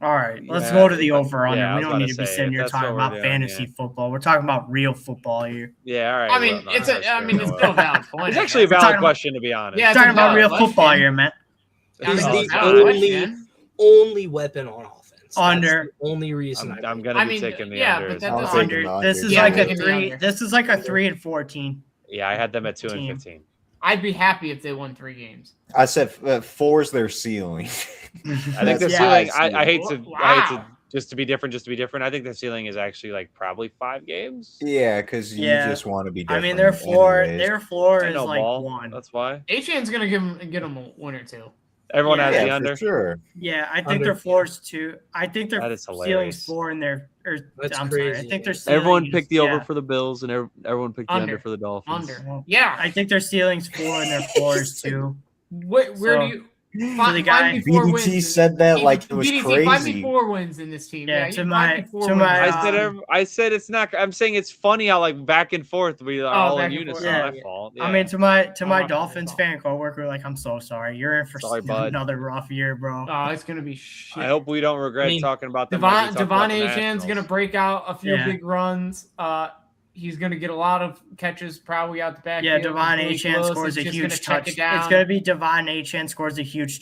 All right, let's go to the over-under. We don't need to be sitting here talking about fantasy football. We're talking about real football here. Yeah, all right. I mean, it's still a valid point. It's actually a valid question, to be honest. Yeah, talking about real football here, man. He's the only weapon on offense. Under. That's the only reason I'm going to be taking the under. But that's under. This is like a 3. This is like a 3-14. Yeah, I had them at 2-15. I'd be happy if they won 3 games. I said 4 is their ceiling. I think their ceiling. I hate to just to be different. I think their ceiling is actually like probably 5 games. Yeah, because you just want to be different. I mean, their floor is like 1. That's why. Achane's gonna get them a 1 or 2. Everyone has the under. Sure. Yeah, I think their floor is 2. I think their ceiling's 4 and their. Sorry. I think their ceiling. Everyone picked the over for the Bills, and everyone picked the under for the Dolphins. Under. Yeah. I think their ceiling's 4 and their floor is 2. Where do you the guy- find me 4 wins? BDT said that like it was BDT, find me crazy. 4 wins in this team. Yeah, you to find my- me 4 to wins. my, I said it's not. I'm saying it's funny how like back and forth we are all back in and unison. forth. My Yeah. fault. I Yeah. mean, to my my Dolphins fault. fan coworker, like, I'm so sorry. You're in for Sorry, bud. another rough year, bro. Oh, it's gonna be shit. I hope we don't regret I mean, talking about them. like we talked about Devon the Achan's gonna Nationals. break out a few Yeah. big runs. He's gonna get a lot of catches probably out the back. Yeah, Devon Achan scores a huge touch. It's going to be Devon Achan scores a huge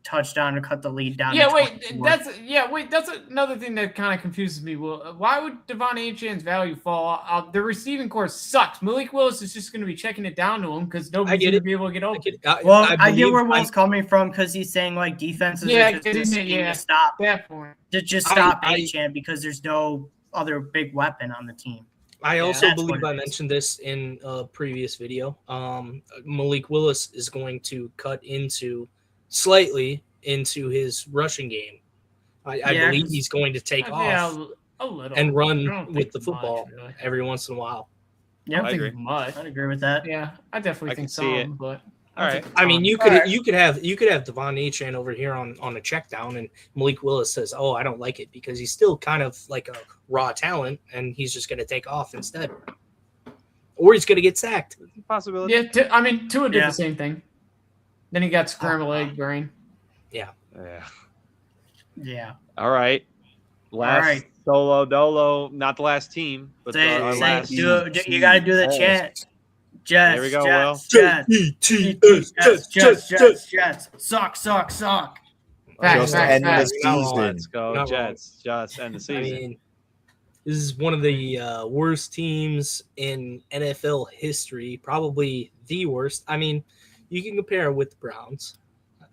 touchdown to cut the lead down. Yeah, to wait, 24. that's another thing that kind of confuses me. Well, why would Devon Achan's value fall? The receiving core sucks. Malik Willis is just going to be checking it down to him because nobody's get going to it. be able to get open. Well, I get believe where Will's coming from because he's saying like defenses Yeah, are just because scheme yeah. to stop That point. to just stop I- Achan because there's no other big weapon on the team. I also that's believe what I it is. mentioned this in a previous video. Malik Willis is going to cut slightly into his rushing game. I Yeah, believe 'cause- he's going to take off Yeah, a little. and I run don't with think the much, football really. every once in a while. I Yeah, don't I think agree. much. I'd agree with that. Yeah, I definitely I think can see it. some, but All right. I mean, you Alright. could have Devon Achan over here on a check down, and Malik Willis says, "Oh, I don't like it," because he's still kind of like a raw talent, and he's just going to take off instead, or he's going to get sacked. Possibility. yeah, Tua did Yeah. the same thing. Then he got scrambled egg brain. Yeah. Yeah. All right. Last right. solo dolo, not the last team, but our Say, last. you got to do the chant. Jets. There we go, Jets, Jets. Suck. Facts, Just facts, end the facts. season. Let's go, Not Jets. Just end the season. I mean, this is one of the worst teams in NFL history, probably the worst. I mean, you can compare it with the Browns.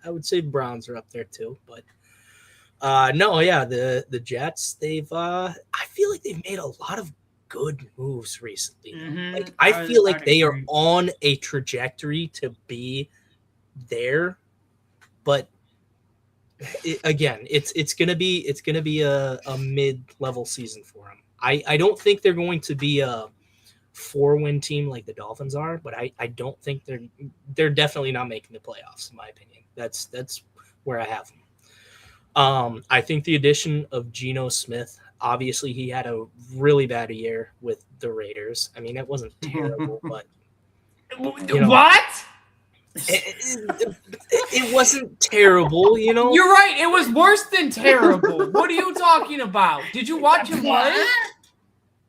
I would say the Browns are up there too, but the Jets, I feel like they've made a lot of good moves recently. Mhm. Like, I feel like they are agree. on a trajectory to be there, but it's gonna be a mid-level season for them. I don't think they're going to be a 4-win team like the Dolphins are, but I don't think they're definitely not making the playoffs in my opinion. That's where I have them. I think the addition of Geno Smith, obviously he had a really bad year with the Raiders. I mean, it wasn't terrible, but you know, What? it wasn't terrible, you know. You're right. It was worse than terrible. What are you talking about? Did you watch him play?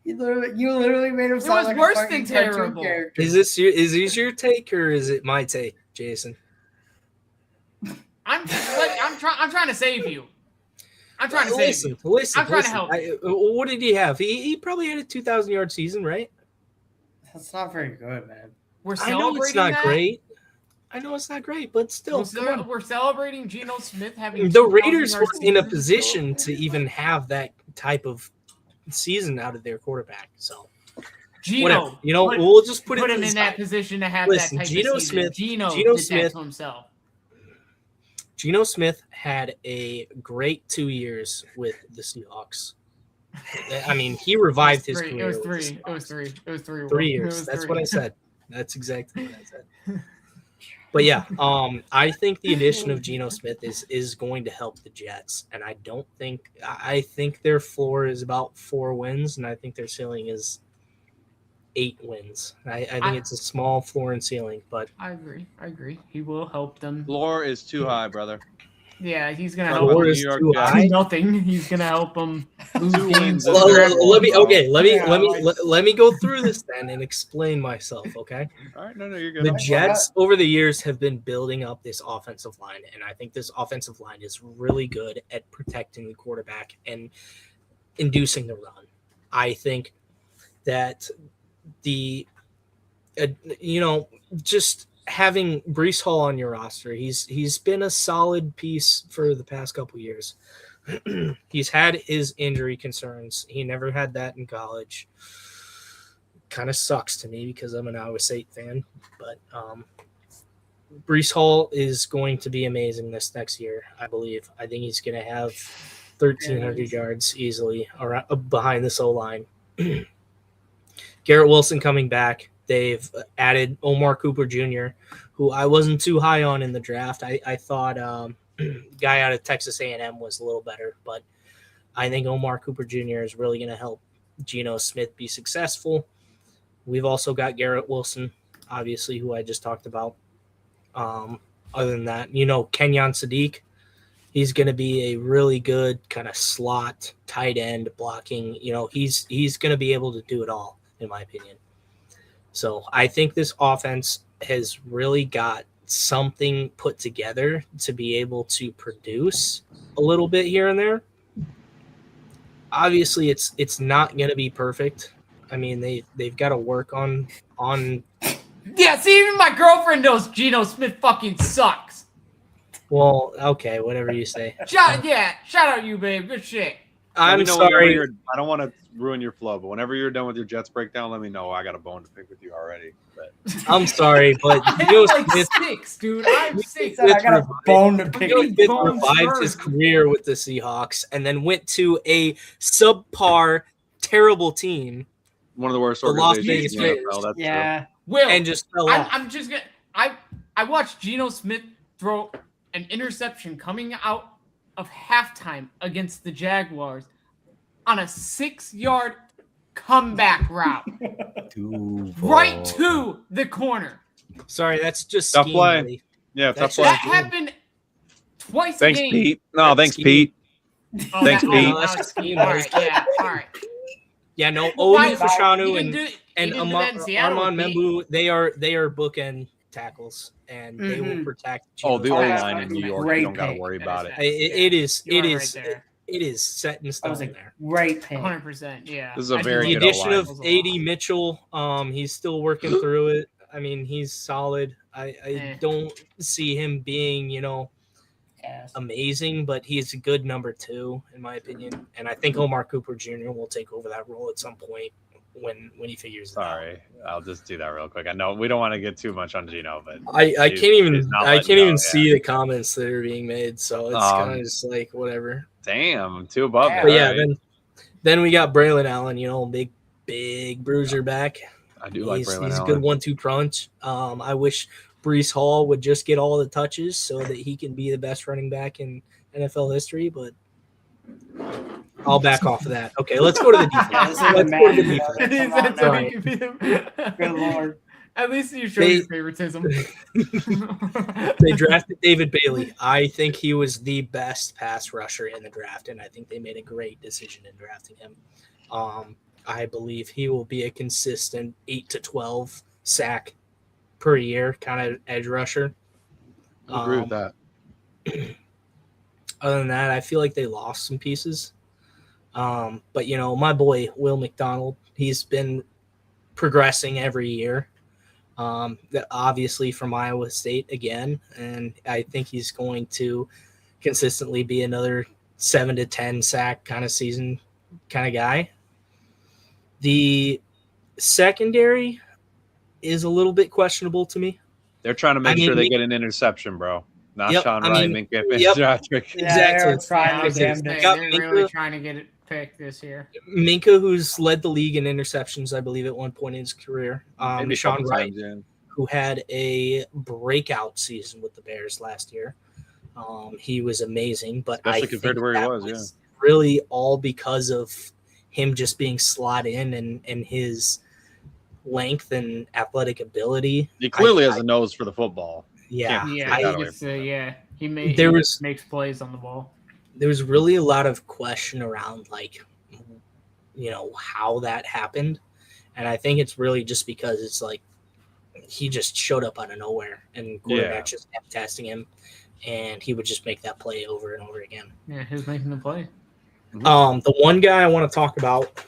You literally made him It sound was like worse a fucking than cartoon terrible. character. Is this your take or is it my take, Jason? I'm trying to save you. I'm trying to save you. Listen. I'm trying to help What did he have? He probably had a 2,000-yard season, right? That's not very good, man. We're I know it's celebrating not that. great. I know it's not great, but still, come on. We're celebrating Geno Smith having The 2,000 Raiders yard were in a seasons. position to even have that type of season out of their quarterback. So whatever, Geno, we'll just put him it in that position to have Listen, that type Geno of season. Smith- Geno Geno did Smith- that to himself. Geno Smith had a great 2 years with the Seahawks. I mean, he revived his career. It was with the three. It was Seahawks. three. It was 3. 3 It years. was That's 3. what I said. That's exactly what I said. But yeah, I think the addition of Geno Smith is going to help the Jets, and I think their floor is about 4 wins, and I think their ceiling is 8 wins. I think it's a small floor and ceiling, but I agree. He will help them. Floor is too high, brother. Yeah, he's gonna Talk help about floor the them. is New York too Jets. high. Nothing. He's gonna help them lose 2 games. wins in in the the draft. let me go through this then and explain myself, okay? All right, no, you're good. The Jets over the years have been building up this offensive line, and I think this offensive line is really good at protecting the quarterback and inducing the run. I think that just having Breece Hall on your roster, he's been a solid piece for the past couple years. He's had his injury concerns. He never had that in college. Kind of sucks to me because I'm an Iowa State fan, but Breece Hall is going to be amazing this next year, I believe. I think he's going to have 1,300 yards easily behind this O-line. Garrett Wilson coming back. They've added Omar Cooper Jr., who I wasn't too high on in the draft. I thought guy out of Texas A&M was a little better, but I think Omar Cooper Jr. is really going to help Geno Smith be successful. We've also got Garrett Wilson, obviously, who I just talked about. Other than that, Kenyon Sadiq, he's going to be a really good kind of slot tight end blocking. He's going to be able to do it all, in my opinion. So I think this offense has really got something put together to be able to produce a little bit here and there. Obviously, it's not going to be perfect. I mean, they've got to work on. Yeah, see, even my girlfriend knows Geno Smith fucking sucks. Well, okay, whatever you say. Shout out you, babe. Good shit. I'm sorry. I don't want to ruin your flow, but whenever you're done with your Jets breakdown, let me know. I got a bone to pick with you already. But I'm sorry, but I'm like 6, dude. I'm 6. I got a bone to pick. He revived his career with the Seahawks and then went to a subpar, terrible team. One of the worst The Las organizations Vegas in the NFL. That's Yeah. Will, and just fell off. I'm just gonna. I watched Geno Smith throw an interception coming out of halftime against the Jaguars on a 6-yard comeback route right to the corner. Sorry, that's just Tough scheme, play. buddy. Yeah, That's tough That play. happened twice Thanks, a game. Pete. No, thanks, Pete. Oh, Thanks, that- Pete. oh, that was scheme. All right, yeah, all right. Yeah, no, Why- Olu Fashanu he and didn't do that in Seattle Armand with me. Membu, they are bookend tackles, and they will protect. Oh, the Geno O Smith. line in New York. Great You don't got to pick. worry about it. It is You are right is there. it is set in That stone was a there. great pick. 100%. Yeah. This is a I do very The like good addition O-line. of AD Mitchell, he's still working through it. I mean, he's solid. I don't see him being, Yes. amazing, but he's a good number 2 in my opinion. And I think Omar Cooper Jr. will take over that role at some point when he figures it out. Sorry, I'll just do that real quick. I know we don't want to get too much on Geno, but I can't even he's not I letting can't go, even yeah. see the comments that are being made, so it's kind of just like whatever. Damn, I'm 2 above. Yeah. But yeah, Alright. then we got Braylon Allen, big bruiser back. I do like He's Braylon a Allen. good 1-2 punch. I wish Breece Hall would just get all the touches so that he can be the best running back in NFL history, but I'll back off of that. Okay, let's go to the defense. Yeah, Let's go to the defense. He said so Sorry. he could be Good lord. At least you showed They- your favoritism. They drafted David Bailey. I think he was the best pass rusher in the draft, and I think they made a great decision in drafting him. I believe he will be a consistent 8 to 12 sack per year kind of edge rusher. I agree with that. Other than that, I feel like they lost some pieces. But, my boy, Will McDonald, he's been progressing every year. Obviously from Iowa State again, and I think he's going to consistently be another 7 to 10 sack kind of season kind of guy. The secondary is a little bit questionable to me. They're trying to make I sure mean, they get an interception, bro. Not Yep, Sean I Wright, mean, Minka yep. Fitzpatrick. Yeah, Exactly. they're trying to Exactly. get him Got They're Minka. really trying to get it picked this year. Minka, who's led the league in interceptions, I believe, at one point in his career. Maybe a Sean couple Wright, times, yeah. who had a breakout season with the Bears last year. He was amazing, but Especially I compared think to where he that was, really all because of him just being slot in and his length and athletic ability. He clearly has a nose for the football. Yeah, Yeah, take that away it's, from him. yeah. He makes plays on the ball. there was really a lot of question around how that happened, and I think it's really just because it's like he just showed up out of nowhere and quarterbacks just kept testing him, and he would just make that play over and over again. Yeah, who's making the play? The one guy I want to talk about,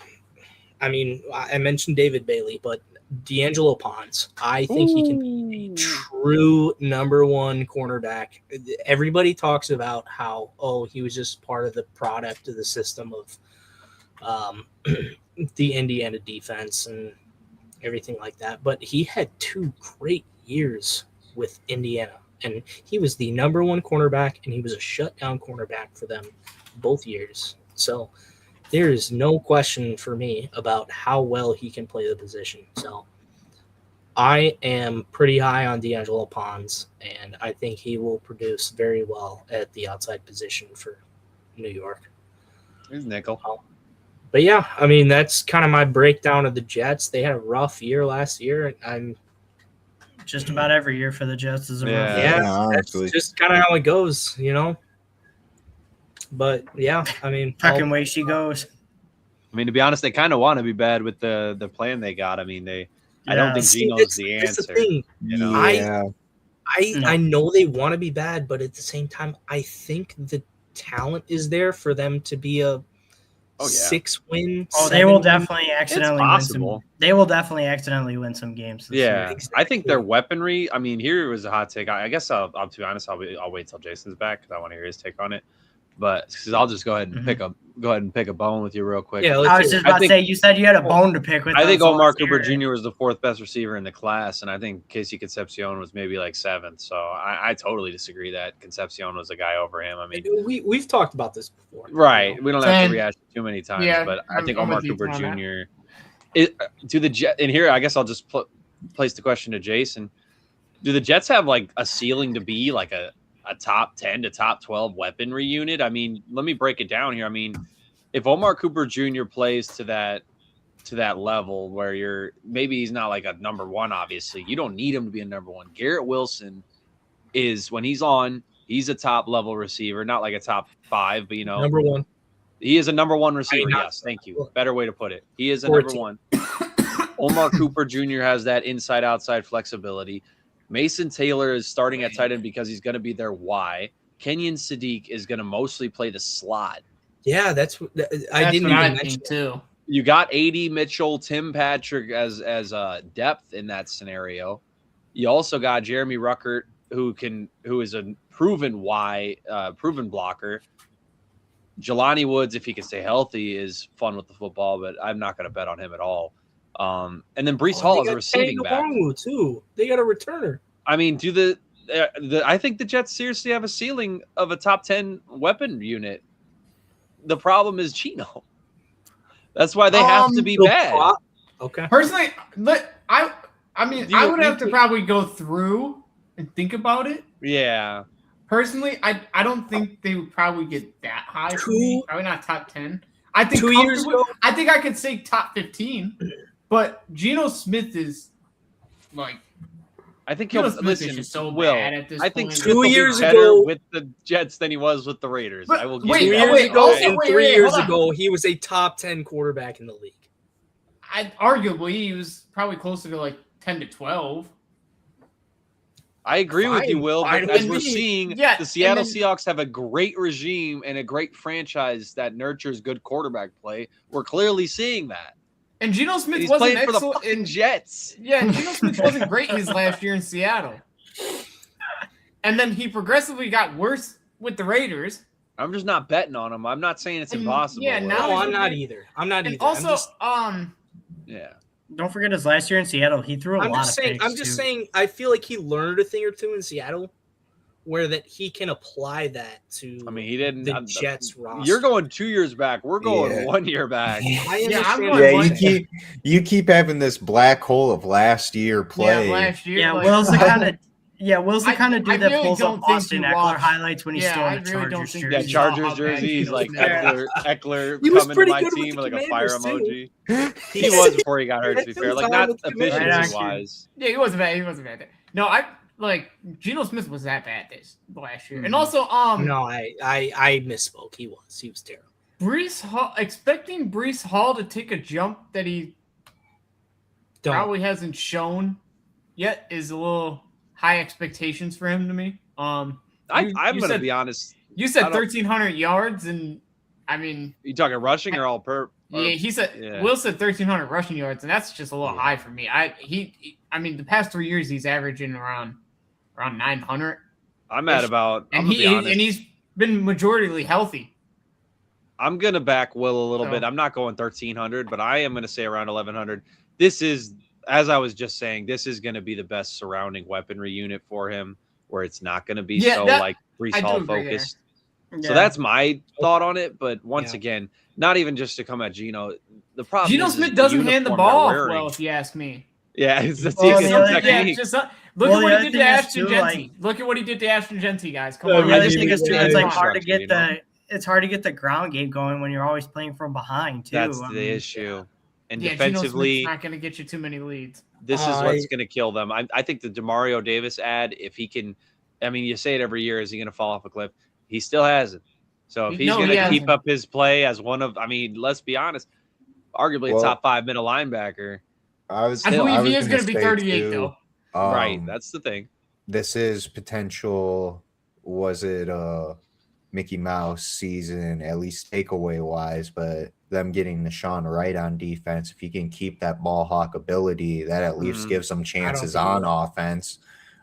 I mean, I mentioned David Bailey, but D'Angelo Pons, I think he can be a true number 1 cornerback. Everybody talks about how, he was just part of the product of the system of the Indiana defense and everything like that. But he had 2 great years with Indiana, and he was the number 1 cornerback, and he was a shutdown cornerback for them both years. So there is no question for me about how well he can play the position. So I am pretty high on D'Angelo Pons, and I think he will produce very well at the outside position for New York. He's nickel. But yeah, I mean, that's kind of my breakdown of the Jets. They had a rough year last year, and I'm Just about every year for the Jets is a rough year. yeah, that's honestly. just kind of how it goes, you know. But yeah, I mean, Fucking way she goes. I mean, to be honest, they kind of want to be bad with the plan they got. I mean, I don't think see, Geno's the that's answer. the thing. You know? Yeah. I know they want to be bad, but at the same time, I think the talent is there for them to be a 6-win. Oh, they will 7-win. definitely accidentally win some. They will definitely accidentally win some games. This year. Exactly. I think their weaponry. I mean, here was a hot take. I guess I'll to be honest, I'll wait till Jason's back because I want to hear his take on it. But because I'll just go ahead and pick a bone with you real quick. Yeah, I was just about to say you said you had a bone to pick with. I think Omar Cooper Jr. was the 4th best receiver in the class, and I think Casey Concepcion was maybe like 7th. So I totally disagree that Concepcion was a guy over him. I mean, we've talked about this before, right? You know? We don't have to rehash it too many times, Yeah, but I think I'm Omar with you Cooper on Jr. Do the Jet in here? I guess I'll just place the question to Jason. Do the Jets have like a ceiling to be like a top 10 to top 12 weaponry unit? I mean, let me break it down here. I mean, if Omar Cooper Jr. plays to that level where maybe he's not like a number 1, obviously, you don't need him to be a number 1. Garrett Wilson is, when he's on, he's a top level receiver, not like a top 5, but number 1. He is a number 1 receiver. Yes, thank you. Better way to put it. He is a 14. number 1. Omar Cooper Jr. has that inside-outside flexibility. Mason Taylor is starting at tight end because he's going to be their Y. Kenyon Sadiq is going to mostly play the slot. Yeah, that's I didn't even mention too. You got AD Mitchell, Tim Patrick as depth in that scenario. You also got Jeremy Ruckert, who is a proven proven blocker. Jelani Woods, if he can stay healthy, is fun with the football, but I'm not going to bet on him at all. And then Brees Hall is a receiving back too. They got a returner. I mean, I think the Jets seriously have a ceiling of a top 10 weapon unit. The problem is Geno. That's why they have to be bad. Okay. Personally, I mean, I would have to probably go through and think about it. Yeah. Personally, I don't think they would probably get that high. For me. Probably not top 10. I think 2 years ago, I think I could say top 15. But Geno Smith is like. I think he'll listen. So Will bad at this I think point. 2 years better ago with the Jets than he was with the Raiders. But I will give wait, you that. 2 years ago and 3 years hold on. ago, he was a top 10 quarterback in the league. Arguably, he was probably closer to like 10 to 12. I agree with you, Will. But as we're seeing, the Seattle Seahawks have a great regime and a great franchise that nurtures good quarterback play. We're clearly seeing that. And Geno Smith he's wasn't playing for the excellent fucking Jets. Yeah, Geno Smith wasn't great his last year in Seattle. And then he progressively got worse with the Raiders. I'm just not betting on him. I'm not saying it's impossible. Yeah, No, I'm not either. Also, yeah. Don't forget his last year in Seattle. He threw a lot of picks. I'm just saying. I feel like he learned a thing or two in Seattle, where that he can apply that to. I mean, he didn't. The Jets roster. You're going 2 years back. We're going 1 year back. You keep having this black hole of last year play. Yeah, last year. Yeah, like, Will's the kind of. Yeah, Will's the kind of dude that really pulls don't up think Austin he Eckler watched- highlights when he's still in I the really don't Chargers think jersey. Yeah, he Chargers saw how bad jersey. He's he like was. Eckler He was coming to pretty my good with team the with like a fire Commanders, emoji. He was before he got hurt, to be fair. Like, not efficiency Right, wise. Yeah, he wasn't bad. He wasn't bad. No, Geno Smith was that bad this last year. Mm-hmm. And also, No, I misspoke. He was terrible. Brees Hall, expecting Brees Hall to take a jump that he probably hasn't shown yet is a little high expectations for him to me. I'm going to be honest. You said 1,300 yards, and I mean, you talking rushing or all per? Yeah, he said Will said 1,300 rushing yards, and that's just a little high for me. I mean, the past 3 years he's averaging around 900. I'm at about, and he's been majoritarily healthy. I'm gonna back Will a little bit. I'm not going 1,300, but I am gonna say around 1,100. This is, as I was just saying, this is gonna be the best surrounding weaponry unit for him, where it's not gonna be like Brees Hall focused. So that's my thought on it. But once again, not even just to come at Geno. The problem Geno Smith doesn't hand the ball off well, if you ask me. Yeah, it's the Well, technique. the other- Yeah, just look Well, at the what other he did to thing is, Ashton too, Genty. like- Look at what he did to Ashton Genty, guys. Come Yeah, on. The other I thing mean, is too, yeah, it's like yeah, hard to structure, get it's hard to get the ground game going when you're always playing from behind too. That's I the mean, issue. And Yeah, Geno Smith's defensively, not going to get you too many leads. this is what's going to kill them. I think the DeMario Davis ad, if he can, I mean, you say it every year, is he going to fall off a cliff? He still hasn't. So if he's No, going he to keep hasn't. up his play as one of, I mean, let's be honest, arguably a top 5 middle linebacker. I believe he is going to be 38, too, though. Right. That's the thing. This is potential. Was it Mickey Mouse season, at least takeaway wise, but them getting Deshaun Wright on defense, if he can keep that ball hawk ability, that at least gives them chances on offense.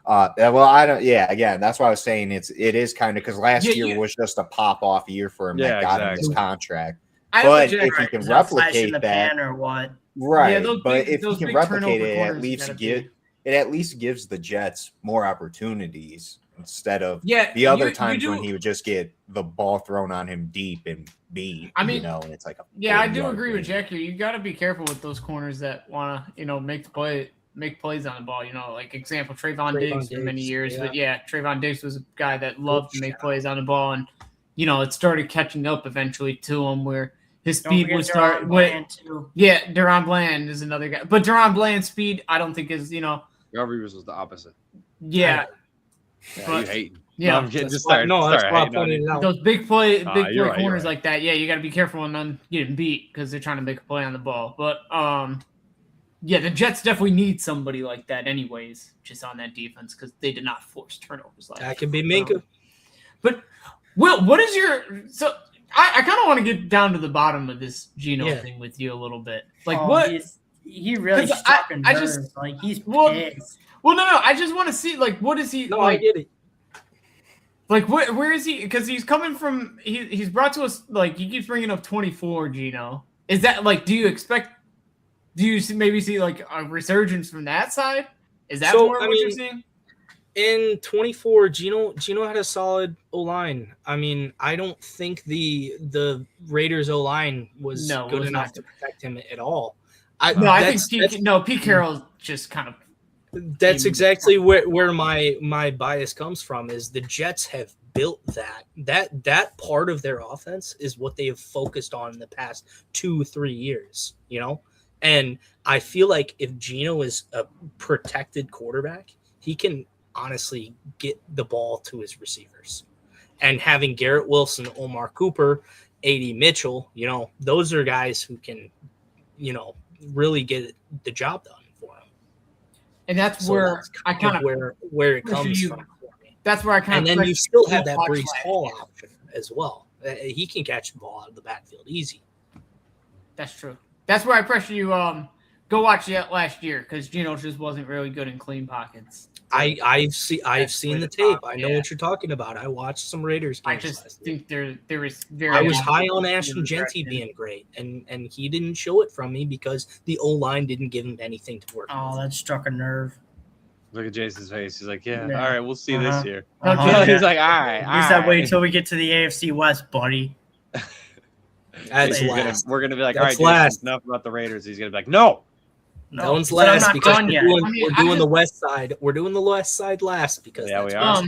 Well, I don't. Yeah, again, that's why I was saying it is kind of because last year was just a pop off year for him that got him this contract. But if he can replicate that, or what? right? Yeah, but if he can replicate it, at least gives the Jets more opportunities instead of the other times when he would just get the ball thrown on him deep and beat. I mean, and it's like I do agree with Jack here. You got to be careful with those corners that want to, make plays on the ball. Like example, Trayvon Diggs for many years. Yeah. But yeah, Trayvon Diggs was a guy that loved to make plays on the ball, and it started catching up eventually to him where his speed would start. Yeah, Deron Bland is another guy, but Deron Bland's speed, I don't think is Rivers was the opposite. Yeah. But, you hating. Yeah, I'm getting just started. That's why I'm pointing it out. Those big play corners right. like that. Yeah, you got to be careful and then getting beat because they're trying to make a play on the ball. But the Jets definitely need somebody like that, anyways, just on that defense because they did not force turnovers last year. That could be Minka. But Will, what is your so? I kind of want to get down to the bottom of this Geno thing with you a little bit. Like what? He really struck a nerve. Like he's pissed. Well, no. I just want to see, like, what is he? No, like, I get it. Like, where is he? Because he's coming from. He's brought to us. Like, he keeps bringing up 24. Geno, is that like? Do you maybe see like a resurgence from that side? Is that more what you're seeing? In 24, Geno had a solid O-line. I mean, I don't think the Raiders O-line was good enough to protect him at all. I think Pete Carroll just kind of. That's exactly where my bias comes from. Is the Jets have built that part of their offense is what they have focused on in the past 2-3 years. And I feel like if Geno is a protected quarterback, he can honestly get the ball to his receivers. And having Garrett Wilson, Omar Cooper, A.D. Mitchell, those are guys who can, really get the job done for him. And that's where I kind of where it comes from. That's where I kind of. And then you still have that Breece Hall option as well. He can catch the ball out of the backfield easy. That's true. That's where I pressure you. Go watch that last year because Geno just wasn't really good in clean pockets. I've seen the tape. I know what you're talking about. I watched some Raiders games. I just think there was very. I was high on Ashton Genty being great, and he didn't show it from me because the O-line didn't give him anything to work. Oh, that struck a nerve. Look at Jason's face. He's like, "Yeah, all right, we'll see this year." He's like, "All right." He said, "Wait till we get to the AFC West, buddy." That's last. We're gonna be like, "All right, Jason, enough about the Raiders." He's gonna be like, "No." That one's last because we're doing the West Side. We're doing the West Side last because we are.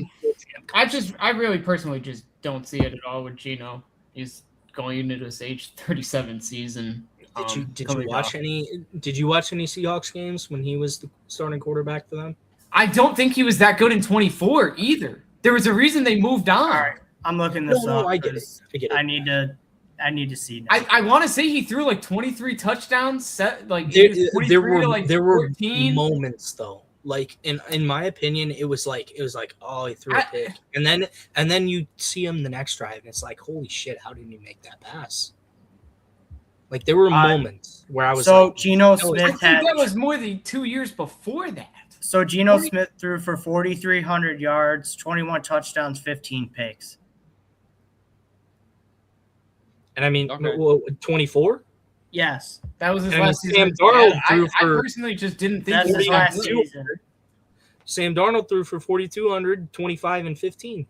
I really personally just don't see it at all with Geno. He's going into his age 37 season. Did you watch any Seahawks games when he was the starting quarterback for them? I don't think he was that good in 24 either. There was a reason they moved on. All right, I'm looking this up. No, I get it. I need to see. I want to say he threw like 23 touchdowns. There were moments though. Like in my opinion, it was like oh, he threw a pick, and then you see him the next drive, and it's like holy shit, how did he make that pass? Like there were moments where I was Geno Smith that was more than 2 years before that. So Geno Smith threw for 4,300 yards, 21 touchdowns, 15 picks. And I mean, 24? Yes. That was his last season. Sam Darnold threw I personally just didn't think that's his last season. Sam Darnold threw for 4,200, 25 and 15.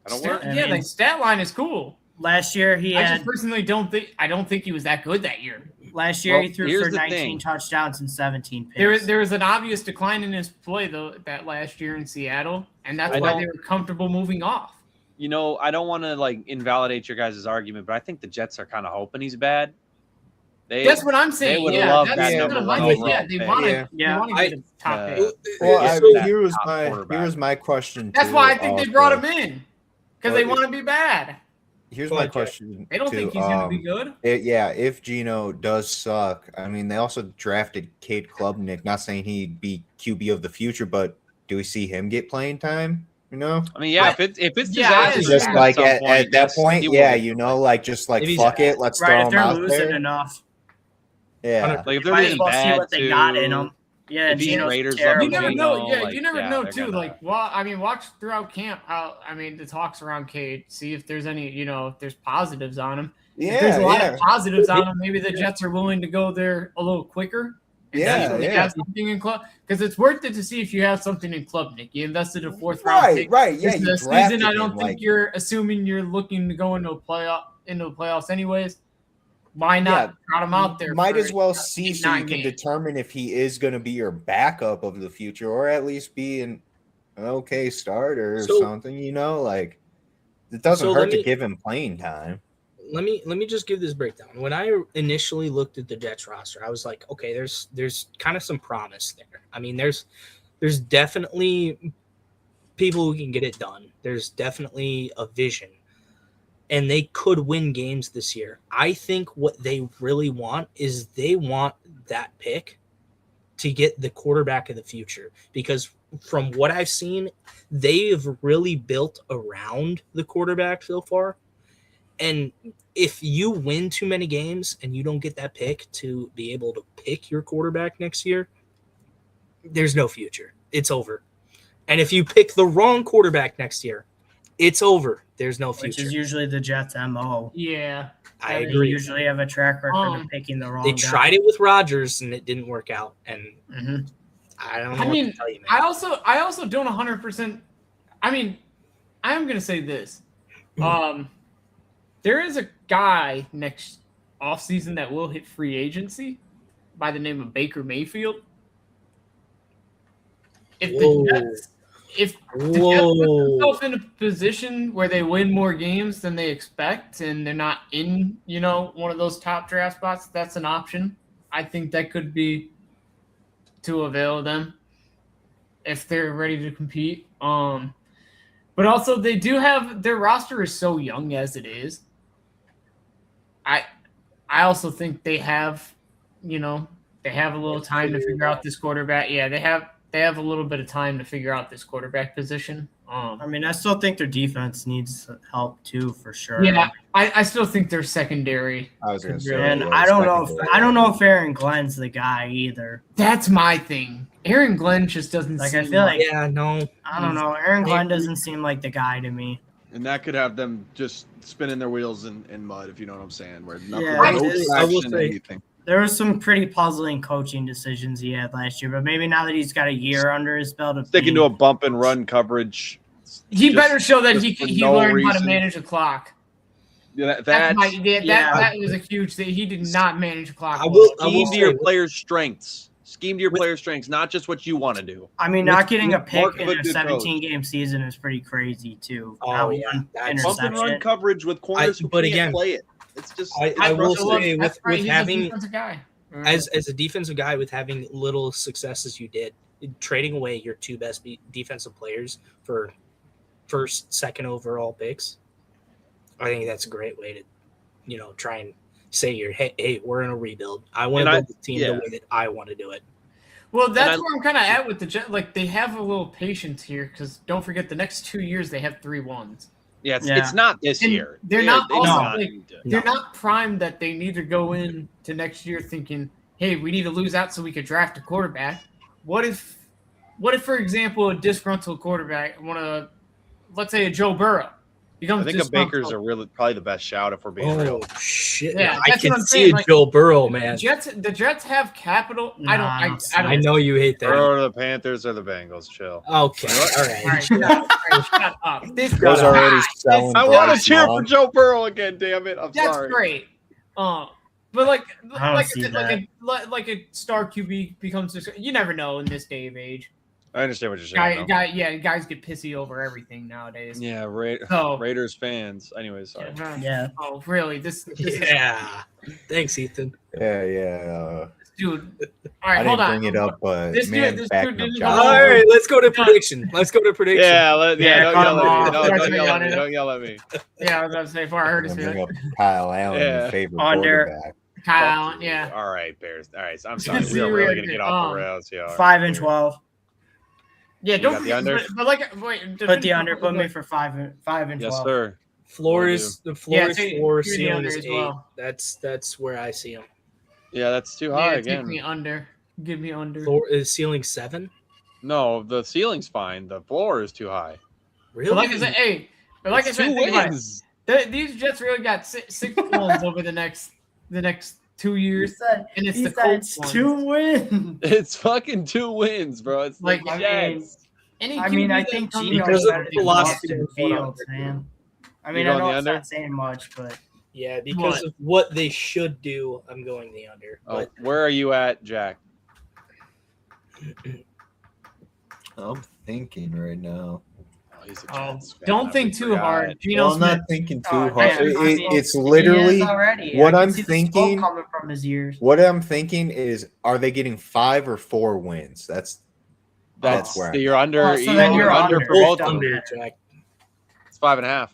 The stat line is cool. Last year I just personally don't think he was that good that year. Last year, he threw here's for the 19 thing. touchdowns and 17 picks. There was an obvious decline in his play though that last year in Seattle, and that's why they were comfortable moving off. You know, I don't want to like invalidate your guys' argument, but I think the Jets are kind of hoping he's bad. That's what I'm saying. They would yeah, love that's that kind number of my one thing. Yeah, overall they pick. want to. Yeah. They want to get a top pick. Well, Yeah. here's my question. That's too, why I think they brought him also. in because they want to be bad. Here's Go my ahead, Jack. question. They don't too. think he's going to be good. If Gino does suck, I mean, they also drafted Cade Klubnik. Not saying he'd be QB of the future, but do we see him get playing time? You know, I mean, yeah, if it's Yeah, disastrous just at like some at that yes, point, he will yeah, get you playing know, time. like just like If he's fuck it, let's right, throw if him they're out losing there. enough, Yeah, Like if they're might being as well see bad what they got in too, them. Yeah, if these Gino's Raiders terrible. You never Gino, know. Yeah, like, you never yeah, know they're too. gonna- Like, well, I mean, watch throughout camp how the talks around Cade. See if there's any, if there's positives on him. If there's a lot of positives on him, maybe the Jets are willing to go there a little quicker. Have something in club because it's worth it to see if you have something in Klubnik. You invested a 4th round pick. Right, yeah. This season, I don't think you're assuming you're looking to go into the playoffs anyways. Why not trot him out there? Might for as well see so you 8-9 can games? determine if he is going to be your backup of the future, or at least be an okay starter or something. You know, like it doesn't hurt to give him playing time. Let me just give this breakdown. When I initially looked at the Jets roster, I was like, okay, there's kind of some promise there. I mean, there's definitely people who can get it done. There's definitely a vision, and they could win games this year. I think what they really want is they want that pick to get the quarterback of the future, because from what I've seen, they've really built around the quarterback so far. And if you win too many games and you don't get that pick to be able to pick your quarterback next year, there's no future. It's over. And if you pick the wrong quarterback next year, it's over. There's no future. Which is usually the Jets' MO. Yeah, I They agree. usually have a track record of picking the wrong They guy. tried it with Rodgers and it didn't work out. And I don't know what to tell you, man. I also don't 100%. I mean, I am going to say this. There is a guy next offseason that will hit free agency by the name of Baker Mayfield. If the Jets put themselves in a position where they win more games than they expect and they're not in, one of those top draft spots, that's an option. I think that could be to avail them if they're ready to compete. But also they do have their roster is so young as it is. I also think they have, they have a little time to figure out this quarterback. Yeah, they have a little bit of time to figure out this quarterback position. I mean, I still think their defense needs help too, for sure. Yeah, I still think their secondary. I was going to say, and I don't know if Aaron Glenn's the guy either. That's my thing. Aaron Glenn just doesn't. Like, I feel like I don't know. Aaron Glenn doesn't seem like the guy to me. And that could have them just spinning their wheels in mud, if you know what I'm saying. Where nothing, Yeah, no I will traction, say- anything. There were some pretty puzzling coaching decisions he had last year, but maybe now that he's got a year under his belt of Sticking to a bump and run coverage. He just- better show that just he for learned how to reason. manage the clock. Yeah, That was a huge thing. He did not manage the clock. Scheme to your players' strengths. Scheme to your players' strengths, not just what you want to do. I mean, not getting a pick Mark in of a a good 17-game season is pretty crazy too. Oh, How yeah, one that's- Bump and run interception. coverage with corners who but can't again, play it. It's just I will say That's with right, he's a having defensive guy. as a defensive guy with having little success as you did, trading away your two best defensive players for first, second overall picks, I think that's a great way to, try and say hey, we're in a rebuild. I want to build the team the way that I want to do it. Well, that's where I'm kind of at with the Jets. Like, they have a little patience here because don't forget the next 2 years they have 3 1s. Yeah, it's not this And year. they're not they also not like, need to- they're not primed that they need to go in to next year thinking, hey, we need to lose out so we could draft a quarterback. What if, for example, a disgruntled quarterback, let's say a Joe Burrow, becomes I think a Baker's probably the best shout if we're being real. Oh shit! Yeah, I that's what can I'm see saying, a like, Joe Burrow, man. The Jets have capital. Nah, I know you hate that. Or the Panthers or the Bengals. Chill. Okay, all All right. right, shut up. Those already selling. I want to Bryce cheer Young. for Joe Burrow again. Damn it! I'm That's sorry. great. But like I don't see like a star QB becomes you never know in this day of age. I understand what you're saying. Guys get pissy over everything nowadays. Yeah, So- Raiders fans. Anyways, sorry. Yeah. Oh, really? This Yeah. Thanks, Ethan. Yeah. dude. All I right, hold didn't on. bring it up, but This man, dude backing up didn't Josh. go- All right, let's go to prediction. Let's go to prediction. Yeah, don't cut yell him at me. off. Don't yell at me. Don't yell at me. Yeah, I was about to say before I hurt his I'm gonna feelings. bring up Kyle Allen, Yeah. your favorite Under. quarterback. Kyle, Fuck you. yeah. All right, Bears. All right, I'm It's sorry. good to We see are you really here. gonna get off the rails here. 5-12. Yeah, You don't got the forget, under? but like wait, Put the under. Put me for 5-12. Yes, sir. Floor Will is the Yeah, floor is take- 4, give me the ceiling under is as 8. well. That's where I see him. Yeah, that's too high Yeah, take me again. under. Give me under. Floor is ceiling 7. No, the ceiling's fine. The floor is too high. Really? But like I said, hey, but like It's I said, two think about it. wins. These Jets really got six wins over the next 2 He years, said, and it's he the said Colts it's ones. 2 wins. It's fucking 2 wins, bro. It's Like, like I mean, Jets. Any I mean, QB I that think comes- Gino's Because of better the than velocity Justin of the ball. Fields, man. I You mean, I going know the it's under? not saying much, but Yeah, because What? of what they should do, I'm going the under. Oh, But where are you at, Jack? I'm thinking right now. Oh, he's a Oh, Jets fan. don't I think too forgot. hard. Well, Geno I'm not Smith. thinking too Oh, hard. man, It's he is literally already. what I can I'm see the smoke thinking. coming from his ears. What I'm thinking is, are they getting 5 or 4 wins? That's That's where you're under. Oh, so then you're under under. for both of them. under, Jack. It's 5.5.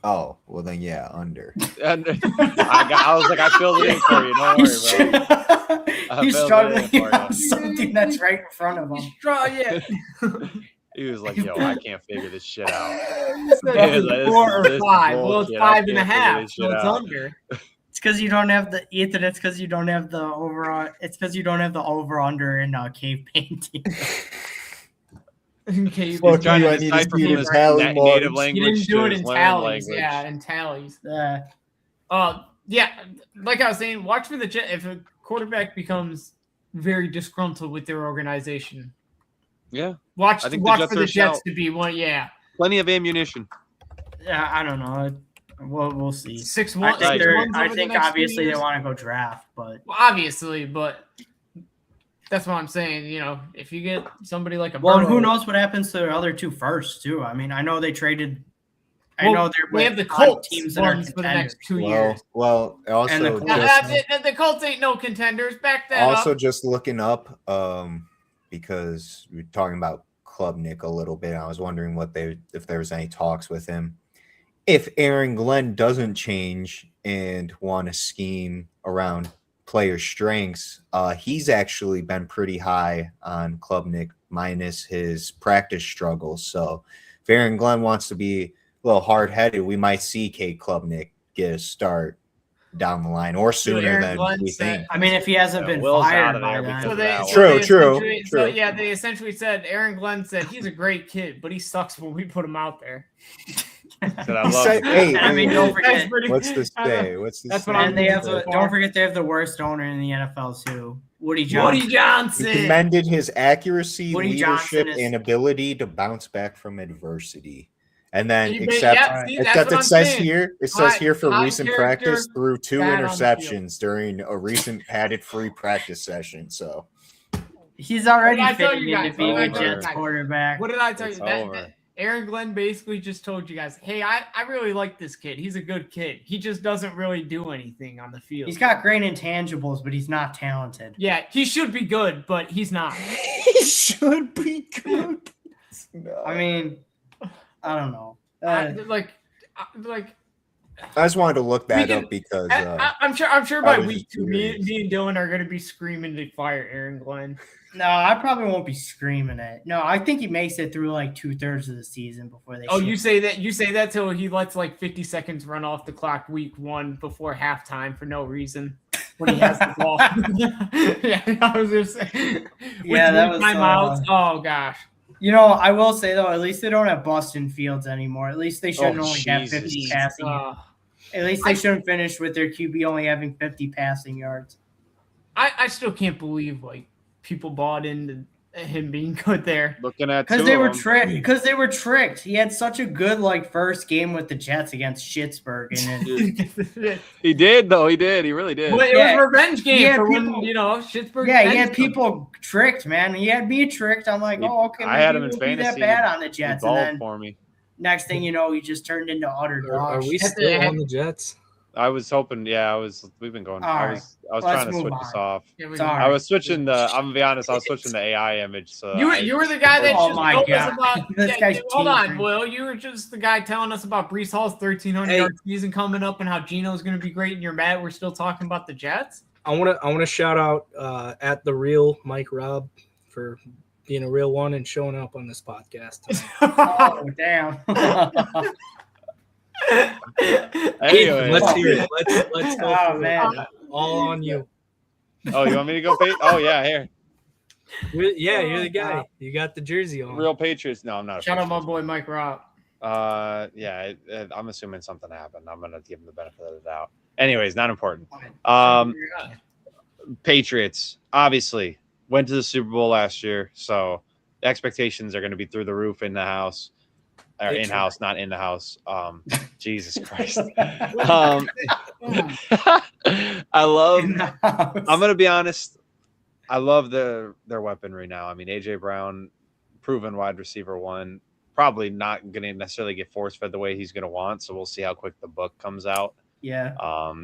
oh well, then yeah, under. And I was like, I filled it in for you. Don't worry, bro. He's filled it struggling in for you. on something that's right in front of him. Yeah. He was like, "Yo, I can't figure this shit out." He said Yeah, this 4 or is 5. Well, it's bullshit. I 5.5, can't figure this so shit it's out. under. It's because you don't have the Ethan. It's because you don't have the over. It's because you don't have the over under in cave painting. Okay, you Fuck Trying you, to I need to decipher see from his his tally native marks. You language didn't do to it his in learned tallies. language. Yeah, in tallies. Yeah. Yeah, like I was saying, watch for the Jets. If a quarterback becomes very disgruntled with their organization, Yeah, watch I think the watch Jets for are the a Jets shout. to be one. Yeah, plenty of ammunition. Yeah, I don't know. We'll see. 6-1. I think, I agree. I think obviously they want to go draft, but Well, obviously, but that's what I'm saying. You know, if you get somebody like a well, and Burrow- who knows what happens to the other 2 first too. I mean, I know they traded. I Well, know they're we have the with Colts teams that are ones for the next contenders. 2 years. Well, also And the just, The Colts ain't no contenders. Back that also up. just looking up, because we were talking about Club Nick a little bit. I was wondering if there was any talks with him. If Aaron Glenn doesn't change and want to scheme around player strengths, he's actually been pretty high on Club Nick minus his practice struggles. So if Aaron Glenn wants to be a little hard-headed, we might see Kate Klubnik get a start down the line or sooner Aaron than Glenn we said- think. I mean, if he hasn't Yeah, been Will's out fired of by there then. because So of they, that so True, they true, essentially- So true. yeah, they essentially said Aaron Glenn said he's a great kid, but he sucks when we put him out there. Said, I He love said, it. hey, I mean, don't forget. That's pretty- what's this I don't- say? What's this That's what say? I'm And they have so the, far. don't forget they have the worst owner in the NFL too, Woody Johnson. Woody Johnson. He commended his accuracy, Woody leadership, Johnson is- and ability to bounce back from adversity. And then, You may- except, yeah, see, that's except what it I'm says saying. here, it says High- here for high recent character, practice through 2 bad on the field. interceptions during a recent padded-free practice session. So He's already What did I tell fitting you into guys? being What a did I tell you Jets guys? quarterback. What did I tell It's you? over. That Aaron Glenn basically just told you guys, hey, I really like this kid. He's a good kid. He just doesn't really do anything on the field. He's got great intangibles, but he's not talented. Yeah, he should be good, but he's not. he should be good. No. I mean, I don't know. Like, I just wanted to look that can- up because I'm sure I by was week just 2, me curious. and Dylan are going to be screaming to fire Aaron Glenn. No, I probably won't be screaming it. No, I think he makes it through like 2/3 of the season before they. Oh, ship you say that till he lets like 50 seconds run off the clock week 1 before halftime for no reason when he has the ball. Yeah, I was just saying. Yeah, that was, timeouts. Oh gosh. You know, I will say though, at least they don't have Bustin Fields anymore. At least they shouldn't Oh, only have Jesus. 50 passing. Uh, At least they shouldn't finish with their QB only having 50 passing yards. I still can't believe like people bought into him being good there. Looking at because they were tricked. Because they were tricked. He had such a good first game with the Jets against Schittsburg, and then He did though. He did. He really did. But it was a revenge game for people, when Schittsburg. Yeah, he had people tricked, man. He had me tricked. I'm like, okay, I had him in be fantasy. that bad on the Jets, and then for me. next thing you know, he just turned into utter dog. Are we still on the Jets? I was hoping. Yeah, We've been going. I was trying to switch this off. I was switching the. I'm gonna be honest. I was switching the AI image. So you were the guy that just told us about. This guy's hold on, cheating. Will. You were just the guy telling us about Brees Hall's 1,300-yard season coming up and how Geno's going to be great. And you're mad we're still talking about the Jets. I want to shout out at the real Mike Robb for being a real one and showing up on this podcast. Oh damn. Anyway, let's hear it. Let's go. Oh man, all on you. Oh, you want me to go? Oh yeah, here. Yeah, you're the guy. You got the jersey on. Real Patriots. No, I'm not. Shout out my boy Mike Robb. Yeah, I'm assuming something happened. I'm gonna give him the benefit of the doubt. Anyways, not important. Patriots obviously went to the Super Bowl last year, so the expectations are going to be through the roof in the house. Or in-house, not in the house. Jesus Christ. I love. I'm gonna be honest. I love their weaponry now. I mean, AJ Brown, proven wide receiver one, probably not gonna necessarily get force fed the way he's gonna want. So we'll see how quick the book comes out. Yeah.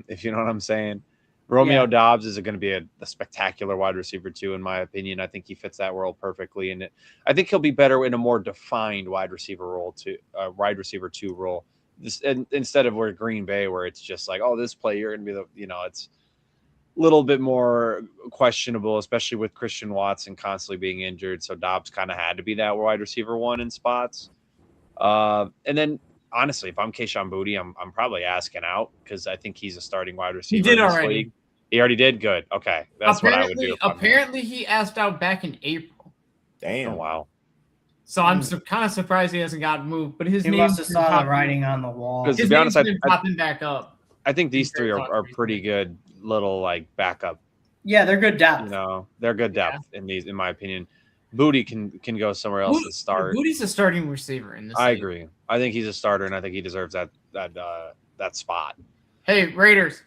If you know what I'm saying. Romeo Dobbs is going to be a spectacular wide receiver too, in my opinion. I think he fits that role perfectly, and I think he'll be better in a more defined wide receiver role wide receiver 2 role. Instead of where Green Bay, where it's just like, oh, this play you're going to be it's a little bit more questionable, especially with Christian Watson constantly being injured. So Dobbs kind of had to be that wide receiver 1 in spots, and then. Honestly, if I'm Kayshon Boutte, I'm probably asking out because I think he's a starting wide receiver. He did in this already. league. He already did? Good. Okay. That's what I would do. Apparently, he asked out back in April. Damn. Oh, wow. So I'm kind of surprised he hasn't gotten moved. But his He name must have saw the writing on the wall. Because his to be honest, name's been popping back up. I think these three are pretty good little backup. Yeah, they're good depth. They're good depth in my opinion. Boutte can go somewhere else to start. Boutte's a starting receiver in this. I agree. I think he's a starter, and I think he deserves that spot. Hey, Raiders.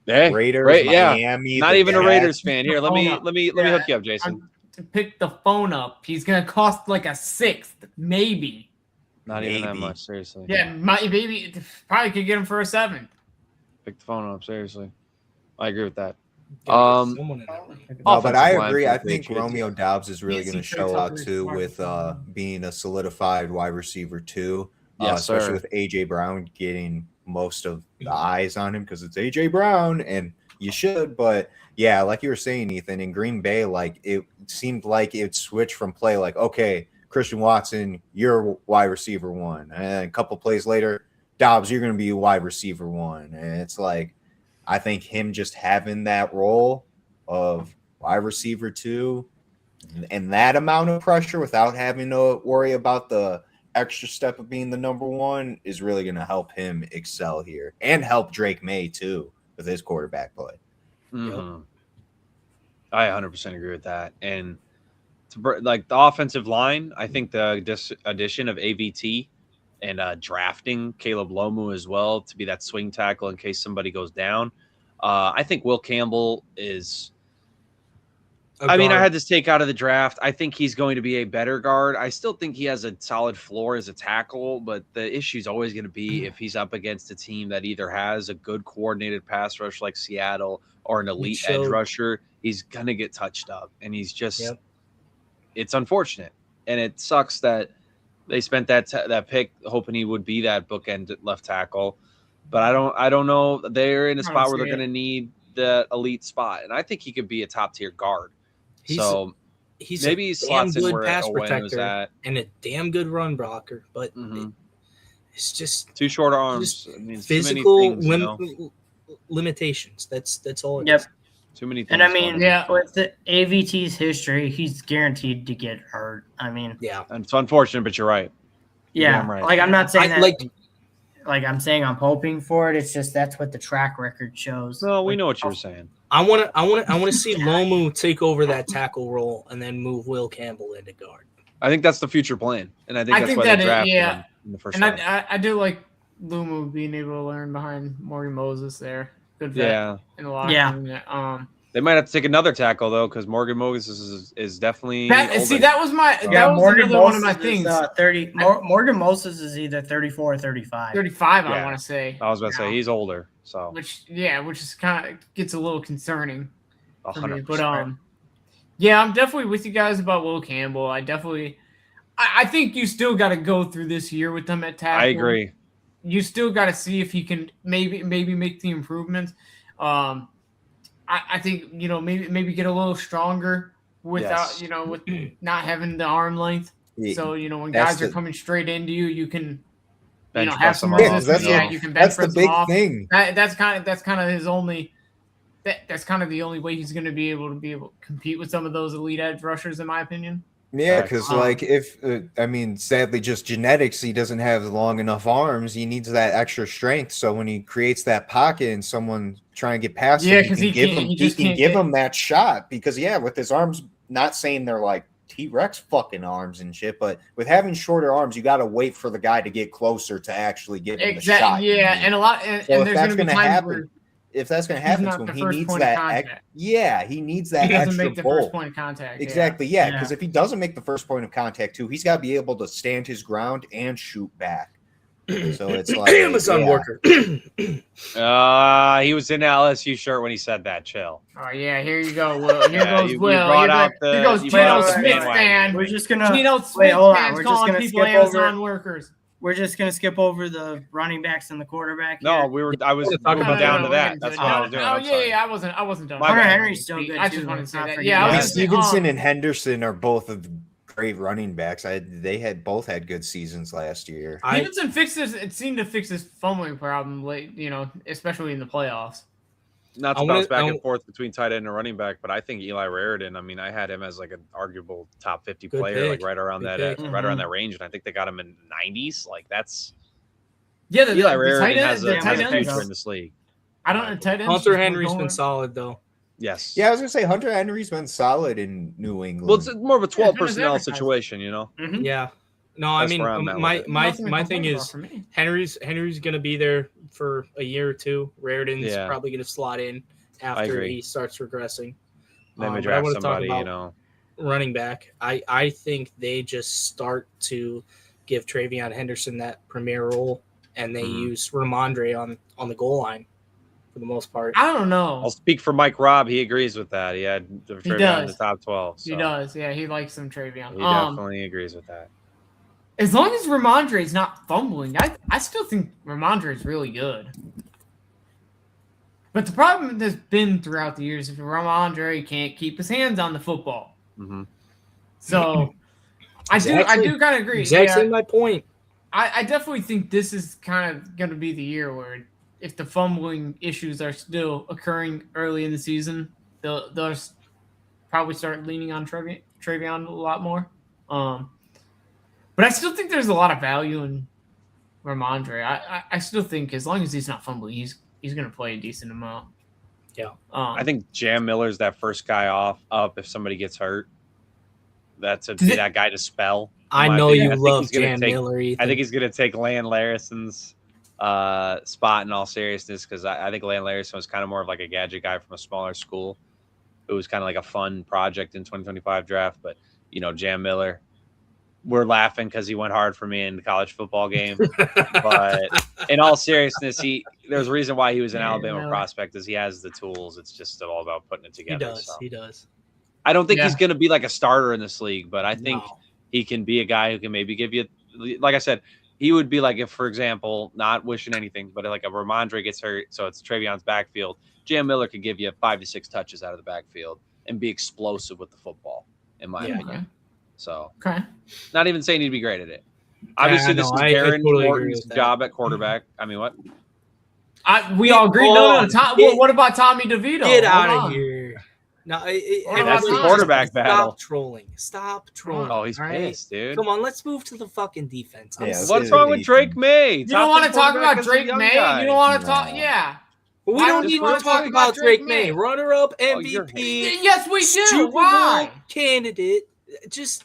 Hey, Raiders, yeah. Miami. Not even a Jets. Raiders fan. Here, let me hook you up, Jason. Pick the phone up. He's gonna cost like a 6th, maybe. Not even that much, seriously. Yeah, maybe probably could get him for a 7th. Pick the phone up, seriously. I agree with that. No, but I Offensive line agree. for I the think Patriots. Romeo Dobbs is really Yes, going he to show out fits too over with his being a solidified wide receiver too. Yes, Especially sir. with AJ Brown getting most of the eyes on him because it's AJ Brown, and you should. But yeah, like you were saying, Ethan, in Green Bay, it seemed like it switched from play okay, Christian Watson, you're wide receiver 1, and a couple plays later, Dobbs, you're going to be wide receiver 1, and it's I think him just having that role of wide receiver 2 and that amount of pressure without having to worry about the extra step of being the number 1 is really going to help him excel here and help Drake May too with his quarterback play. Mm-hmm. I 100% agree with that. And the offensive line, I think the addition of AVT and drafting Caleb Lomu as well to be that swing tackle in case somebody goes down. I think Will Campbell is. I had this take out of the draft. I think he's going to be a better guard. I still think he has a solid floor as a tackle, but the issue is always going to be if he's up against a team that either has a good coordinated pass rush like Seattle or an elite edge rusher, he's going to get touched up. And he's just it's unfortunate. And it sucks that they spent that pick hoping he would be that bookend left tackle. But I don't know. They're in a spot where they're going to need the elite spot. And I think he could be a top tier guard. He's maybe he slots in where Owen was at. And a damn good run blocker, but it's just too short arms. Physical limitations. That's all it is. Too many things. And I mean, with the AVT's history, he's guaranteed to get hurt. I mean, and it's unfortunate, but you're right. Yeah, right. I'm not saying that. I'm saying I'm hoping for it. It's just that's what the track record shows. No, we know what you were saying. I want to see Lomu take over that tackle role and then move Will Campbell into guard. I think that's the future plan, and I think that's why they drafted him in the first round. And I do like Lumu being able to learn behind Morgan Moses there. Good vet in the locker room. They might have to take another tackle though, because Morgan Moses is definitely. That was my. Yeah, that was Morgan another one of Moses my things. 30. Morgan Moses is either 34 or 35. 35, Yeah. I want to say. I was about to say he's older, so which is kind of gets a little concerning for me. 100%. But yeah, I'm definitely with you guys about Will Campbell. I think you still got to go through this year with them at tackle. I agree. You still got to see if he can maybe make the improvements. I think maybe get a little stronger without with not having the arm length. So when guys are coming straight into you, you can have some resistance. You can bench press them off. Thing. That's kind of his only. That's kind of the only way he's going to be able to compete with some of those elite edge rushers, in my opinion. Yeah, because sadly, just genetics, he doesn't have long enough arms. He needs that extra strength. So when he creates that pocket and someone trying to get past him, he can give him that shot. Because with his arms, not saying they're like T-Rex fucking arms and shit, but with having shorter arms, you got to wait for the guy to get closer to actually get him the shot. Yeah, and a lot, and there's going to be times where. If that's going to happen to him, he needs that. He needs that. He doesn't extra make the bolt. first point of contact. Exactly. Yeah, because if he doesn't make the first point of contact too, he's got to be able to stand his ground and shoot back. So it's like Amazon worker. He was in an LSU shirt when he said that. Chill. Oh yeah, here you go. Will. Here goes Will. Here goes Geno Smith fan. We're just gonna Geno Smith fans calling people Amazon workers. We're just gonna skip over the running backs and the quarterback. No, here. I was moving down to that. That's what I was doing. Oh yeah, I wasn't done. Hunter Henry's still good. I just wanted to say that. Yeah, Stevenson and Henderson are both of great running backs. They both had good seasons last year. Stevenson seemed to fix his fumbling problem late, especially in the playoffs. Not to bounce back and forth between tight end and running back, but I think Eli Raridan. I mean, I had him as like an arguable top 50 player, like right around that range, and I think they got him in 90s. Like that's Eli Raridan has a future in this league. I don't know. Tight ends. Hunter Henry's been solid though. Yes. Yeah, I was gonna say Hunter Henry's been solid in New England. Well, it's more of a 12 personnel situation, Mm-hmm. Yeah. No, I mean my thing is Henry's gonna be there for a year or two. Raridan's probably gonna slot in after he starts regressing. Then we draft somebody, running back. I think they just start to give Travion Henderson that premier role, and they use Ramondre on the goal line for the most part. I don't know. I'll speak for Mike Robb. He agrees with that. He had Travion in the top 12. So. He does. Yeah, he likes some Travion. He definitely agrees with that. As long as Ramondre is not fumbling, I still think Ramondre is really good. But the problem that's been throughout the years is Ramondre can't keep his hands on the football. Mm-hmm. So I do kind of agree. Exactly my point. I definitely think this is kind of going to be the year where if the fumbling issues are still occurring early in the season, they'll probably start leaning on Travion a lot more. But I still think there's a lot of value in Ramondre. I still think as long as he's not fumbling, he's going to play a decent amount. Yeah. I think Jam Miller's that first guy up if somebody gets hurt. That's that guy to spell. I know you love Jam Miller. Ethan. I think he's going to take Land Larison's spot in all seriousness because I think Land Larison was kind of more of like a gadget guy from a smaller school. It was kind of like a fun project in 2025 draft. But, Jam Miller, we're laughing because he went hard for me in the college football game. But in all seriousness, there's a reason why he was an Alabama prospect is he has the tools. It's just all about putting it together. He does. I don't think he's going to be like a starter in this league, but I think he can be a guy who can maybe give you, like I said, he would be like if, for example, not wishing anything, but like a Ramondre gets hurt, so it's Travion's backfield. Jam Miller could give you 5 to 6 touches out of the backfield and be explosive with the football, in my opinion. So, not even saying he'd be great at it. Obviously, this is Aaron Morton's job at quarterback. I mean, what? We all agree. No. What about Tommy DeVito? Get out of here. No, that's the quarterback battle. Stop trolling. Oh, he's pissed, dude. Come on, let's move to the fucking defense. What's wrong with Drake May? You don't want to talk about Drake May? You don't want to talk? Yeah. We don't even want to talk about Drake May. Runner-up, MVP. Yes, we do. Super Why? Bowl candidate. Just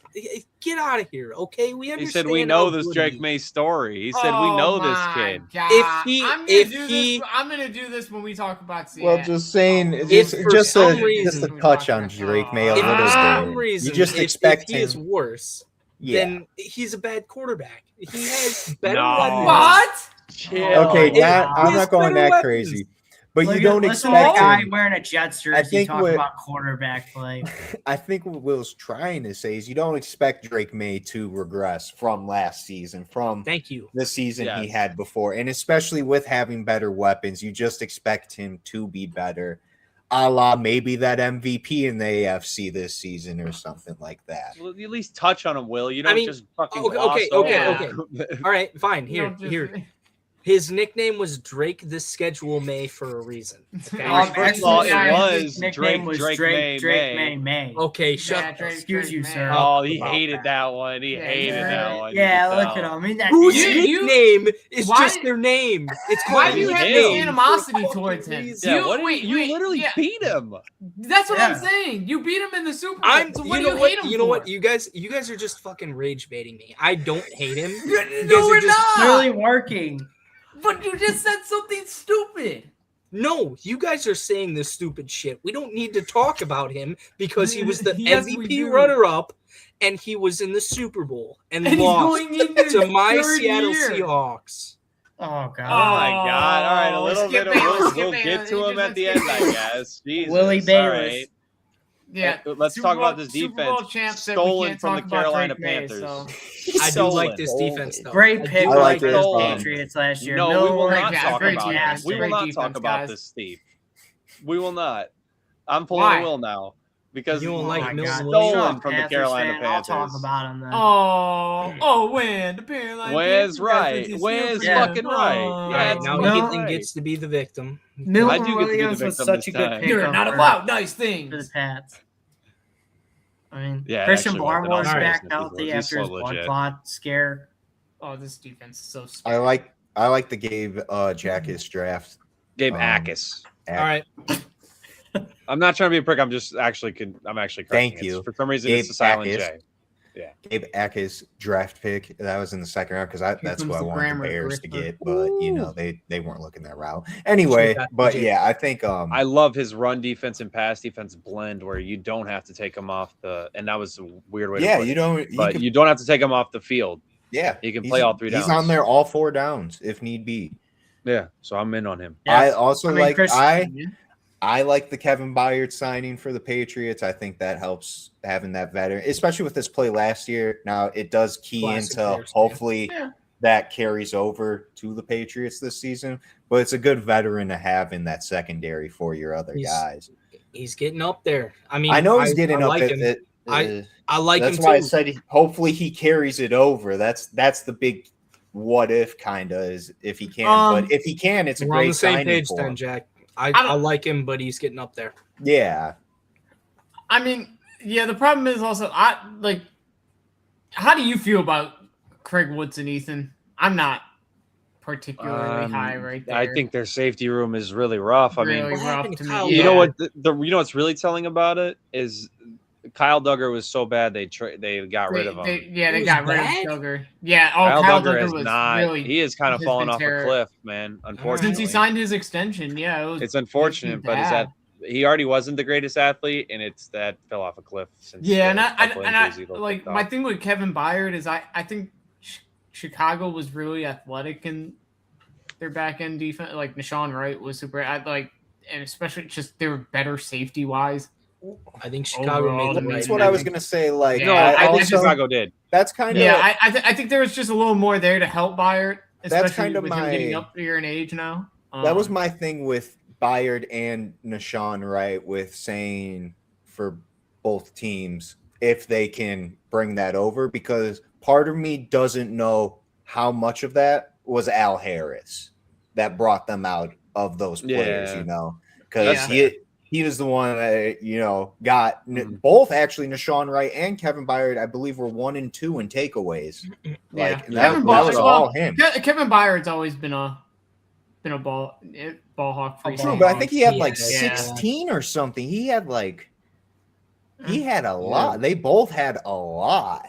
get out of here, okay? We understand. He said we know this Drake May story. He said we know this kid. God. I'm gonna do this when we talk about Seattle. Well, just saying, If for just some a reason- touch on Drake May a If little for bit. some reason, You just if expect he is him. worse, Yeah. then he's a bad quarterback. He has better No. weapons. What? Okay, He I'm has not going better that weapons. crazy. But you Listen don't to expect a guy him. wearing a Jets I jersey think talk what- about quarterback play. I think what Will's trying to say is you don't expect Drake May to regress from last season, from Thank you. the season he Yes. had before. And especially with having better weapons, you just expect him to be better. A la maybe that MVP in the AFC this season or something like that. Well, at least touch on him, Will. You don't I mean, just fucking okay, gloss okay, over okay. it. All right, fine. You don't Here. just- His nickname was Drake the Schedule May for a reason. Okay. First of all, it Actually, was his nickname was Drake May. May. Okay, Yeah, shut Drake- Excuse you, Drake sir. May. Oh, he about hated that one. He Yeah, hated yeah. that one. Yeah, You look can at tell. him. I mean, that Whose You- nickname is why- just their name? It's Why called do you his have him. this name. animosity For towards fucking him? reason. Yeah, you wait, literally yeah. beat him. That's what I'm Yeah. saying. You beat him in the Super Bowl. So what do you hate him You know for? what? You guys are just fucking rage baiting me. I don't hate him. You guys No, are we're just- not. clearly working. But you just said something stupid. No, you guys are saying this stupid shit. We don't need to talk about him because he was the Yes, we MVP do. runner-up and he was in the Super Bowl and And he's lost going into to his my third Seattle year. Seahawks. Oh Oh god. my God! All right, a little skip bit of Baylor, skip we'll Baylor. get to him at the Skip end, I Baylor. guess. Jesus, Willie all Bayless. right. Yeah. Let's Super talk Bowl- about this Super Bowl defense champ said we stolen can't from the talk about Carolina Drake May, Panthers. so- I do Stolen. like this defense though. Great I pick do I like by this, the um, Patriots last year. No, we will Miller, not yeah, talk great about defense, this. We will great not defense, talk about guys. this, Steve. We will not. I'm pulling Why? a Will now because You don't Oh like my Milton God. Williams? stolen Shut up, from the Panthers Carolina fan. I'll talk Panthers. about him then. When the Carolina Where's Panthers right? got Where's this Yeah. fucking right? Oh. Yeah, Alright, it's now fucking Milton right. gets to be the victim. Milton I do get to be the Williams was victim such this a good time. pick. You're not allowed nice for the things. Pats. I mean, Yeah, it Christian actually was. In all Barmore's back seriousness, healthy he's after his so blood legit. clot scare. Oh, this defense is so I scary. like the Gabe Jackus draft. Gabe Um, Akis. All right. I'm not trying to be a prick. I'm actually correcting Thank it. you. For some reason, Gabe it's a silent Akis. J. Gabe Akis draft pick. That was in the second round because that's comes who I the wanted the grammar Bears to gripper. get, but you know they weren't looking that route. Anyway, Should've got but PJ. yeah, I think I love his run defense and pass defense blend where you don't have to take him off the. And that was a weird way to yeah, put you it. don't But you don't have to take him off the field. yeah, he can he's- play all 3 He's downs. on there all 4 downs if need be. Yeah, so I'm in on him. I Yes. also I mean, like Christian- I like the Kevin Byard signing for the Patriots. I think that helps having that veteran, especially with this play last year. Now it does key Classic into Bears, hopefully Yeah. that carries over to the Patriots this season. But it's a good veteran to have in that secondary for your other He's- guys. He's getting up there. I mean, I know he's getting I up like at him. it. I like That's him why I too. said hopefully he carries it over. That's the big what if kind of is if he can. But if he can, it's a We're on great the same signing page for then, him. Jack. I I don't- like him, but he's getting up there. Yeah. I mean, yeah, the problem is also how do you feel about Craig Woods and Ethan? I'm not particularly high right there. I think their safety room is really rough. I mean, really What rough happened to to me. Kyle you Yeah. know what? You know what's really telling about it is Kyle Duggar was so bad they got rid of him. They He got was rid bad? of Duggar. Yeah, Kyle Duggar Duggar is was not. really. He is kind of has falling been off a terrible. cliff, man. Unfortunately, Since he signed his extension, yeah, it's unfortunate, but bad. he already wasn't the greatest athlete, and it's that fell off a cliff. Since Yeah, the and couple injuries he looked like up. my thing with Kevin Byard is I think Chicago was really athletic in their back end defense. Like Nashawn Wright was super. And especially just they were better safety wise. I think Chicago Overall, made the That's right what I was move. gonna say. Like, No, Yeah, I think also- Chicago did. that's kind of Yeah, I think there was just a little more there to help Byard, especially That's kind of with him getting up there in age now. that was my thing with Byard and Nashawn Wright with saying for both teams if they can bring that over, because part of me doesn't know how much of that was Al Harris that brought them out of those players, Yeah. you know, because Yeah. he was the one that, you know, got both actually Nashawn Wright and Kevin Byard, I believe, were 1 and 2 in takeaways. Yeah. Like Kevin that Byard- was well, all him. Kevin Byard's always been a been a ball hawk for True, but I think he had like Yeah. 16 or something. He had a Yeah. lot. They both had a lot.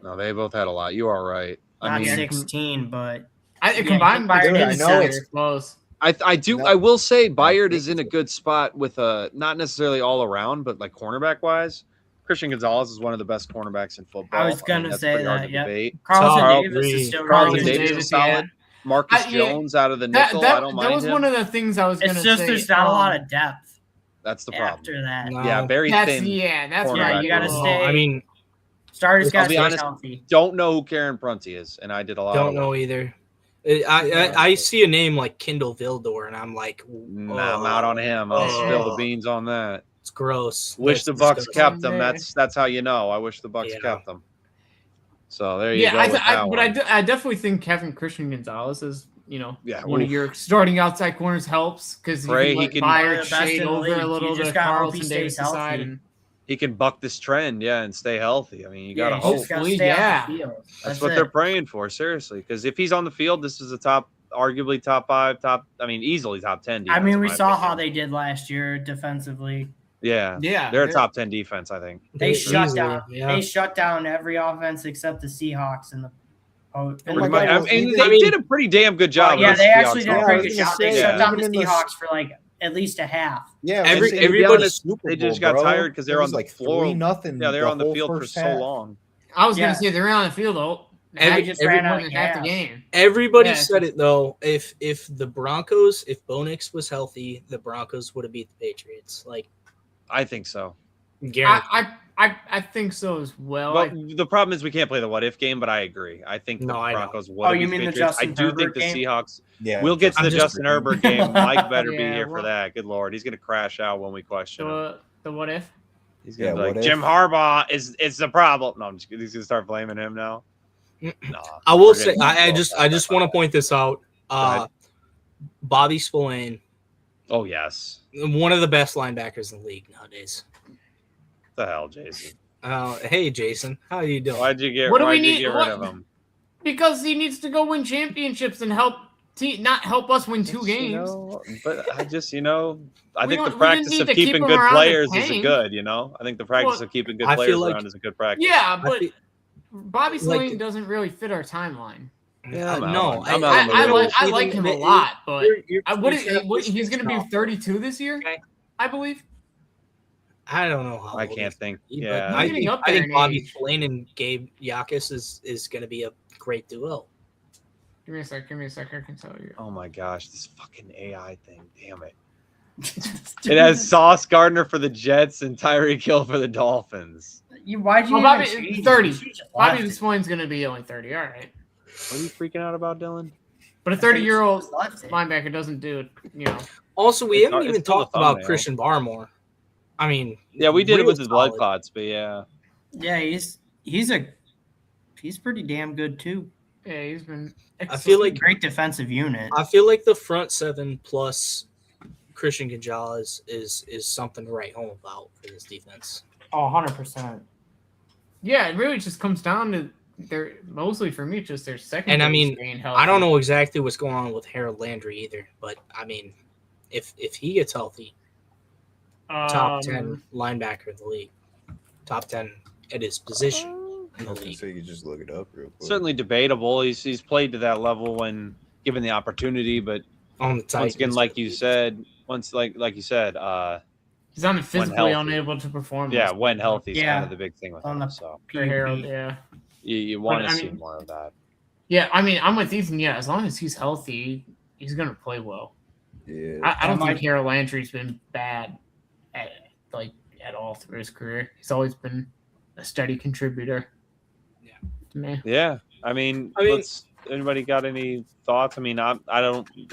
No, they both had a lot. You are right. I Not mean, 16, but combined Bayard Dude, I is know very close. I will say Bayard think is in a good spot with not necessarily all around, but like cornerback wise. Christian Gonzalez is one of the best cornerbacks in football. I was gonna that's say pretty hard that. to Yeah, debate. Carlton Davis Carl- is still Carlton really Davis good. is solid. Marcus Yeah. Jones out of the nickel. I don't mind That was him. one of the things I was going to It's say. just there's not a lot of depth That's the problem. after that. No. Yeah, very That's thin. that's cornerback right. You gotta room. stay. I mean, Starters I'll got to be stay honest, healthy. Don't know who Karen Prunty is, and I did a lot. don't of know work. either. I see a name like Kendall Vildor, and I'm like, Nah, I'm out on him. I'll spill the beans on that. It's gross. Wish That's the Bucks disgusting. kept him. That's how you know. I wish the Bucks Yeah. kept him. So there you go. Yeah, with that but one. I definitely think Kevin Christian Gonzalez is, Yeah, one of your starting outside corners helps because Pray he he can- can One of Bayard the best shade in the over league. a little You to just gotta hope he Carlton stays Davis' healthy. side. And he can buck this trend, and stay healthy. I mean, you gotta you hope. just gotta Hopefully, stay yeah. off the field. That's what they're praying for, seriously. Because if he's on the field, this is a arguably top 5, easily top 10 defense. I mean, in we my saw opinion. how they did last year defensively. Yeah, yeah, they're a top 10 defense, I think. They shut easily, down. yeah. They shut down every offense except the Seahawks in the. Oh my God, I well, mean, even- they did a pretty damn good job. Yeah, with they the actually Seahawks did a Yeah, I pretty was good gonna job. They say, shut down the even in the- Seahawks for like at least a half. Yeah, Everybody- They just got tired because they were on the like floor. 3-0. Yeah, they were on the field for so long. I was Yeah. gonna say they're on the field though. They just ran out of half the gas. game. Everybody Yeah. said it though. If the Broncos, if Bo Nix was healthy, the Broncos would have beat the Patriots. Like, I think so. guaranteed. I think so as well. But the problem is we can't play the what if game, but I agree. I think the No, I know. Broncos would. Oh, you mean the Patriots. I Justin do think Herbert the game? Seahawks. Yeah, We'll get to I'm the just- Justin Herbert game. Mike better be Yeah, here for well- that. Good Lord, he's gonna crash out when we question him. The what if? He's gonna Yeah, be what like, if? Jim Harbaugh is the problem. No, I'm just kidding. He's gonna start blaming him now. No, I will forget say, it. I just want to point this out. ahead. Bobby Spillane, Oh yes. one of the best linebackers in the league nowadays. What the hell, Jason? Hey Jason, how you doing? Why'd you get? What do we why'd you need- get what- rid of him? Because he needs to go win championships and not help us win 2 games. But I just, I We think the don't- we didn't practice need of to keep keeping him good around to players is a tank. good. I think the practice Well, of keeping good I feel players like- around is a good practice. Yeah, I but feel- Bobby like- Spillane doesn't really fit our timeline. Yeah, I'm out no, on- I'm out on the I rules. like him a lot, but he's going to be No. 32 this year, Okay. I believe. I don't know how I old can't he's think. gonna be, Yeah, but I getting think, up I there think in Bobby age. Spillane and Gabe Yakis is going to be a great duo. Give me a sec. I can tell you. Oh my gosh, this fucking AI thing. Damn it. It has Sauce Gardner for the Jets and Tyreek Hill for the Dolphins. Why'd you? Well, Bobby, even change it? 30. You should've just Bobby left it. Spillane's going to be only 30. All right. What are you freaking out about, Dylan? But a I think 30-year-old just left it. linebacker doesn't do it, Also, we It's haven't not- even it's still a talked about thumbnail. Christian Barmore. I mean, Yeah, we did it real with the blood solid. clots, but yeah. Yeah, he's pretty damn good too. Yeah, he's been. I feel like Great defensive unit. I feel like the front seven plus Christian Gonzalez is something to write home about for this defense. Oh, 100%. Yeah, it really just comes down to their mostly for me, just their second. And I mean, I don't know exactly what's going on with Harold Landry either, but I mean, if he gets healthy, top 10 linebacker in the league, top 10 at his position in the league. So you just look it up real quick. Certainly debatable. He's played to that level when given the opportunity, but On the once Titans, again, like you said, He's on physically healthy. unable to perform. yeah, when healthy is Yeah. kind of the big thing with On him. the- So for Harold. Yeah, you want But, to I see mean- more of that. yeah. I mean, I'm with Ethan. Yeah, as long as he's healthy, he's gonna play well. Yeah. I don't That think might- Harold Landry's been bad at all through his career. He's always been a steady contributor. Yeah. To me. Yeah, I mean, anybody got any thoughts? I mean, I'm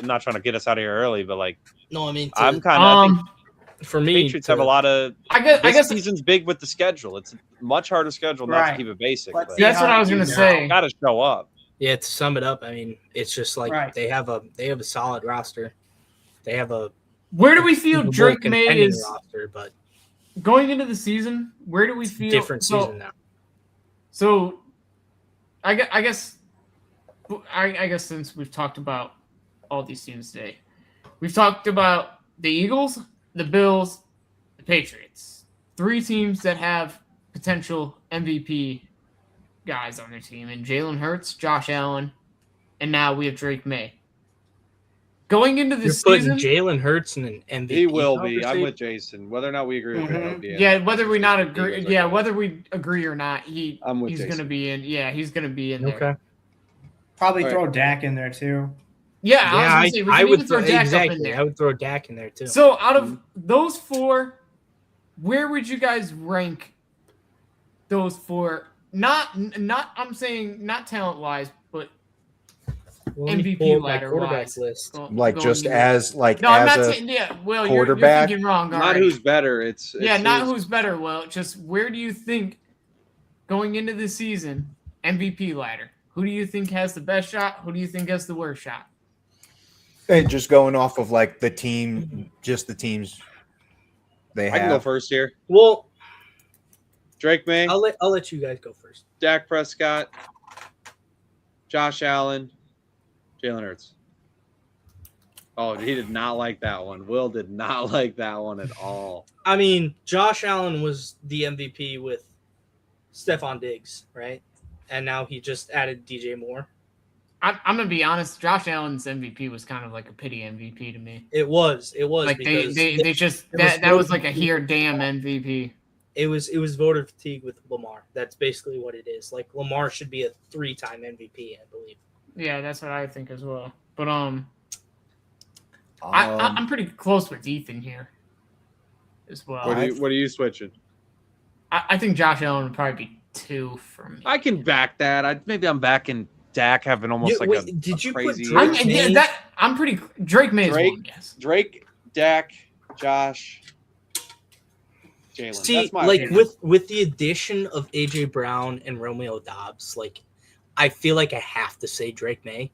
not trying to get us out of here early, but like, No, I mean, I'm kind of. I think for me, Patriots have a lot of. I This guess season's big with the schedule. It's a much harder schedule not to Right. keep it basic. Let's But see that's what how I was he gonna does. say. got to show up. Yeah, to sum it up, I mean, it's just like Right. they have a solid roster. They have a Where do we feel Super Bowl Drake May contending is roster, but going into the season? Where do we it's a feel different season now. So, I guess since we've talked about all these teams today. We've talked about the Eagles, the Bills, the Patriots. 3 teams that have potential MVP guys on their team. And Jalen Hurts, Josh Allen, and now we have Drake May. Going into this season, putting Jalen Hurts in an MVP. He will be. I'm with Jason. Whether or not we agree with him. Yeah, whether we not agree. Yeah, whether we agree or not, he's going to be in. Yeah, he's going to be in there. Okay. Probably throw Dak in there too. Yeah, I would throw Dak up in there. I would throw Dak in there too. So out of those 4, where would you guys rank those 4? Not I'm saying not talent wise, but MVP ladder wise. List. Like just as like no, as I'm not a saying Will, quarterback. You're thinking wrong. Not who's better. It's not who's better. Will, just where do you think going into the season MVP ladder? Who do you think has the best shot? Who do you think has the worst shot? Hey, just going off of like the team, just the teams they have. I can go first here. Well, Drake May. I'll let you guys go first. Dak Prescott, Josh Allen, Jalen Hurts. Oh, he did not like that one. Will did not like that one at all. I mean, Josh Allen was the MVP with Stephon Diggs, right? And now he just added DJ Moore. I'm gonna be honest. Josh Allen's MVP was kind of like a pity MVP to me. It was like they just that was like a here damn MVP. It was voter fatigue with Lamar. That's basically what it is. Like Lamar should be a 3-time MVP, I believe. Yeah, that's what I think as well. But I'm pretty close with Ethan here as well. What are you switching? I think Josh Allen would probably be 2 for me. I can back that. Maybe I'm backing Dak having almost did you crazy. put Drake May? I'm pretty Drake May. Drake, Dak, Josh, Jalen. See, that's my like opinion. with the addition of AJ Brown and Romeo Doubs, like I feel like I have to say Drake May.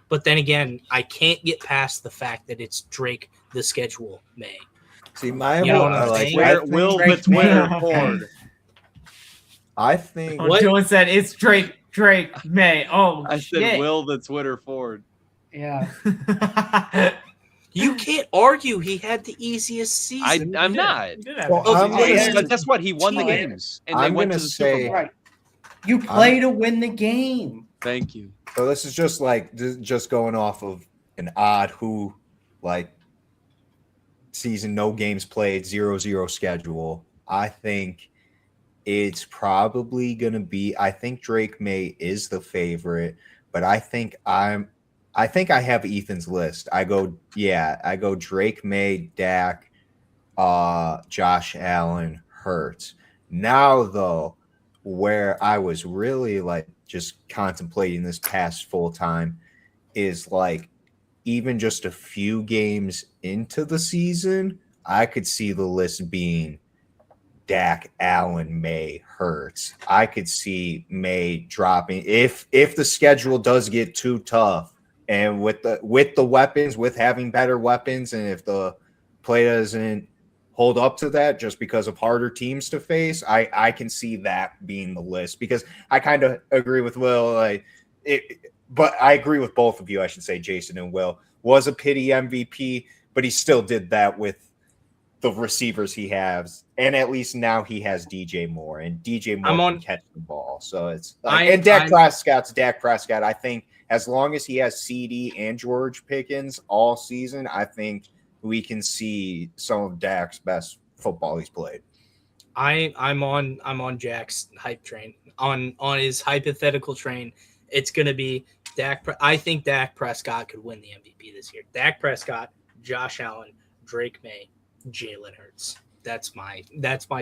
But then again, I can't get past the fact that it's Drake the schedule May. See, my You know what I'm saying? Will the Twitter forward. I think Oh, Dylan said it's Drake May. Oh, I said shit. Will the Twitter forward. Yeah. You can't argue he had the easiest season. I'm not. That's what he won the games, and they went to the Super Bowl. Right. You play to win the game. Thank you. So this is just like just going off of an odd season, no games played, 0-0 schedule. I think it's probably gonna be. I think Drake May is the favorite, but I think I have Ethan's list. I go Drake May, Dak, Josh Allen, Hurts. Now though, where I was really like just contemplating this past full time is like even just a few games into the season, I could see the list being Dak, Allen, May, Hurts. I could see May dropping if the schedule does get too tough, and with the weapons, with having better weapons, and if the play doesn't hold up to that just because of harder teams to face, I can see that being the list, because I kind of agree with Will. But I agree with both of you, I should say, Jason and Will. Was a pity MVP, but he still did that with the receivers he has, and at least now he has DJ Moore, and DJ Moore can catch the ball. So it's Dak Prescott's Dak Prescott. I think as long as he has CD and George Pickens all season, I think we can see some of Dak's best football he's played. I'm on Jack's hype train. On his hypothetical train, it's going to be Dak. I think Dak Prescott could win the MVP this year. Dak Prescott, Josh Allen, Drake May, Jalen Hurts. That's my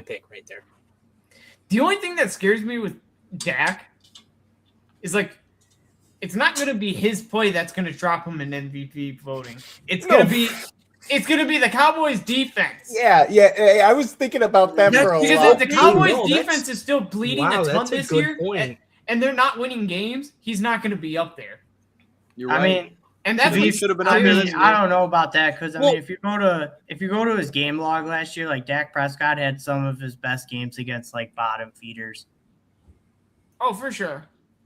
pick right there. The only thing that scares me with Dak is like it's not going to be his play that's going to drop him in MVP voting. It's going to be the Cowboys defense. Yeah. I was thinking about that for a while. Because if the Cowboys defense is still bleeding a ton this year, and they're not winning games, he's not going to be up there. You're right. I mean, and that's he should have been up there this year. I don't know about that, because if you go to his game log last year, like Dak Prescott had some of his best games against like bottom feeders. Oh, for sure.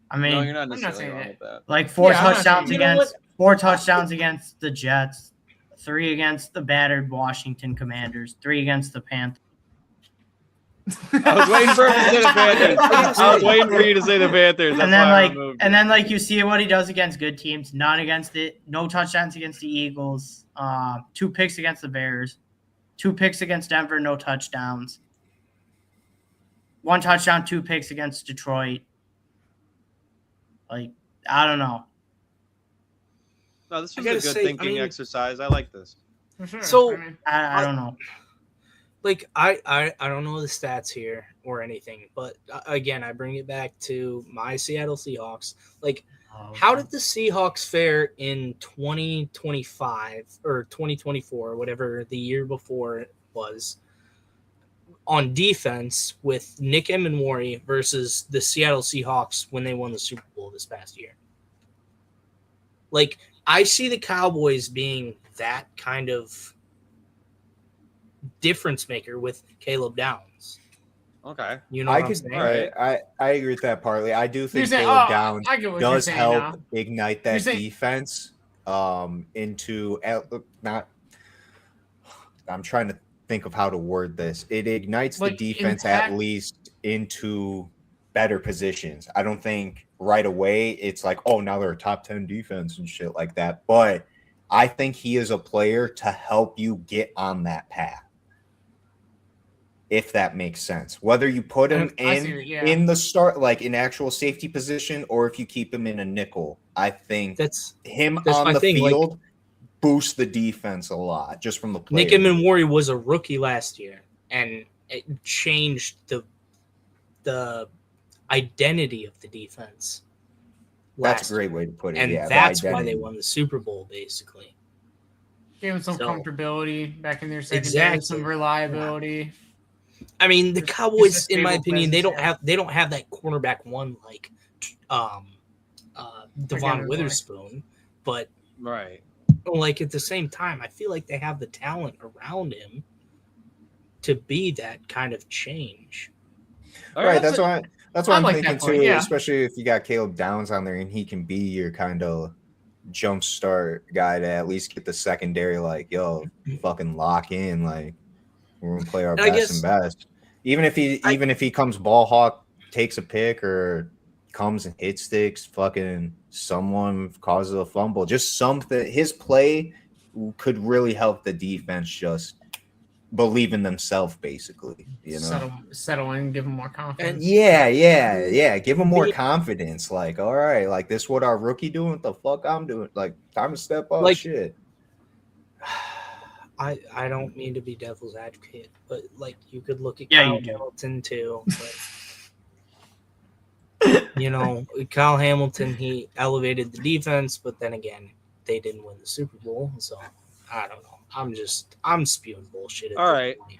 I mean, no, you're not necessarily wrong with that. Like 4 touchdowns against 4 touchdowns against the Jets, 3 against the battered Washington Commanders, 3 against the Panthers. I was waiting for him to say the Panthers. I was waiting for you to say the Panthers. That's And then why I like removed and it. then like you see what he does against good teams, none against it, no touchdowns against the Eagles, 2 picks against the Bears, 2 picks against Denver, no touchdowns. 1 touchdown, 2 picks against Detroit. Like, I don't know. No, this was I a gotta good say, thinking exercise. I like this. For sure. So- I mean, I don't know. Like I don't know the stats here or anything, but again, I bring it back to my Seattle Seahawks. Like, how did the Seahawks fare in 2025 or 2024, whatever the year before it was, on defense with Nick Emmanwori versus the Seattle Seahawks when they won the Super Bowl this past year? Like, I see the Cowboys being that kind of difference maker with Caleb Downs. Okay. You know I what I'm could, saying? Alright. I agree with that partly. I do You're think saying- Caleb oh, Downs I get what you're does saying help now. ignite You're that saying- defense into not. I'm trying to think of how to word this. It ignites Like, the defense at impact- least into better positions. I don't think right away it's like, oh, now they're a top 10 defense and shit like that. But I think he is a player to help you get on that path. If that makes sense, whether you put him I see, yeah. in the start, like in actual safety position, or if you keep him in a nickel, I think That's him that's on my the thing, like- field boosts the defense a lot just from the play. Nick Emmanwori was a rookie last year, and it changed the identity of the defense. That's a last great way to put it. and Yeah, the that's why identity. they won the Super Bowl, basically. Gave them some So- comfortability back in their secondary, Exactly. some reliability. I mean, the Just- Cowboys, just a in my stable opinion, they presence, don't have that cornerback one like Devon Emmanwori. Witherspoon, but Right. like at the same time, I feel like they have the talent around him to be that kind of change. All Right, that's that's I what I'm like thinking that point, too. yeah. Especially if you got Caleb Downs on there and he can be your kind of jump start guy to at least get the secondary. Like, yo, fucking lock in. Like, we're gonna play our And I best guess- and best. Even if he comes ball hawk, takes a pick, or comes and hit sticks, fucking someone causes a fumble, just something. His play could really help the defense just believe in themselves, basically. You know. Settle in, give them more confidence. Yeah. Give him more confidence. Like, all right, like this what our rookie doing? What the fuck I'm doing? Like, time to step up. Like- Shit. I don't mean to be devil's advocate, but like you could look at Yeah, Kyle you do. Hamilton too. But, Kyle Hamilton, he elevated the defense, but then again, they didn't win the Super Bowl, so I don't know. I'm spewing bullshit. At All this right. point.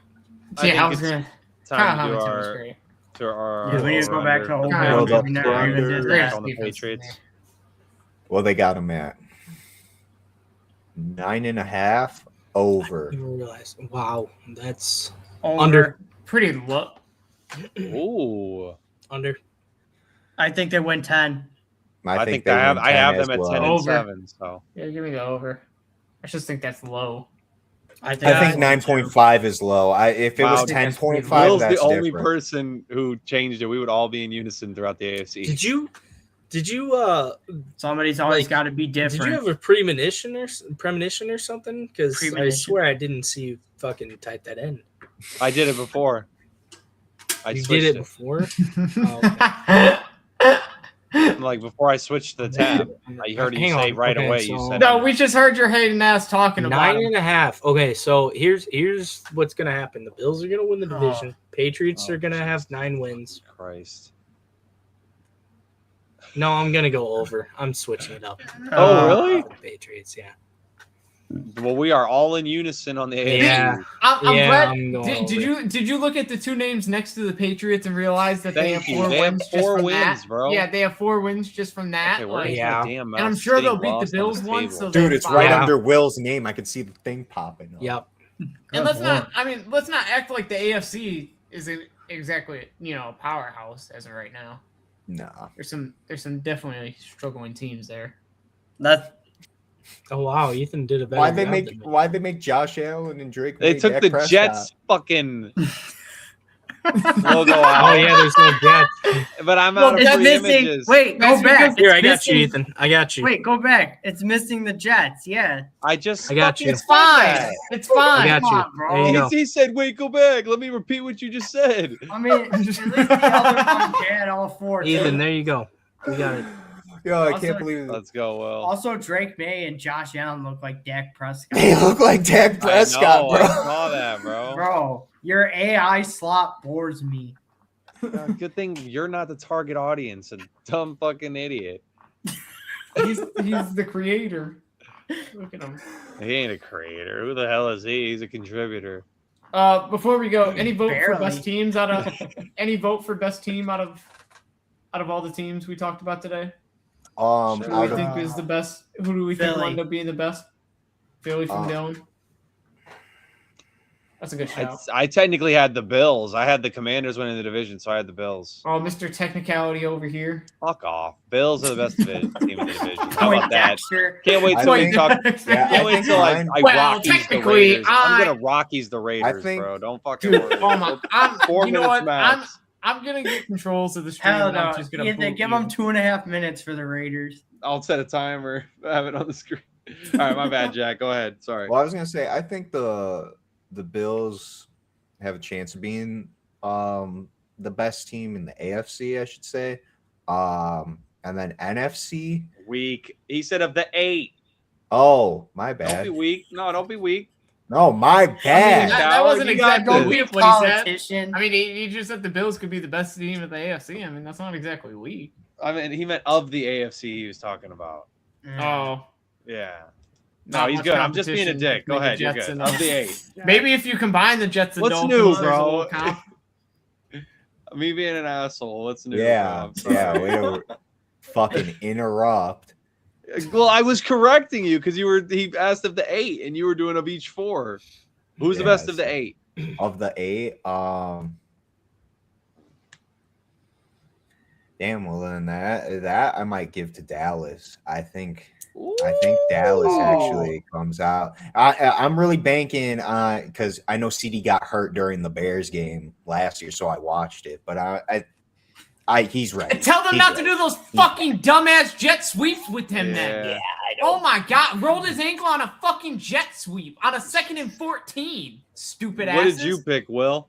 I Yeah, I think was it's gonna. Kyle time to do Hamilton was our great. Yeah, we need to go back to over-under. Kyle over. Hamilton. We never even did Over that. on the Defense. Patriots. Well, they got him at 9.5 I over. didn't even realize. Wow, that's Over. Under. Pretty low. Ooh. under. I think they win 10. I think they I win have 10 them at as 10 well. and Over. 7. So Yeah, give me the over. I just think that's low. I think they win 9.5 is low. If it Wow, was I think that's pretty 10.5, Will's that's the only different. person who changed it. We would all be in unison throughout the AFC. Did you Somebody's always Like, got to be did different. you have a premonition or something? Because I Premonition? swear I didn't see you fucking type that in. I did it before. I You switched did it it. before. Oh, okay. Like before I switched the tab. I heard you Hang say on. right Okay, away. You so- said No, we just heard your hating ass talking about 9.5. Okay, so here's what's gonna happen. The Bills are gonna win the division. Patriots Oh, are gonna have Jesus. 9 wins. Christ. No, I'm gonna go over. I'm switching it up. Oh, really? For the Patriots, yeah. Well, we are all in unison on the AFC. Yeah. I'm Yeah, glad. I'm going Did you look at the two names next to the Patriots and realize that they have Thank you. 4 They have wins? just 4 from wins, that? bro. Yeah, they have 4 wins just from that. Okay, where's like, Yeah. my damn mouse? and I'm sure they'll sitting beat the lost on Bills the once. table? So Dude, they're it's right Yeah. under Will's name. I could see the thing popping up. Yep. And let's not. I mean, let's not act like the AFC isn't exactly a powerhouse as of right now. Nah. There's some definitely struggling teams there. That's Oh wow, Ethan did a better Why'd they job make than me. why'd they make Josh Allen and Drake? They May took Dak the Prescott? Jets fucking logo out. Oh yeah, there's no Jets. But I'm Well, out of It's free missing. images. Wait, That's go back. because- Here, I It's got you, missing- Ethan. I got you. Wait, go back. It's missing the Jets. Yeah. I just I got fucking you. It's said fine. that. It's I fine. got Come you. on, bro. There you go. He said, "Wait, go back. Let me repeat what you just said." I mean, at least the other one had all four. too. Ethan, there you go. We got it. Yo, I Also- can't believe it. Let's go, Will. Also, Drake May and Josh Allen look like Dak Prescott. They look like Dak Prescott, I know, bro. I saw that, bro. Bro, your AI slot bores me. Good thing you're not the target audience, a dumb fucking idiot. He's the creator. Look at him. He ain't a creator. Who the hell is he? He's a contributor. Before we go, any vote for Barely. best teams out of any vote for best team out of all the teams we talked about today? Sure. Who do Out we of- think is the best? Who do we think will Philly. end up being the best? Philly from Uh, Dylan. That's a good shout. I technically had the Bills. I had the Commanders winning the division, so I had the Bills. Oh, Mr. Technicality over here. Fuck off. Bills are the best team in the division. How Point about that? Dexter. Can't wait I till we think- talk. Yeah, Can't I wait think till mine- I Well, Rockies the technically, Raiders. I'm I- gonna Rockies the Raiders, think- bro. Don't fucking Dude, worry. oh my, I'm, 4 you know minutes what? max. I'm gonna get controls of the stream. Hell and I'm no. just gonna Yeah, they boot give you. them 2.5 minutes for the Raiders. I'll set a timer. Have it on the screen. All right, my bad, Jack. Go ahead. Sorry. Well, I was gonna say I think the Bills have a chance of being the best team in the AFC, I should say. And then NFC. Weak. He said of the 8. Oh, my Don't bad. be weak. No, don't be weak. No, my bad. that wasn't You got exactly this. weak what he said. Politician. I mean, he just said the Bills could be the best team of the AFC. I mean, that's not exactly weak. I mean, he meant of the AFC he was talking about. Oh, Yeah. No, not he's much good. I'm just being a competition dick. Go between the ahead. You're Jets good. and Of the 8. maybe if you combine the Jets and What's Dolphins, new, there's a bro? little comp. Me being an asshole. What's new? Yeah, bro? I'm sorry. yeah, way to fucking interrupt. Well, I was correcting you because he asked of the 8 and you were doing of each 4. Who's the best of the 8? Of the 8, damn, well then that I might give to Dallas. I think Dallas actually comes out. I'm really banking on because I know CD got hurt during the Bears game last year, so I watched it. But he's right. And tell them He's not to right. do those fucking dumbass jet sweeps with him then. Yeah. Oh my god, rolled his ankle on a fucking jet sweep on a 2nd and 14. Stupid What asses. did you pick, Will?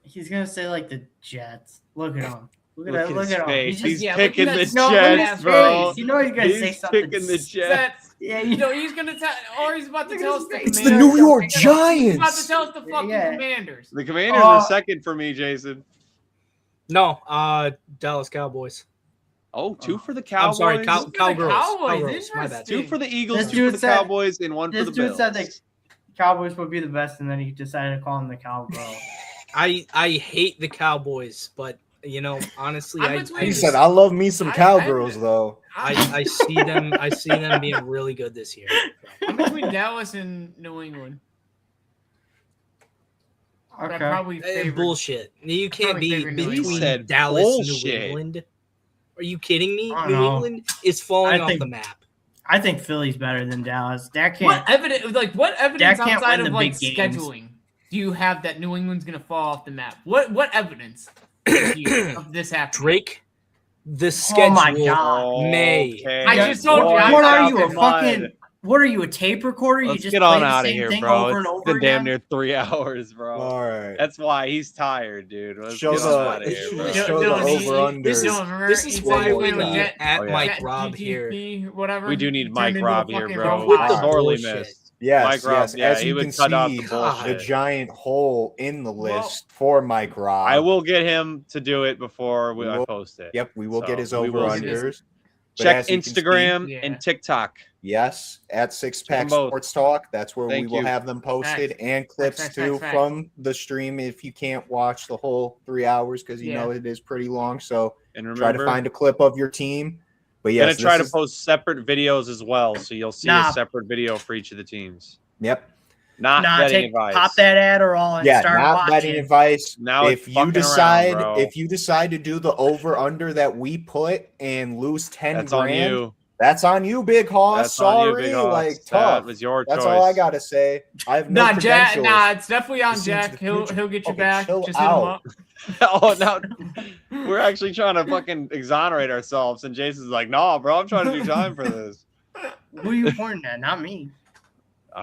He's gonna say like the Jets. Look at him. Look at Look that. at Look his at him. face. He's He's yeah, picking look the at that- no, look at Jets, his bro. face. You know he's gonna say He's something. picking the Jets. That, Yeah, you know, he's gonna tell, or he's about to Look at tell his us the face. It's the Commanders. New York He's about to Giants. tell us the fucking Yeah. Commanders. The Commanders Oh. are second for me, Jason. No, Dallas Cowboys. Oh, 2 for the I'm Cowboys. sorry, For the Cowgirls. Cowboys, Cowgirls, my bad. 2 for the Eagles, This 2 for dude the said- Cowboys, and 1 for This the dude Bills. said the Cowboys would be the best, and then he decided to call them the Cowgirls. I hate the Cowboys, but you know, honestly, I'm I between- He just- said, "I love me some I- Cowgirls, though." I see them being really good this year. I'm between Dallas and New England. But Okay. I probably favor. Bullshit. You can't Probably be favorite New between England. He said Dallas and bullshit. New England. Are you kidding me? I don't New know. England is falling I off think- the map. I think Philly's better than Dallas. That What can't. evidence? Like what evidence can't outside win of the like big games. scheduling do you have that New England's gonna fall off the map? What evidence of this happening? Drake, the schedule. Oh my God. May. Okay. I just told you, I What got are you, a Come on. fucking? What are you, a tape recorder? You Let's just get play on the out of same here, thing bro. over and It's over been damn again? near 3 hours, bro. All right. That's why he's tired, dude. Let's Show get the- on out of here, bro. show the over-under. This is why we Jet- need at Oh, yeah. Mike Robb here. Whatever. We do need Turned Mike into a Robb here, fucking bro. robot. With I the sorely bullshit. missed. Yes, Mike Robb, yes. yeah, As he you would can cut out see, the the bullshit. giant hole in the Well, list for Mike Robb. I will get him to do it before We I will- post it. Yep, we will get his So, we will over-unders. But Check as you can see- Instagram Yeah. and TikTok. Yes, at Six Check 'em Pack both. Sports Talk. That's where Thank we will you. have them posted Facts. and clips Facts, too facts. from the stream if you can't watch the whole 3 hours because you Yeah. know it is pretty long. So And try remember, to find a clip of your team. But I'm yes, gonna try to this is- post separate videos as well, so you'll see Nah. a separate video for each of the teams. Yep. Not betting advice. pop that Adderall and Yeah, start not watching. betting advice. Now it's if you fucking decide around, bro. if you decide to do the over under that we put and lose 10 That's on grand, you. That's on you, Big Hoss. That's on you, Sorry, Big Hoss. like That tough. was your That's choice. all I gotta say. I have no Nah, Jack. credentials. Nah, it's definitely on to see Jack. into the future. He'll get you Okay, back. chill Just hit him out. up. Oh, now we're actually trying to fucking exonerate ourselves, and Jason's like, "No, bro, I'm trying to do time for this." Who are you pointing at? Not me.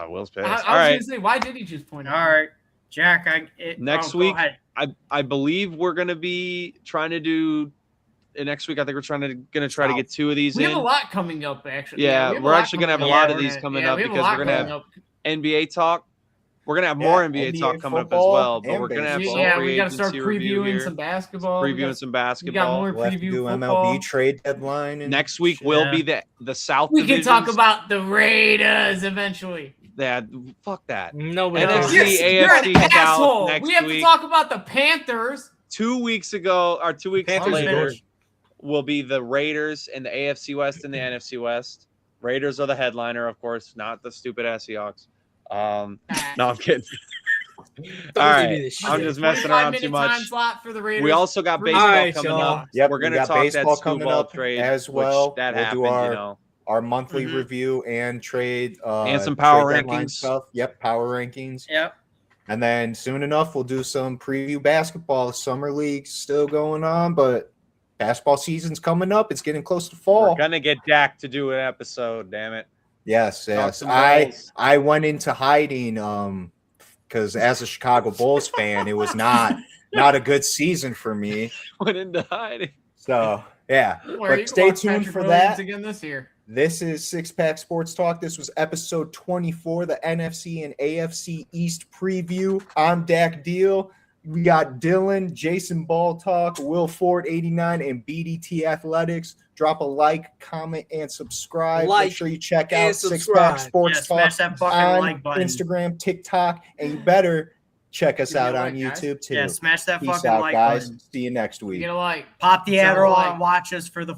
Will's pissed. I All was right, gonna say, why did he just point All out? right, Jack. Next go week, ahead. I believe we're gonna be trying to do. Next week, I think we're gonna try to get 2 of these We in. have a lot coming up, actually. Yeah, we have a we're lot actually gonna have a coming lot up. of these coming Yeah, up we have a because lot we're gonna coming have up. NBA talk. We're gonna have Yeah, more NBA NBA talk coming up as football well, but and we're gonna have baseball. some Yeah, free we got to start agency review previewing here. some basketball. Previewing some We got basketball. more We'll have to preview do football. MLB trade deadline. And Next week shit. will be the South. We can talk divisions. about the Raiders eventually. Yeah, fuck that. Nobody NFC, cares. You're AFC an South asshole. next We have week. to talk about the Panthers. 2 weeks ago, or 2 weeks Panthers are later, good. will be the Raiders and the AFC West and the NFC West. Raiders are the headliner, of course, not the stupid ass Seahawks. No, I'm kidding. All right, I'm just messing around too 25-minute much. time slot for the Raiders. We also got baseball All right, coming y'all. up. Yep, We're we gonna got talk baseball that coming Screwball up trade as which well. that We'll happened, do our you know. our monthly Mhm. review and trade And some power trade deadline rankings. stuff. Yep, power rankings. Yep. And then soon enough, we'll do some preview basketball. Summer league's still going on, but basketball season's coming up. It's getting close to We're fall. gonna get Dak to do an episode. Damn it! Yes, Talk yes. some Bulls. I went into hiding because as a Chicago Bulls fan, it was not a good season for me. Went into hiding. So yeah, Don't worry, you but can stay watch tuned Patrick for Williams that. again this year. This is Six Pack Sports Talk. This was episode 24, the NFC and AFC East preview. I'm Dak Deal. We got Dylan, Jason Ball Talk, Will Ford 89, and BDT Athletics. Drop a like, comment, and subscribe. Like Make sure you check and out Six subscribe. Pack Sports Yeah, Talk smash that fucking on like button. Instagram, TikTok, and you better check us Give me a out on like, guys. YouTube too. Yeah, smash that Peace fucking out, like guys. button. See you next week. You know, like. Pop the Sound Adderall like- and watch us for the